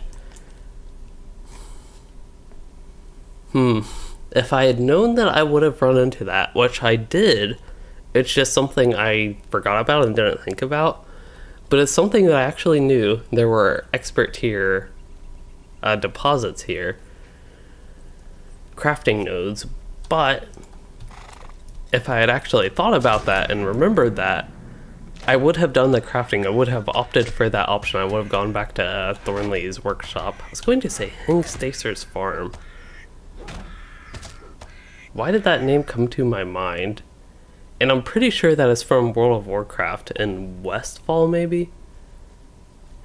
If I had known that I would have run into that, which I did, it's just something I forgot about and didn't think about. But it's something that I actually knew. There were expert tier deposits here. Crafting nodes. But if I had actually thought about that and remembered that, I would have done the crafting. I would have opted for that option. I would have gone back to Thornley's workshop. I was going to say Hengstacer's farm. Why did that name come to my mind? And I'm pretty sure that is from World of Warcraft in Westfall, maybe?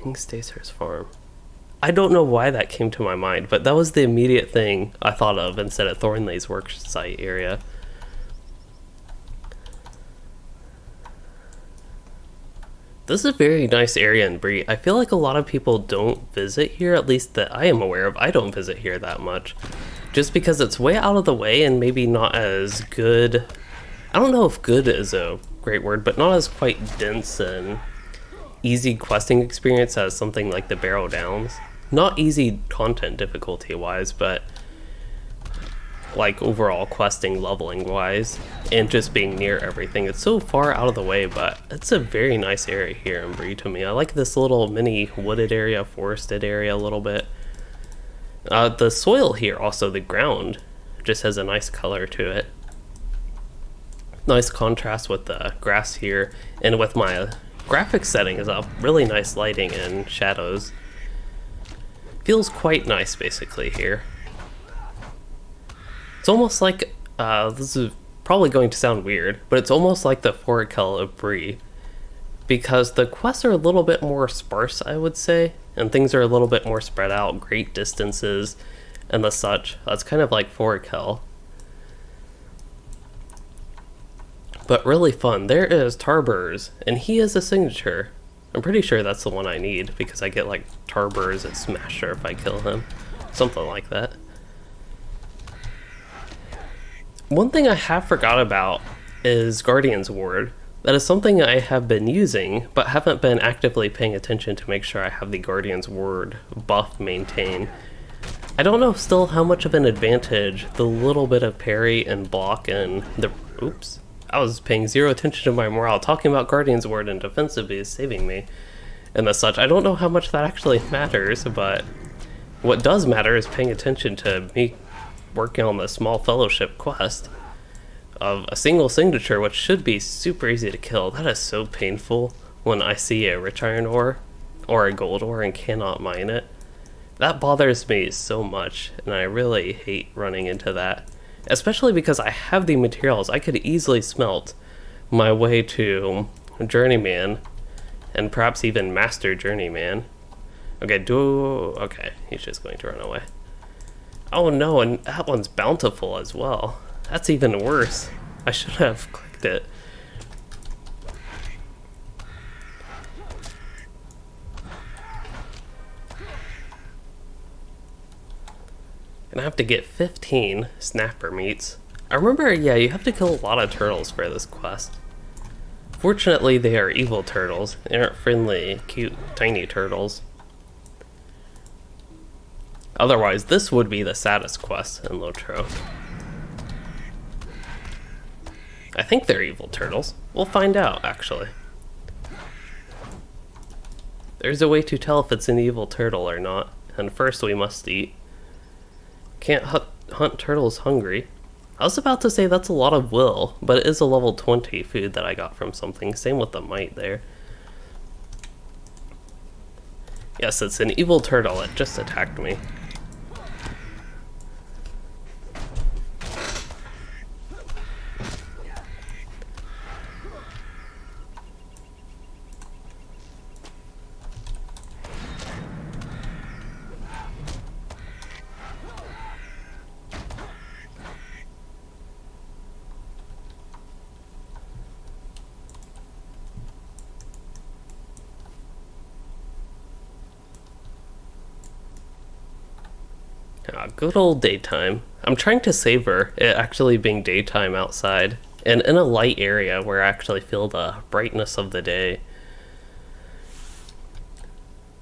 Hengstacer's farm. I don't know why that came to my mind, but that was the immediate thing I thought of instead of Thornley's work site area. This is a very nice area in Bree. I feel like a lot of people don't visit here, at least that I am aware of. I don't visit here that much. Just because it's way out of the way and maybe not as good. I don't know if good is a great word, but not as quite dense and easy questing experience as something like the Barrow Downs. Not easy content difficulty wise, but like overall questing leveling wise and just being near everything. It's so far out of the way, but it's a very nice area here in Bree to me. I like this little mini wooded area, forested area a little bit. The soil here, also the ground, just has a nice color to it. Nice contrast with the grass here, and with my graphics settings up, really nice lighting and shadows. Feels quite nice basically here. It's almost like, this is probably going to sound weird, but it's almost like the Forakel of Bree, because the quests are a little bit more sparse, I would say, and things are a little bit more spread out, great distances and the such. That's kind of like Forakel. But really fun. There is Tarbers, and he is a signature. I'm pretty sure that's the one I need, because I get like Tarbers and Smasher if I kill him. Something like that. One thing I have forgot about is Guardian's Ward. That is something I have been using, but haven't been actively paying attention to make sure I have the Guardian's Word buff maintained. I don't know still how much of an advantage the little bit of parry and block and the... Oops. I was paying zero attention to my morale. Talking about Guardian's Word and defensive is saving me and the such. I don't know how much that actually matters, but what does matter is paying attention to me working on the small fellowship quest of a single signature, which should be super easy to kill. That is so painful when I see a rich iron ore or a gold ore and cannot mine it. That bothers me so much, and I really hate running into that. Especially because I have the materials. I could easily smelt my way to Journeyman, and perhaps even Master Journeyman. Okay, he's just going to run away. Oh no, and that one's bountiful as well. That's even worse. I should have clicked it. And I have to get 15 snapper meats. I remember, yeah, you have to kill a lot of turtles for this quest. Fortunately, they are evil turtles. They aren't friendly, cute, tiny turtles. Otherwise, this would be the saddest quest in LOTRO. I think they're evil turtles. We'll find out, actually. There's a way to tell if it's an evil turtle or not. And first we must eat. Can't hunt turtles hungry. I was about to say that's a lot of will, but it is a level 20 food that I got from something. Same with the might there. Yes, it's an evil turtle. It just attacked me. Good old daytime. I'm trying to savor it actually being daytime outside and in a light area where I actually feel the brightness of the day.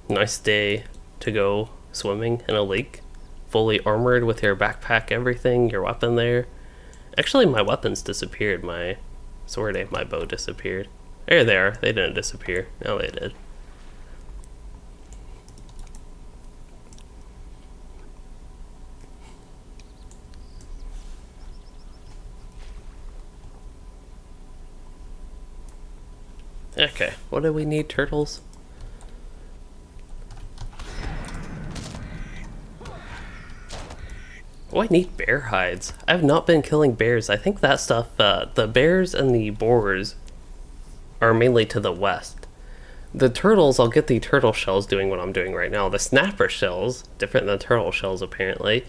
Nice day to go swimming in a lake, fully armored with your backpack, everything, your weapon there. Actually, my weapons disappeared. My sword and my bow disappeared. There they are. They didn't disappear. No, they did. Okay, what do we need, turtles? Oh, I need bear hides. I have not been killing bears. I think that stuff, the bears and the boars are mainly to the west. The turtles, I'll get the turtle shells doing what I'm doing right now. The snapper shells, different than turtle shells apparently.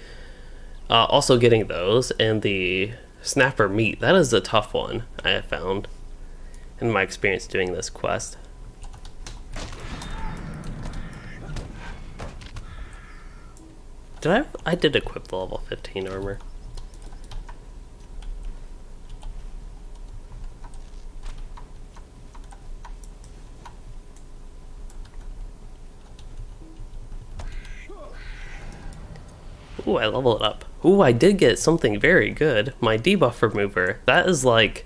Also getting those, and the snapper meat. That is the tough one I have found in my experience doing this quest. I did equip the level 15 armor. Ooh, I level it up. Ooh, I did get something very good. My debuff remover. That is like...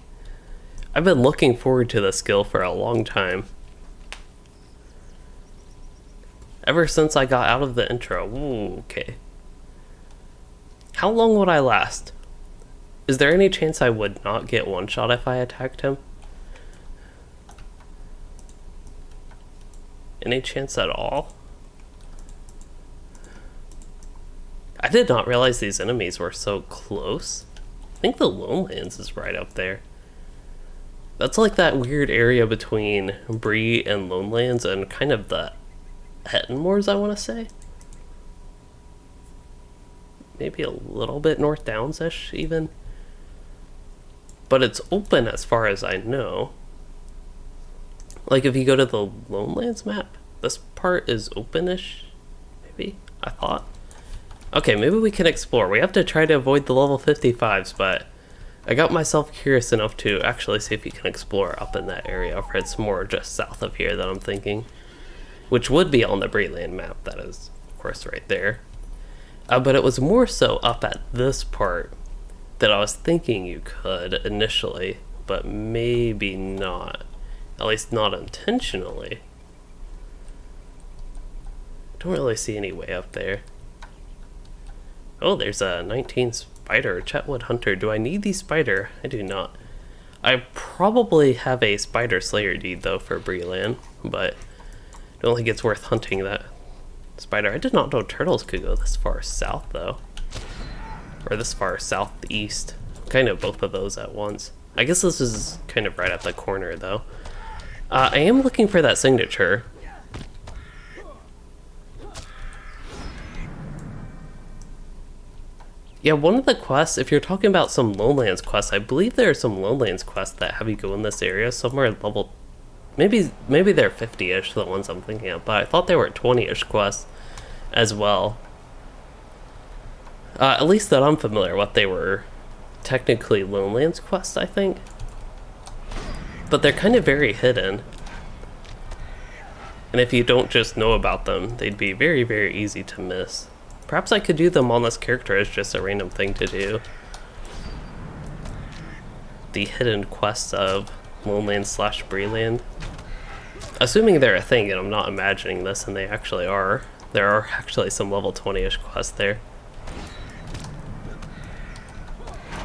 I've been looking forward to this skill for a long time. Ever since I got out of the intro. Ooh, okay. How long would I last? Is there any chance I would not get one shot if I attacked him? Any chance at all? I did not realize these enemies were so close. I think the Lowlands is right up there. That's like that weird area between Bree and Lowlands and kind of the Hettenmoors, I want to say. Maybe a little bit North Downs-ish even. But it's open as far as I know. Like if you go to the Lowlands map, this part is open-ish, maybe, I thought. Okay, maybe we can explore. We have to try to avoid the level 55s, but I got myself curious enough to actually see if you can explore up in that area, or if it's more just south of here that I'm thinking. Which would be on the Bree-land map, that is, of course, right there. But it was more so up at this part that I was thinking you could initially, but maybe not. At least not intentionally. Don't really see any way up there. Oh, there's a 19 spider, Chetwood Hunter. Do I need the spider? I do not. I probably have a spider slayer deed though for Bree-land, but I don't think it's worth hunting that spider. I did not know turtles could go this far south though. Or this far southeast. Kind of both of those at once. I guess this is kind of right at the corner though. I am looking for that signature. Yeah, one of the quests, if you're talking about some Lowlands quests, I believe there are some Lowlands quests that have you go in this area somewhere at level... Maybe they're 50-ish, the ones I'm thinking of, but I thought they were 20-ish quests as well. At least that I'm familiar with, they were technically Lowlands quests, I think. But they're kind of very hidden. And if you don't just know about them, they'd be very, very easy to miss. Perhaps I could do them on this character as just a random thing to do. The hidden quests of Lowland / Bree-land. Assuming they're a thing and I'm not imagining this, and they actually are. There are actually some level 20-ish quests there.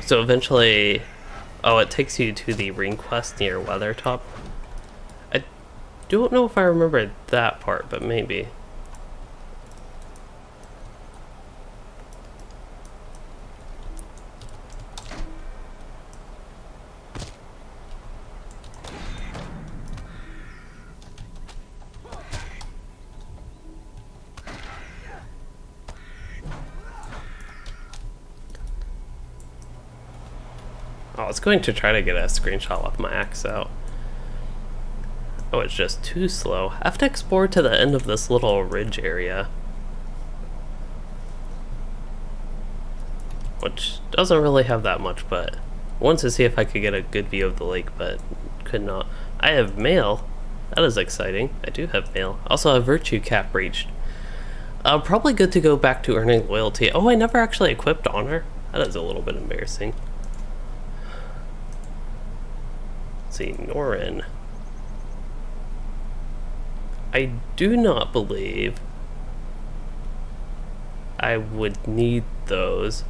So eventually... Oh, it takes you to the ring quest near Weathertop. I don't know if I remember that part, but maybe. I was going to try to get a screenshot with my axe out. Oh, it's just too slow. I have to explore to the end of this little ridge area. Which doesn't really have that much, but I wanted to see if I could get a good view of the lake, but could not. I have mail. That is exciting. I do have mail. Also, a virtue cap reached. Probably good to go back to earning loyalty. Oh, I never actually equipped honor. That is a little bit embarrassing. Let's see, Norin. I do not believe I would need those.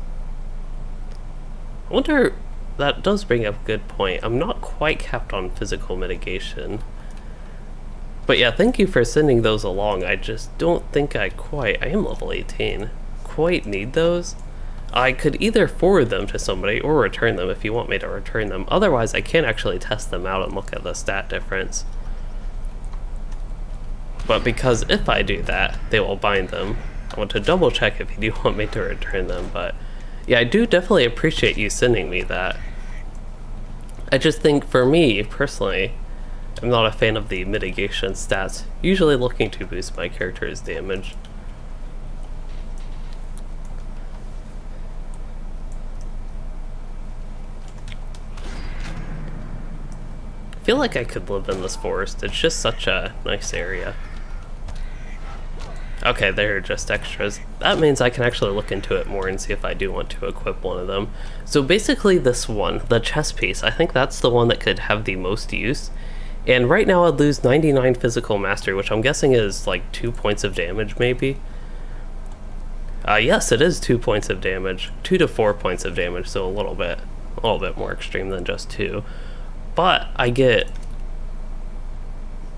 I wonder, that does bring up a good point. I'm not quite capped on physical mitigation. But yeah, thank you for sending those along. I just don't think I am level 18, quite need those. I could either forward them to somebody or return them if you want me to return them. Otherwise, I can actually test them out and look at the stat difference. But because if I do that, they will bind them. I want to double check if you do want me to return them, but yeah, I do definitely appreciate you sending me that. I just think for me, personally, I'm not a fan of the mitigation stats, usually looking to boost my character's damage. I feel like I could live in this forest. It's just such a nice area. Okay, they're just extras. That means I can actually look into it more and see if I do want to equip one of them. So basically this one, the chest piece, I think that's the one that could have the most use. And right now I'd lose 99 physical mastery, which I'm guessing is like 2 points of damage maybe. Yes, it is 2 points of damage. 2 to 4 points of damage, so a little bit more extreme than just 2. But I get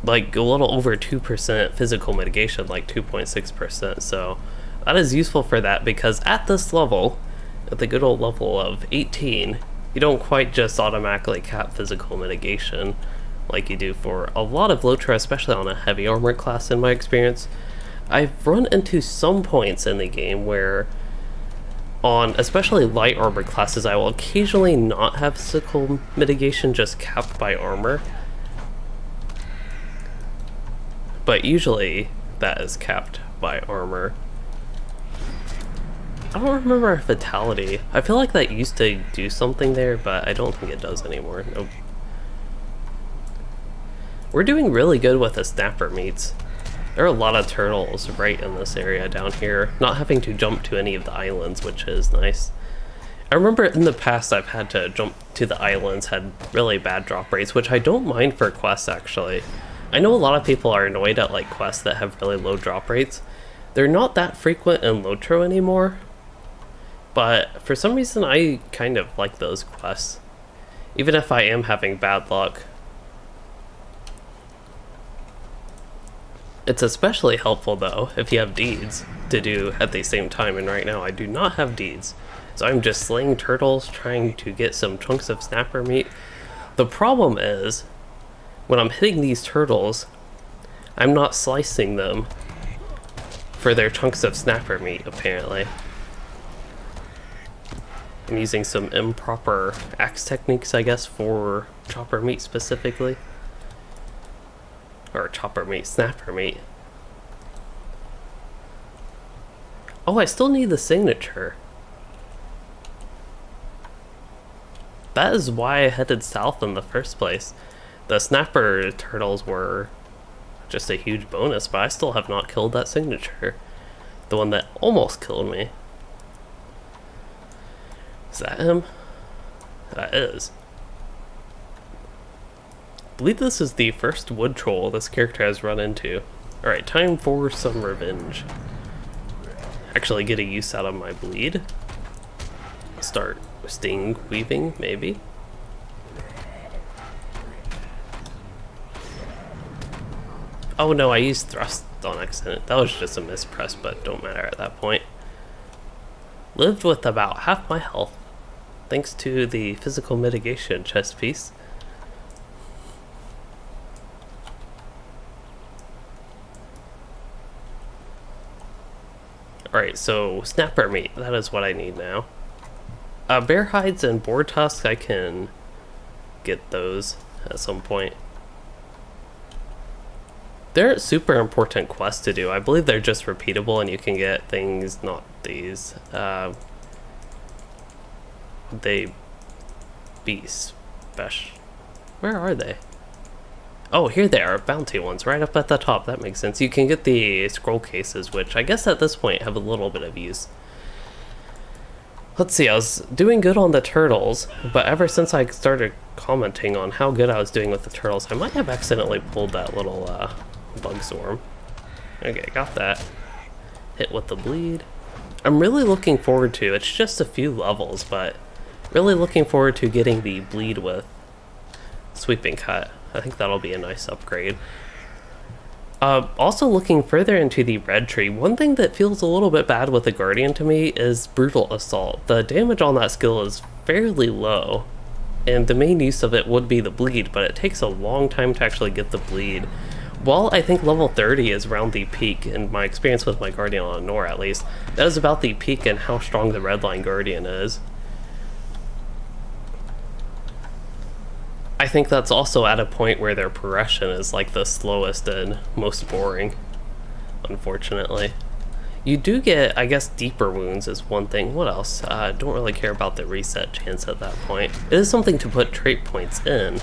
like a little over 2% physical mitigation, like 2.6%, so that is useful for that, because at this level, at the good old level of 18, you don't quite just automatically cap physical mitigation like you do for a lot of LOTRO, especially on a heavy armor class in my experience. I've run into some points in the game where on especially light armor classes, I will occasionally not have physical mitigation just capped by armor. But usually that is capped by armor. I don't remember our Vitality. I feel like that used to do something there, but I don't think it does anymore. Nope. We're doing really good with the snapper meats. There are a lot of turtles right in this area down here, not having to jump to any of the islands, which is nice. I remember in the past I've had to jump to the islands, had really bad drop rates, which I don't mind for quests actually. I know a lot of people are annoyed at like quests that have really low drop rates. They're not that frequent in LOTRO anymore, but for some reason I kind of like those quests, even if I am having bad luck. It's especially helpful though if you have deeds to do at the same time, and right now I do not have deeds. So I'm just slaying turtles, trying to get some chunks of snapper meat. The problem is, when I'm hitting these turtles, I'm not slicing them for their chunks of snapper meat, apparently. I'm using some improper axe techniques, I guess, for chopper meat specifically. Or chopper meat, snapper meat. Oh, I still need the signature. That is why I headed south in the first place. The snapper turtles were just a huge bonus, but I still have not killed that signature. The one that almost killed me. Is that him? That is. I believe this is the first wood troll this character has run into. Alright, time for some revenge. Actually get a use out of my bleed. Start sting weaving, maybe. Oh no, I used thrust on accident. That was just a mispress, but don't matter at that point. Lived with about half my health, thanks to the physical mitigation chest piece. Alright, so snapper meat, that is what I need now. Bear hides and boar tusks, I can get those at some point. They're super important quests to do. I believe they're just repeatable and you can get things, not these. They be special. Where are they? Oh, here they are, bounty ones, right up at the top. That makes sense. You can get the scroll cases, which I guess at this point have a little bit of use. Let's see, I was doing good on the turtles, but ever since I started commenting on how good I was doing with the turtles, I might have accidentally pulled that little bug swarm. Okay, got that. Hit with the bleed. I'm really looking forward to, it's just a few levels, but really looking forward to getting the bleed with sweeping cut. I think that'll be a nice upgrade. Also looking further into the red tree, one thing that feels a little bit bad with the Guardian to me is Brutal Assault. The damage on that skill is fairly low, and the main use of it would be the bleed, but it takes a long time to actually get the bleed. While I think level 30 is around the peak, in my experience with my Guardian on Nor at least, that is about the peak in how strong the Redline Guardian is. I think that's also at a point where their progression is like the slowest and most boring, unfortunately. You do get, I guess, deeper wounds is one thing. What else? Don't really care about the reset chance at that point. It is something to put trait points in,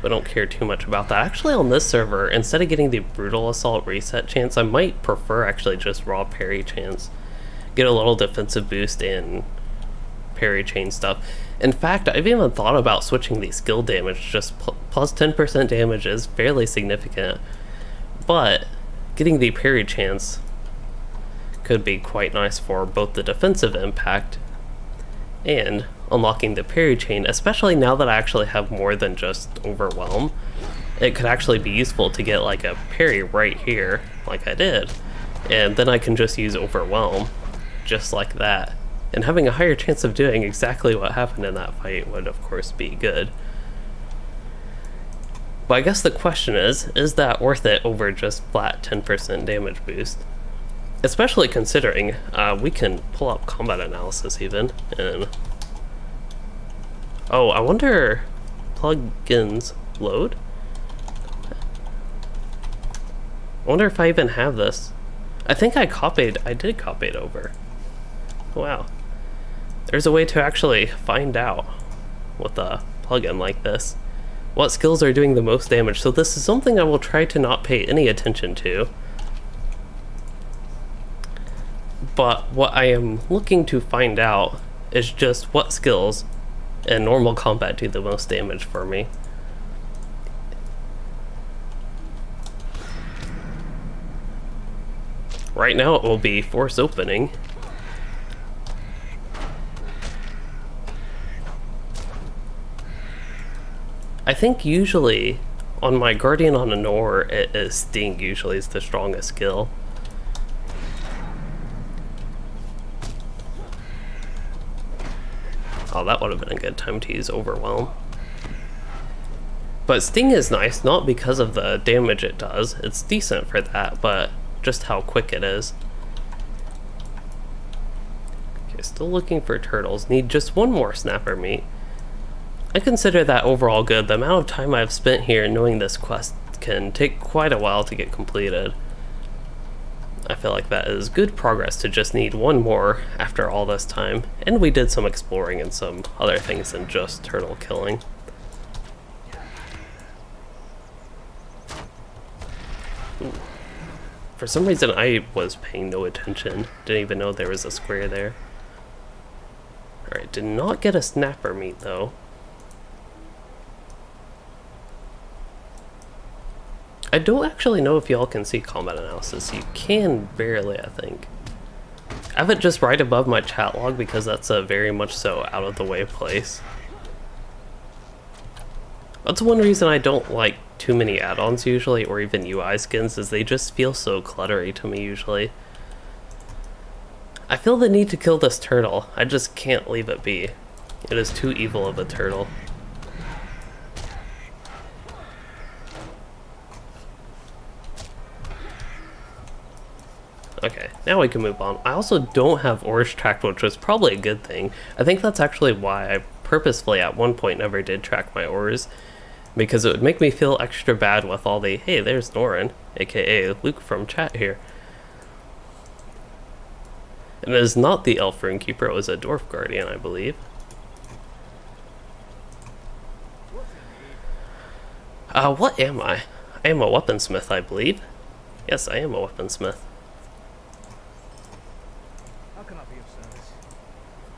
but don't care too much about that. Actually, on this server, instead of getting the Brutal Assault reset chance, I might prefer actually just raw parry chance. Get a little defensive boost and parry chain stuff. In fact, I've even thought about switching the skill damage. Just plus 10% damage is fairly significant, but getting the parry chance could be quite nice for both the defensive impact and unlocking the parry chain, especially now that I actually have more than just Overwhelm. It could actually be useful to get like a parry right here, like I did, and then I can just use Overwhelm, just like that. And having a higher chance of doing exactly what happened in that fight would of course be good. But I guess the question is that worth it over just flat 10% damage boost? Especially considering we can pull up combat analysis even, and oh, I wonder, plugins load? I wonder if I even have this. I think I did copy it over. Wow. There's a way to actually find out with a plugin like this what skills are doing the most damage, so this is something I will try to not pay any attention to. But what I am looking to find out is just what skills in normal combat do the most damage for me. Right now it will be force opening. I think usually on my Guardian on a Nor, it is Sting usually is the strongest skill. Oh, that would have been a good time to use Overwhelm. But Sting is nice, not because of the damage it does. It's decent for that, but just how quick it is. Okay, still looking for turtles. Need just one more snapper meat. I consider that overall good. The amount of time I've spent here knowing this quest can take quite a while to get completed. I feel like that is good progress to just need one more after all this time. And we did some exploring and some other things than just turtle killing. Ooh. For some reason I was paying no attention. Didn't even know there was a square there. Alright, did not get a snapper meat though. I don't actually know if y'all can see combat analysis. You can barely, I think. I have it just right above my chat log because that's a very much so out of the way place. That's one reason I don't like too many add-ons usually, or even UI skins, is they just feel so cluttery to me usually. I feel the need to kill this turtle. I just can't leave it be. It is too evil of a turtle. Okay, now we can move on. I also don't have ores tracked, which was probably a good thing. I think that's actually why I purposefully at one point never did track my ores, because it would make me feel extra bad with all the, hey, there's Norin, aka Luke from chat here. And it is not the elf Rune Keeper, it was a dwarf guardian, I believe. What am I? I am a weaponsmith, I believe. Yes, I am a weaponsmith.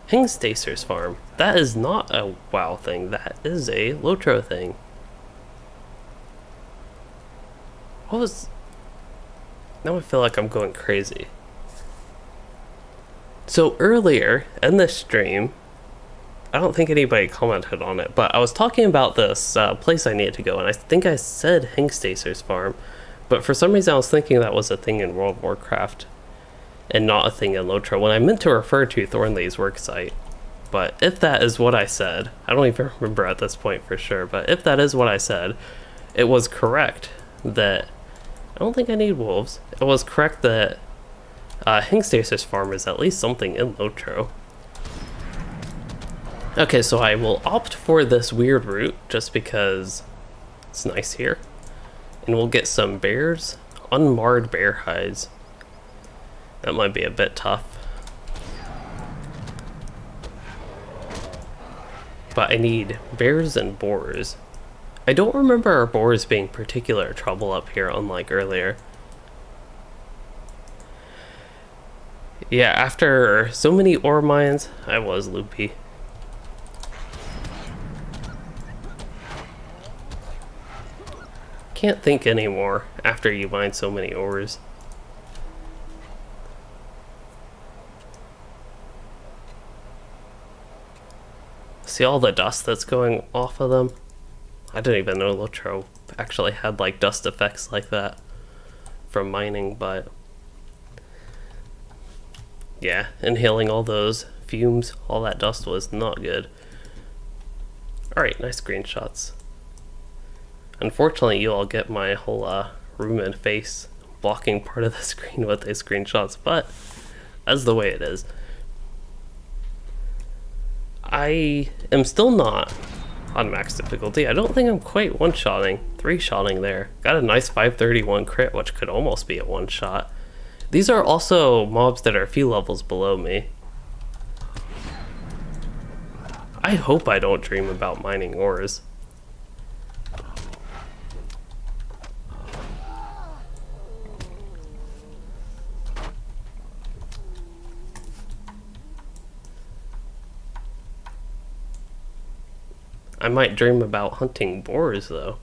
Hengstacer's farm. That is not a WoW thing, that is a LOTRO thing. What was... Now I feel like I'm going crazy. So earlier in this stream, I don't think anybody commented on it, but I was talking about this place I needed to go, and I think I said Hengstacer's farm, but for some reason I was thinking that was a thing in World of Warcraft and not a thing in LOTRO, when I meant to refer to Thornley's worksite. But if that is what I said, I don't even remember at this point for sure, but if that is what I said, it was correct that... I don't think I need wolves. It was correct that Hengstacer's farm is at least something in LOTRO. Okay, so I will opt for this weird route just because it's nice here. And we'll get some bears, unmarred bear hides. That might be a bit tough. But I need bears and boars. I don't remember our boars being particular trouble up here, unlike earlier. Yeah, after so many ore mines, I was loopy. Can't think anymore after you mine so many ores. See all the dust that's going off of them? I didn't even know LOTRO actually had like dust effects like that from mining, but yeah, inhaling all those fumes, all that dust was not good. Alright, nice screenshots. Unfortunately, you all get my whole Rune face blocking part of the screen with these screenshots, but that's the way it is. I am still not on max difficulty. I don't think I'm quite one-shotting. 3-shotting there. Got a nice 531 crit, which could almost be a one-shot. These are also mobs that are a few levels below me. I hope I don't dream about mining ores. I might dream about hunting boars, though.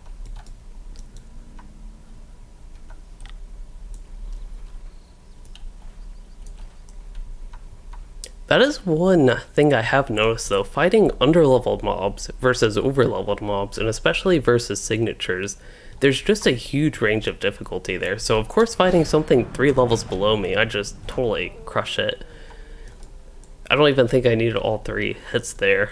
That is one thing I have noticed, though. Fighting underleveled mobs versus overleveled mobs, and especially versus signatures, there's just a huge range of difficulty there. So, of course, fighting something 3 levels below me, I just totally crush it. I don't even think I needed all 3 hits there.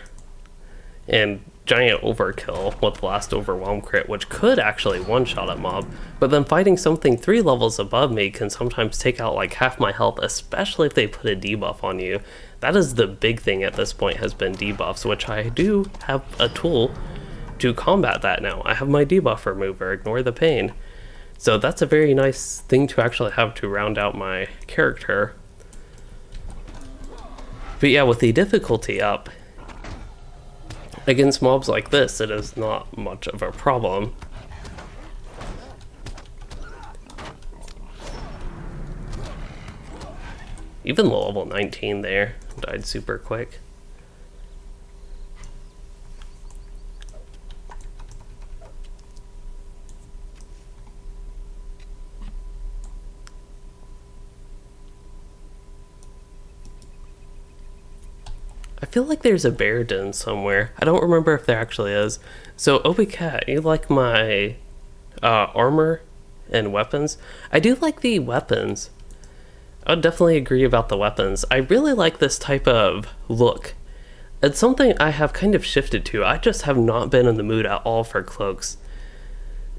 And giant overkill with last overwhelm crit, which could actually one-shot a mob, but then fighting something 3 levels above me can sometimes take out like half my health, especially if they put a debuff on you. That is the big thing at this point, has been debuffs, which I do have a tool to combat that now. I have my debuff remover, Ignore the Pain. So that's a very nice thing to actually have to round out my character. But yeah, with the difficulty up, against mobs like this, it is not much of a problem. Even level 19 there, died super quick. I feel like there's a bear den somewhere. I don't remember if there actually is. So, Obi Cat, you like my armor and weapons? I do like the weapons. I would definitely agree about the weapons. I really like this type of look. It's something I have kind of shifted to. I just have not been in the mood at all for cloaks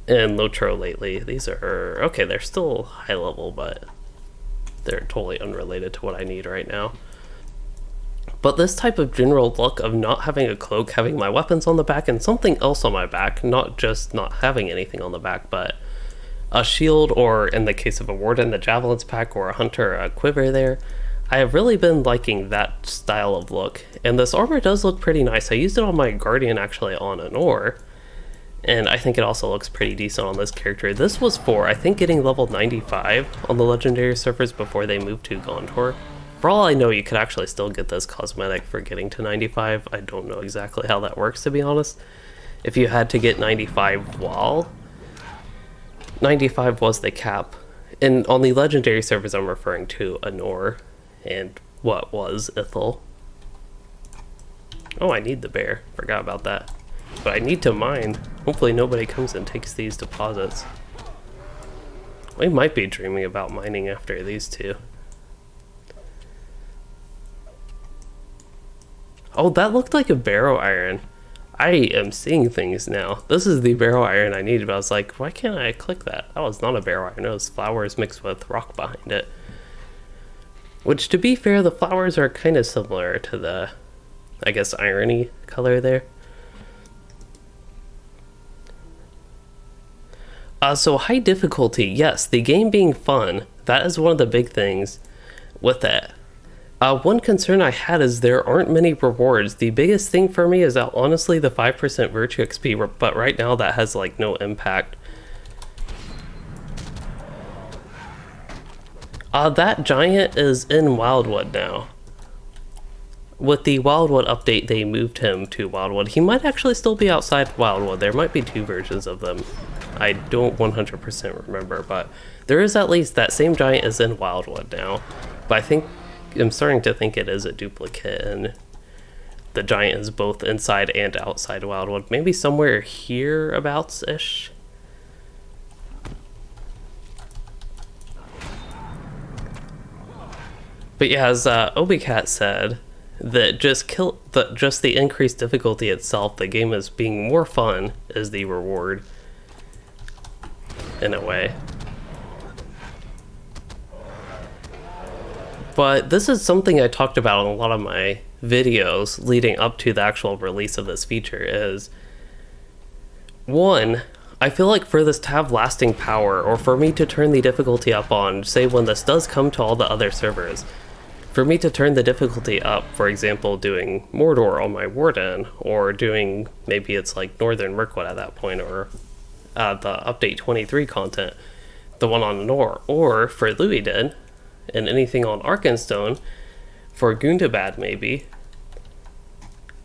in LOTRO lately. These are, okay, they're still high level, but they're totally unrelated to what I need right now. But this type of general look of not having a cloak, having my weapons on the back, and something else on my back, not just not having anything on the back, but a shield, or in the case of a warden, the javelins pack, or a hunter, a quiver there. I have really been liking that style of look. And this armor does look pretty nice. I used it on my guardian, actually, on an ore. And I think it also looks pretty decent on this character. This was for, I think, getting level 95 on the legendary servers before they moved to Gondor. For all I know, you could actually still get this cosmetic for getting to 95. I don't know exactly how that works, to be honest. If you had to get 95 while 95 was the cap. And on the legendary servers, I'm referring to Anor and what was Ithil. Oh, I need the bear. Forgot about that. But I need to mine. Hopefully nobody comes and takes these deposits. We might be dreaming about mining after these two. Oh, that looked like a barrow iron. I am seeing things now. This is the barrow iron I needed, but I was like, why can't I click that? That was not a barrow iron. It was flowers mixed with rock behind it. Which, to be fair, the flowers are kind of similar to the, I guess, irony color there. So high difficulty, yes, the game being fun, that is one of the big things with that. One concern I had is there aren't many rewards. The biggest thing for me is that honestly the 5% virtue XP, but right now that has like no impact. That giant is in Wildwood now. With the Wildwood update, they moved him to Wildwood. He might actually still be outside Wildwood. There might be 2 versions of them. I don't 100% remember, but there is at least that same giant is in Wildwood now. But I'm starting to think it is a duplicate, and the giant is both inside and outside Wildwood. Maybe somewhere hereabouts-ish. But yeah, as Obi Cat said, that just the increased difficulty itself, the game is being more fun is the reward, in a way. But this is something I talked about in a lot of my videos leading up to the actual release of this feature is, one, I feel like for this to have lasting power, or for me to turn the difficulty up on, say when this does come to all the other servers, For me to turn the difficulty up, for example, doing Mordor on my Warden, or doing, maybe it's like Northern Mirkwood at that point, or the Update 23 content, the one on Nor, or for Louisden, and anything on Arkenstone, for Gundabad maybe,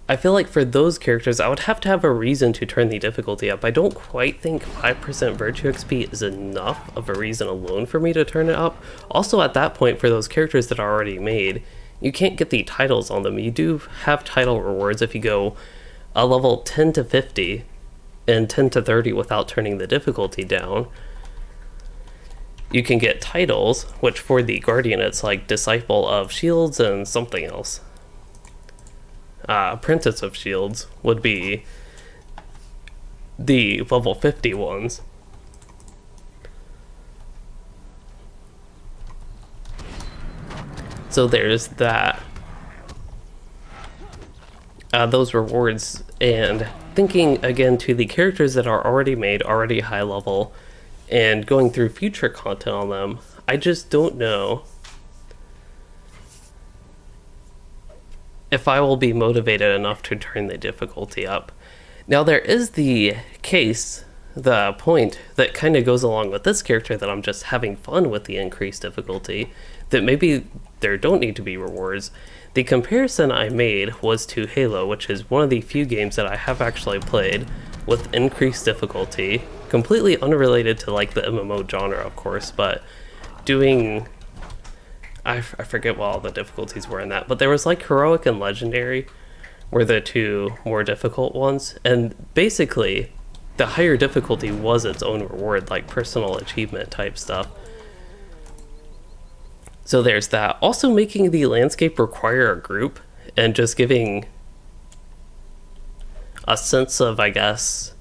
I feel like for those characters, I would have to have a reason to turn the difficulty up. I don't quite think 5% Virtue XP is enough of a reason alone for me to turn it up. Also, at that point, for those characters that are already made, you can't get the titles on them. You do have title rewards if you go a level 10 to 50 and 10 to 30 without turning the difficulty down. You can get titles, which for the Guardian, it's like Disciple of Shields and something else. Apprentice of Shields would be the level 50 ones. So there's that. Those rewards, and thinking again to the characters that are already made, already high level, and going through future content on them, I just don't know if I will be motivated enough to turn the difficulty up. Now there is the case, the point that kind of goes along with this character, that I'm just having fun with the increased difficulty, that maybe there don't need to be rewards. The comparison I made was to Halo, which is one of the few games that I have actually played with increased difficulty, completely unrelated to like the MMO genre of course, but doing, I forget what all the difficulties were in that, but there was like Heroic and Legendary were the two more difficult ones, and basically the higher difficulty was its own reward, like personal achievement type stuff. So there's that. Also making the landscape require a group and just giving a sense of, I guess,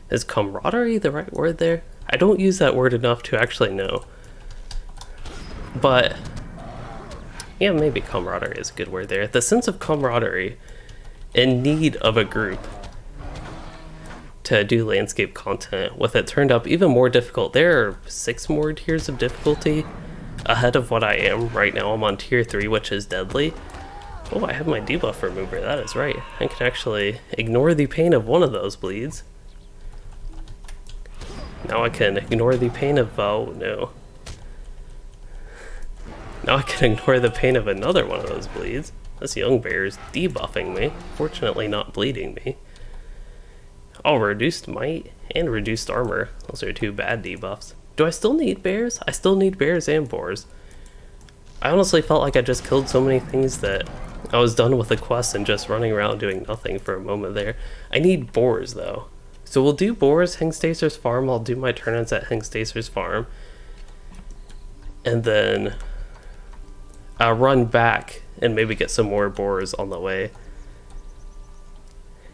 is camaraderie the right word there? I don't use that word enough to actually know. But yeah, maybe camaraderie is a good word there. The sense of camaraderie and need of a group to do landscape content with it turned up even more difficult. There are 6 more tiers of difficulty ahead of what I am right now. I'm on tier 3, which is deadly. Oh, I have my debuff remover, that is right. I can actually ignore the pain of one of those bleeds. Now I can ignore the pain of, oh no. Now I can ignore the pain of another one of those bleeds. This young bear is debuffing me, fortunately not bleeding me. Oh, reduced might and reduced armor. Those are 2 bad debuffs. Do I still need bears? I still need bears and boars. I honestly felt like I just killed so many things that I was done with the quest and just running around doing nothing for a moment there. I need boars though. So we'll do boars, Hengstacer's Farm. I'll do my turn-ins at Hengstacer's Farm. And then I'll run back and maybe get some more boars on the way.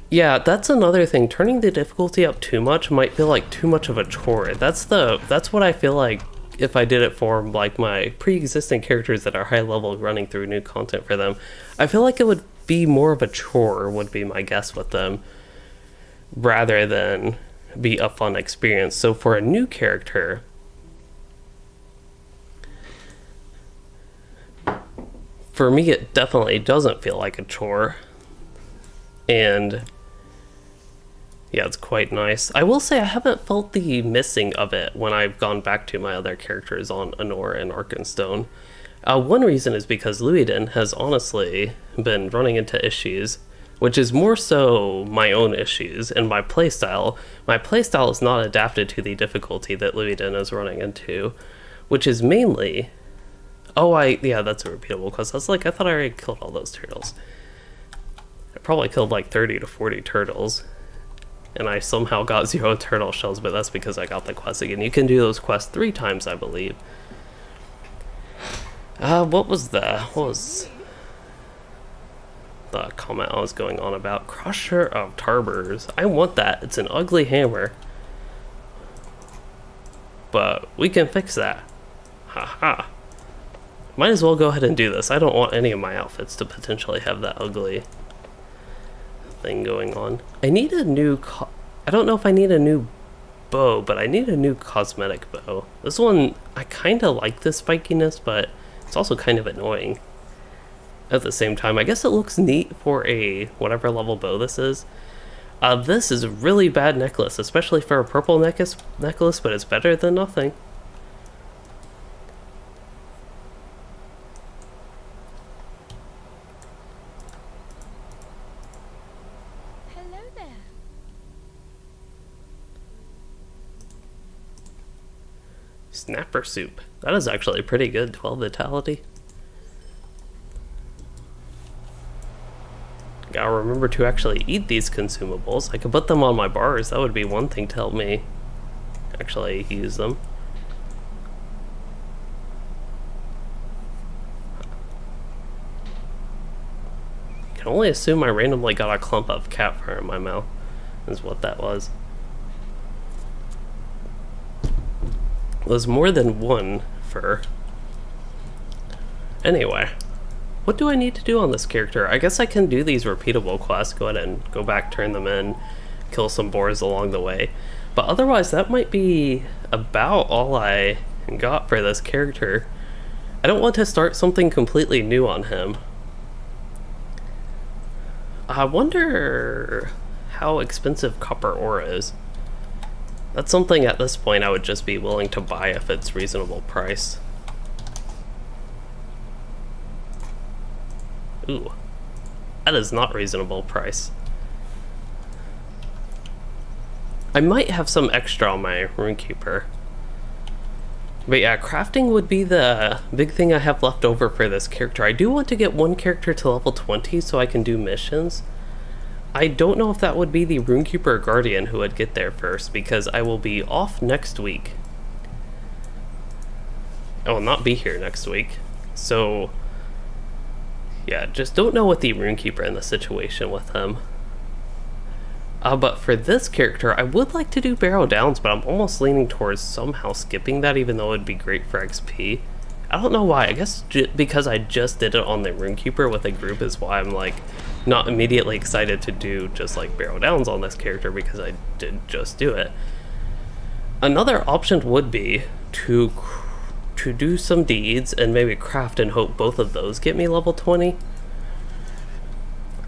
Yeah, that's another thing. Turning the difficulty up too much might feel like too much of a chore. That's what I feel like if I did it for like my pre-existing characters that are high level, running through new content for them. I feel like it would be more of a chore, would be my guess with them, rather than be a fun experience. So for a new character, for me it definitely doesn't feel like a chore. And yeah, it's quite nice. I will say I haven't felt the missing of it when I've gone back to my other characters on Anor and Arkenstone. One reason is because Louisden has honestly been running into issues, which is more so my own issues and my playstyle. My playstyle is not adapted to the difficulty that Louisden is running into, which is mainly... yeah, that's a repeatable quest. I was like, I thought I already killed all those turtles. I probably killed like 30 to 40 turtles. And I somehow got 0 turtle shells, but that's because I got the quest again. You can do those quests 3 times, I believe. What was the comment I was going on about? Crusher of Tarbers. I want that. It's an ugly hammer. But we can fix that. Haha. Might as well go ahead and do this. I don't want any of my outfits to potentially have that ugly thing going on. I need a new I don't know if I need a new bow, but I need a new cosmetic bow. This one, I kind of like the spikiness, but it's also kind of annoying. at the same time. I guess it looks neat for a whatever level bow this is. This is a really bad necklace, especially for a purple necklace, but it's better than nothing. Hello there. Snapper soup. That is actually pretty good. 12 vitality. Gotta remember to actually eat these consumables. I could put them on my bars. That would be one thing to help me actually use them. I can only assume I randomly got a clump of cat fur in my mouth. Is what that was. It was more than one fur. Anyway. What do I need to do on this character? I guess I can do these repeatable quests, go ahead and go back, turn them in, kill some boars along the way. But otherwise, that might be about all I got for this character. I don't want to start something completely new on him. I wonder how expensive copper ore is. That's something at this point I would just be willing to buy if it's reasonable price. Ooh, that is not reasonable price. I might have some extra on my Rune Keeper. But yeah, crafting would be the big thing I have left over for this character. I do want to get one character to level 20 so I can do missions. I don't know if that would be the Rune Keeper or Guardian who would get there first, because I will be off next week. I will not be here next week. So yeah, just don't know what the Rune Keeper in the situation with him. But for this character, I would like to do Barrow Downs, but I'm almost leaning towards somehow skipping that, even though it would be great for XP. I don't know why. I guess because I just did it on the Rune Keeper with a group is why I'm like not immediately excited to do just like Barrow Downs on this character, because I did just do it. Another option would be to do some deeds and maybe craft and hope both of those get me level 20.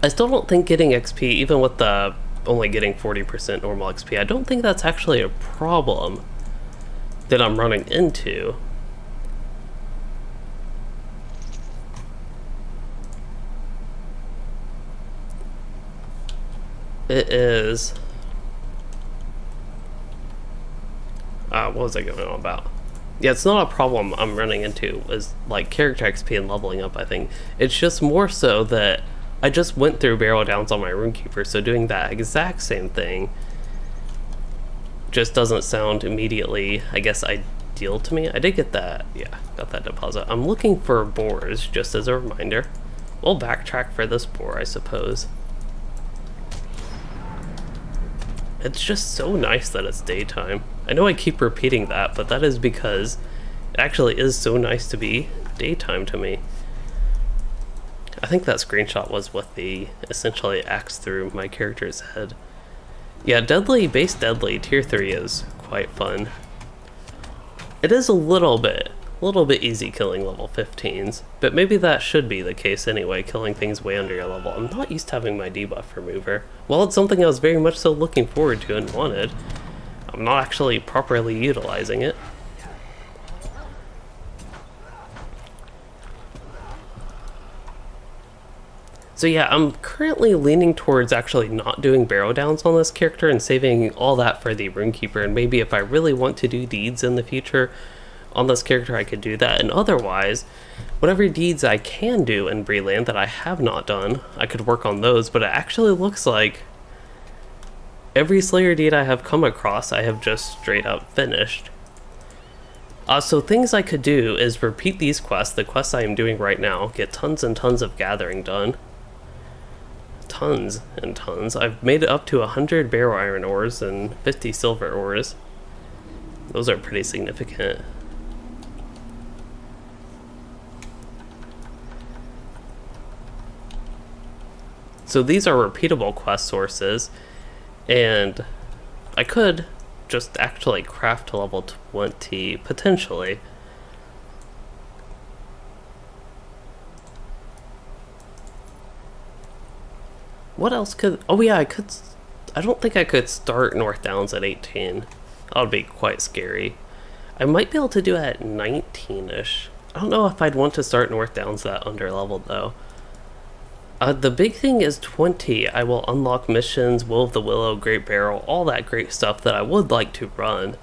I still don't think getting XP, even with the only getting 40% normal XP, I don't think that's actually a problem that I'm running into. It is... what was I going on about? Yeah, it's not a problem I'm running into is like character XP and leveling up, I think. It's just more so that I just went through Barrow Downs on my Rune Keeper, so doing that exact same thing just doesn't sound immediately, I guess, ideal to me. I did get that, yeah, got that deposit. I'm looking for boars, just as a reminder. We'll backtrack for this boar, I suppose. It's just so nice that it's daytime. I know I keep repeating that, but that is because it actually is so nice to be daytime to me. I think that screenshot was with the essentially axe through my character's head. Yeah, Deadly, base Deadly, tier 3 is quite fun. It is a little bit easy killing level 15s, but maybe that should be the case anyway, killing things way under your level. I'm not used to having my debuff remover. Well, it's something I was very much so looking forward to and wanted. I'm not actually properly utilizing it. So yeah, I'm currently leaning towards actually not doing Barrow Downs on this character and saving all that for the Rune Keeper, and maybe if I really want to do deeds in the future on this character, I could do that. And otherwise, whatever deeds I can do in Bree-land that I have not done, I could work on those. But it actually looks like every Slayer deed I have come across, I have just straight up finished. So things I could do is repeat these quests, the quests I am doing right now, get tons and tons of gathering done. Tons and tons. I've made it up to 100 barrow iron ores and 50 silver ores. Those are pretty significant. So these are repeatable quest sources, and I could just actually craft to level 20, potentially. what else could... Oh yeah, I could... I don't think I could start North Downs at 18. That would be quite scary. I might be able to do it at 19-ish. I don't know if I'd want to start North Downs that under-leveled, though. The big thing is 20. I will unlock missions, Will of the Willow, Great Barrel, all that great stuff that I would like to run.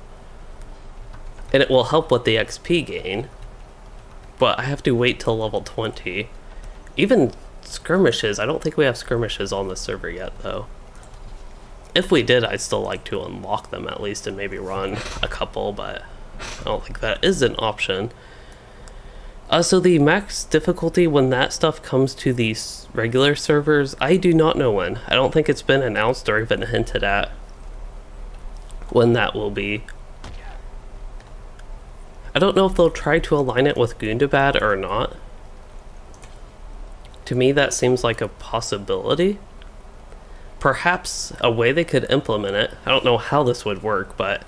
And it will help with the XP gain. But I have to wait till level 20. Even skirmishes, I don't think we have skirmishes on the server yet, though. If we did, I'd still like to unlock them at least and maybe run a couple, but I don't think that is an option. So the max difficulty when that stuff comes to these regular servers, I do not know when. I don't think it's been announced or even hinted at when that will be. I don't know if they'll try to align it with Gundabad or not. To me, that seems like a possibility. Perhaps a way they could implement it. I don't know how this would work, but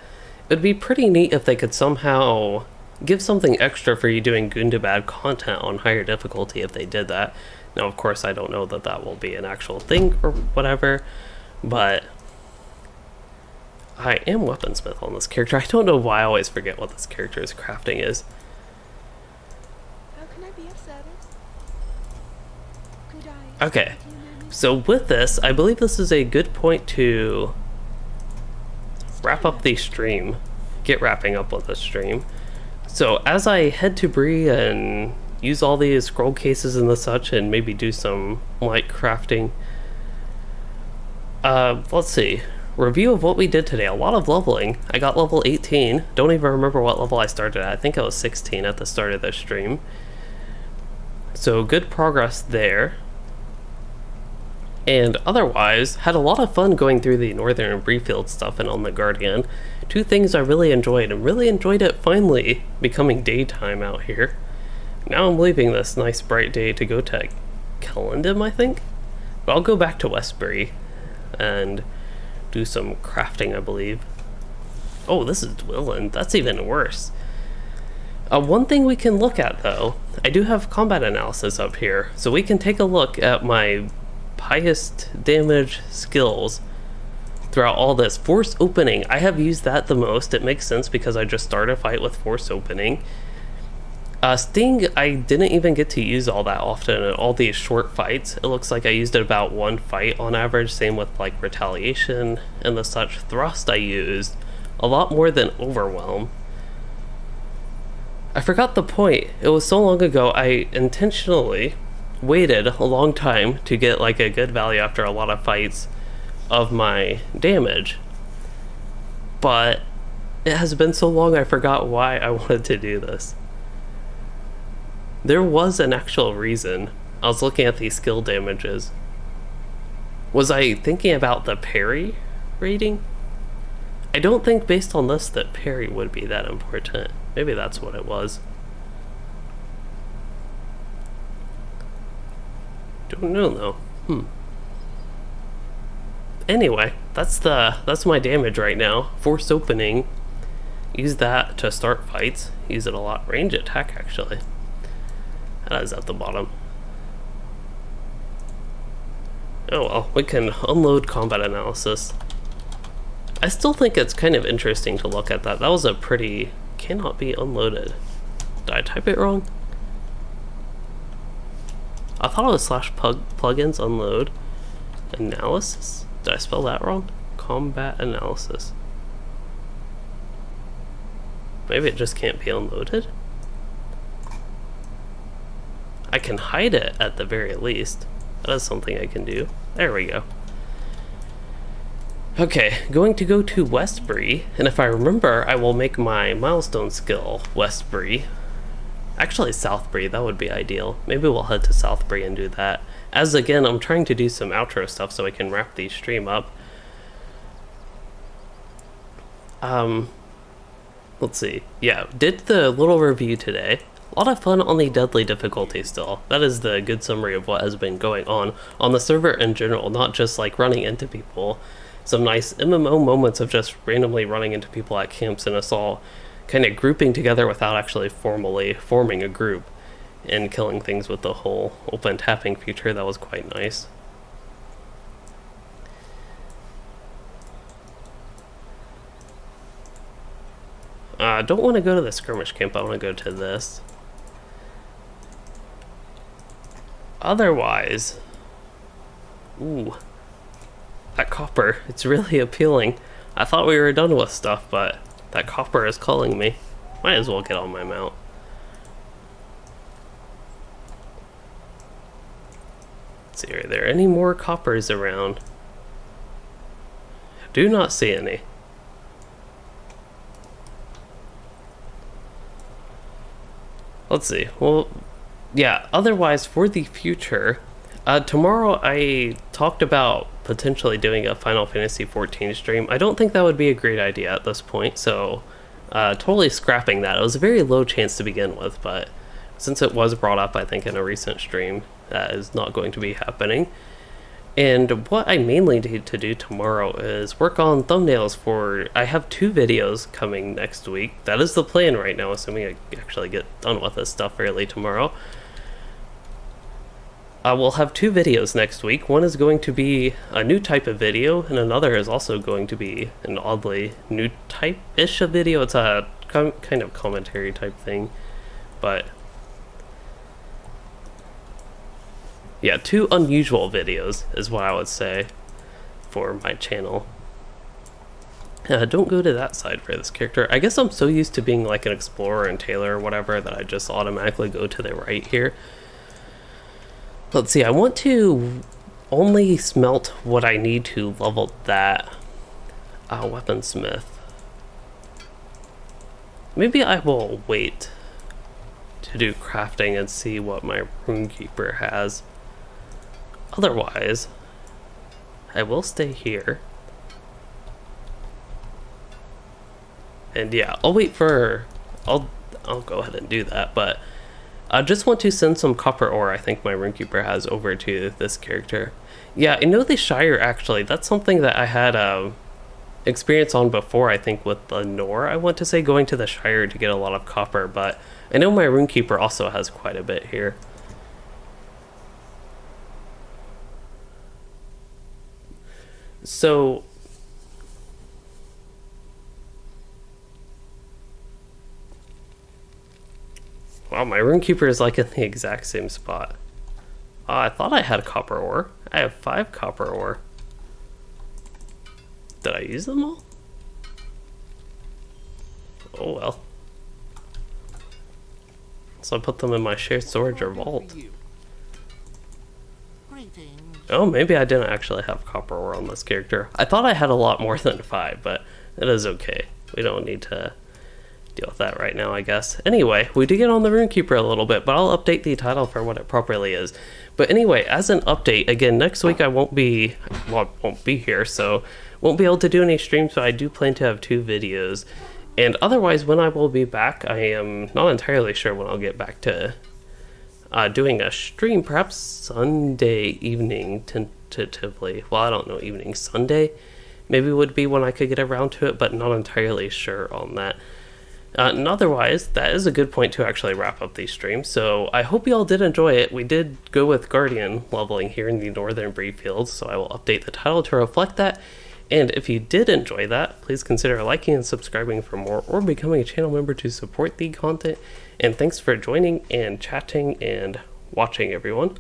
it'd be pretty neat if they could somehow give something extra for you doing Gundabad content on higher difficulty if they did that. Now, of course, I don't know that that will be an actual thing or whatever, but I am weaponsmith on this character. I don't know why I always forget what this character's crafting is. How can I be of service? Could I? Okay, so with this, I believe this is a good point to wrap up the stream. Get wrapping up with the stream. So as I head to Bree and use all these scroll cases and the such and maybe do some light crafting, let's see. Review of what we did today. A lot of leveling. I got level 18. Don't even remember what level I started at. I think I was 16 at the start of the stream. So good progress there. And otherwise, had a lot of fun going through the Northern and Breefield stuff and on the Guardian. Two things I really enjoyed, and really enjoyed it finally becoming daytime out here. Now I'm leaving this nice bright day to go to Kellendam, I think? But I'll go back to Westbury and do some crafting, I believe. Oh, this is Dwilland. That's even worse. One thing we can look at, though, I do have combat analysis up here, so we can take a look at my highest damage skills throughout all this. Force opening, I have used that the most. It makes sense because I just started a fight with force opening. Sting, I didn't even get to use all that often in all these short fights. It looks like I used it about one fight on average. Same with like retaliation and the such. Thrust I used a lot more than overwhelm. I forgot the point. It was so long ago. I intentionally waited a long time to get like a good value after a lot of fights of my damage, but it has been so long I forgot why I wanted to do this. There was an actual reason. I was looking at these skill damages. Was I thinking about the parry rating? I don't think based on this that parry would be that important. Maybe that's what it was. Don't know though. Anyway, that's my damage right now. Force opening. Use that to start fights. Use it a lot. Range attack actually. That is at the bottom. Oh well, we can unload combat analysis. I still think it's kind of interesting to look at that. That was a pretty... cannot be unloaded. Did I type it wrong? I thought it was /plugins unload analysis. Did I spell that wrong? Combat analysis. Maybe it just can't be unloaded? I can hide it at the very least. That is something I can do. There we go. Okay, going to go to Westbury, and if I remember, I will make my milestone skill Westbury. Actually, Southbury, that would be ideal. Maybe we'll head to Southbury and do that. As again, I'm trying to do some outro stuff so I can wrap the stream up. Let's see. Yeah, did the little review today. A lot of fun on the deadly difficulty still. That is the good summary of what has been going on the server in general, not just like running into people. Some nice MMO moments of just randomly running into people at camps and us all kind of grouping together without actually formally forming a group and killing things with the whole open tapping feature. That was quite nice. I don't want to go to the skirmish camp. I want to go to this. Otherwise, ooh, that copper, it's really appealing. I thought we were done with stuff, but that copper is calling me. Might as well get on my mount. Let's see, are there any more coppers around? Do not see any. Let's see. Well, yeah, otherwise for the future, tomorrow I talked about potentially doing a Final Fantasy XIV stream. I don't think that would be a great idea at this point, so totally scrapping that. It was a very low chance to begin with, but since it was brought up, I think, in a recent stream, that is not going to be happening. And what I mainly need to do tomorrow is work on thumbnails for... I have 2 videos coming next week. That is the plan right now, assuming I actually get done with this stuff early tomorrow. We'll have 2 videos next week. One is going to be a new type of video, and another is also going to be an oddly new type-ish of video. It's a kind of commentary type thing, but... yeah, 2 unusual videos is what I would say for my channel. Don't go to that side for this character. I guess I'm so used to being like an explorer and tailor or whatever that I just automatically go to the right here. Let's see, I want to only smelt what I need to level that weaponsmith. Maybe I will wait to do crafting and see what my Rune Keeper has. Otherwise, I will stay here. And yeah, I'll wait for... I'll go ahead and do that, but I just want to send some copper ore I think my Rune Keeper has over to this character. Yeah, I know the Shire, actually. That's something that I had experience on before, I think, with the Nor. I want to say going to the Shire to get a lot of copper, but I know my Rune Keeper also has quite a bit here. So, wow, my Rune Keeper is like in the exact same spot. I thought I had copper ore. I have 5 copper ore. Did I use them all? Oh well. So I put them in my shared storage or vault. Oh, maybe I didn't actually have copper ore on this character. I thought I had a lot more than 5, but it is okay. We don't need to deal with that right now, I guess. Anyway, we did get on the Rune Keeper a little bit, but I'll update the title for what it properly is. But anyway, as an update, again, next week I won't be here, so won't be able to do any streams, but I do plan to have 2 videos. And otherwise, when I will be back, I am not entirely sure when I'll get back to doing a stream, perhaps Sunday evening, tentatively. Well, I don't know, evening Sunday maybe would be when I could get around to it, but not entirely sure on that. And otherwise, that is a good point to actually wrap up these streams, so I hope you all did enjoy it. We did go with Guardian leveling here in the Northern Bree fields, so I will update the title to reflect that. And if you did enjoy that, please consider liking and subscribing for more, or becoming a channel member to support the content. And thanks for joining and chatting and watching, everyone.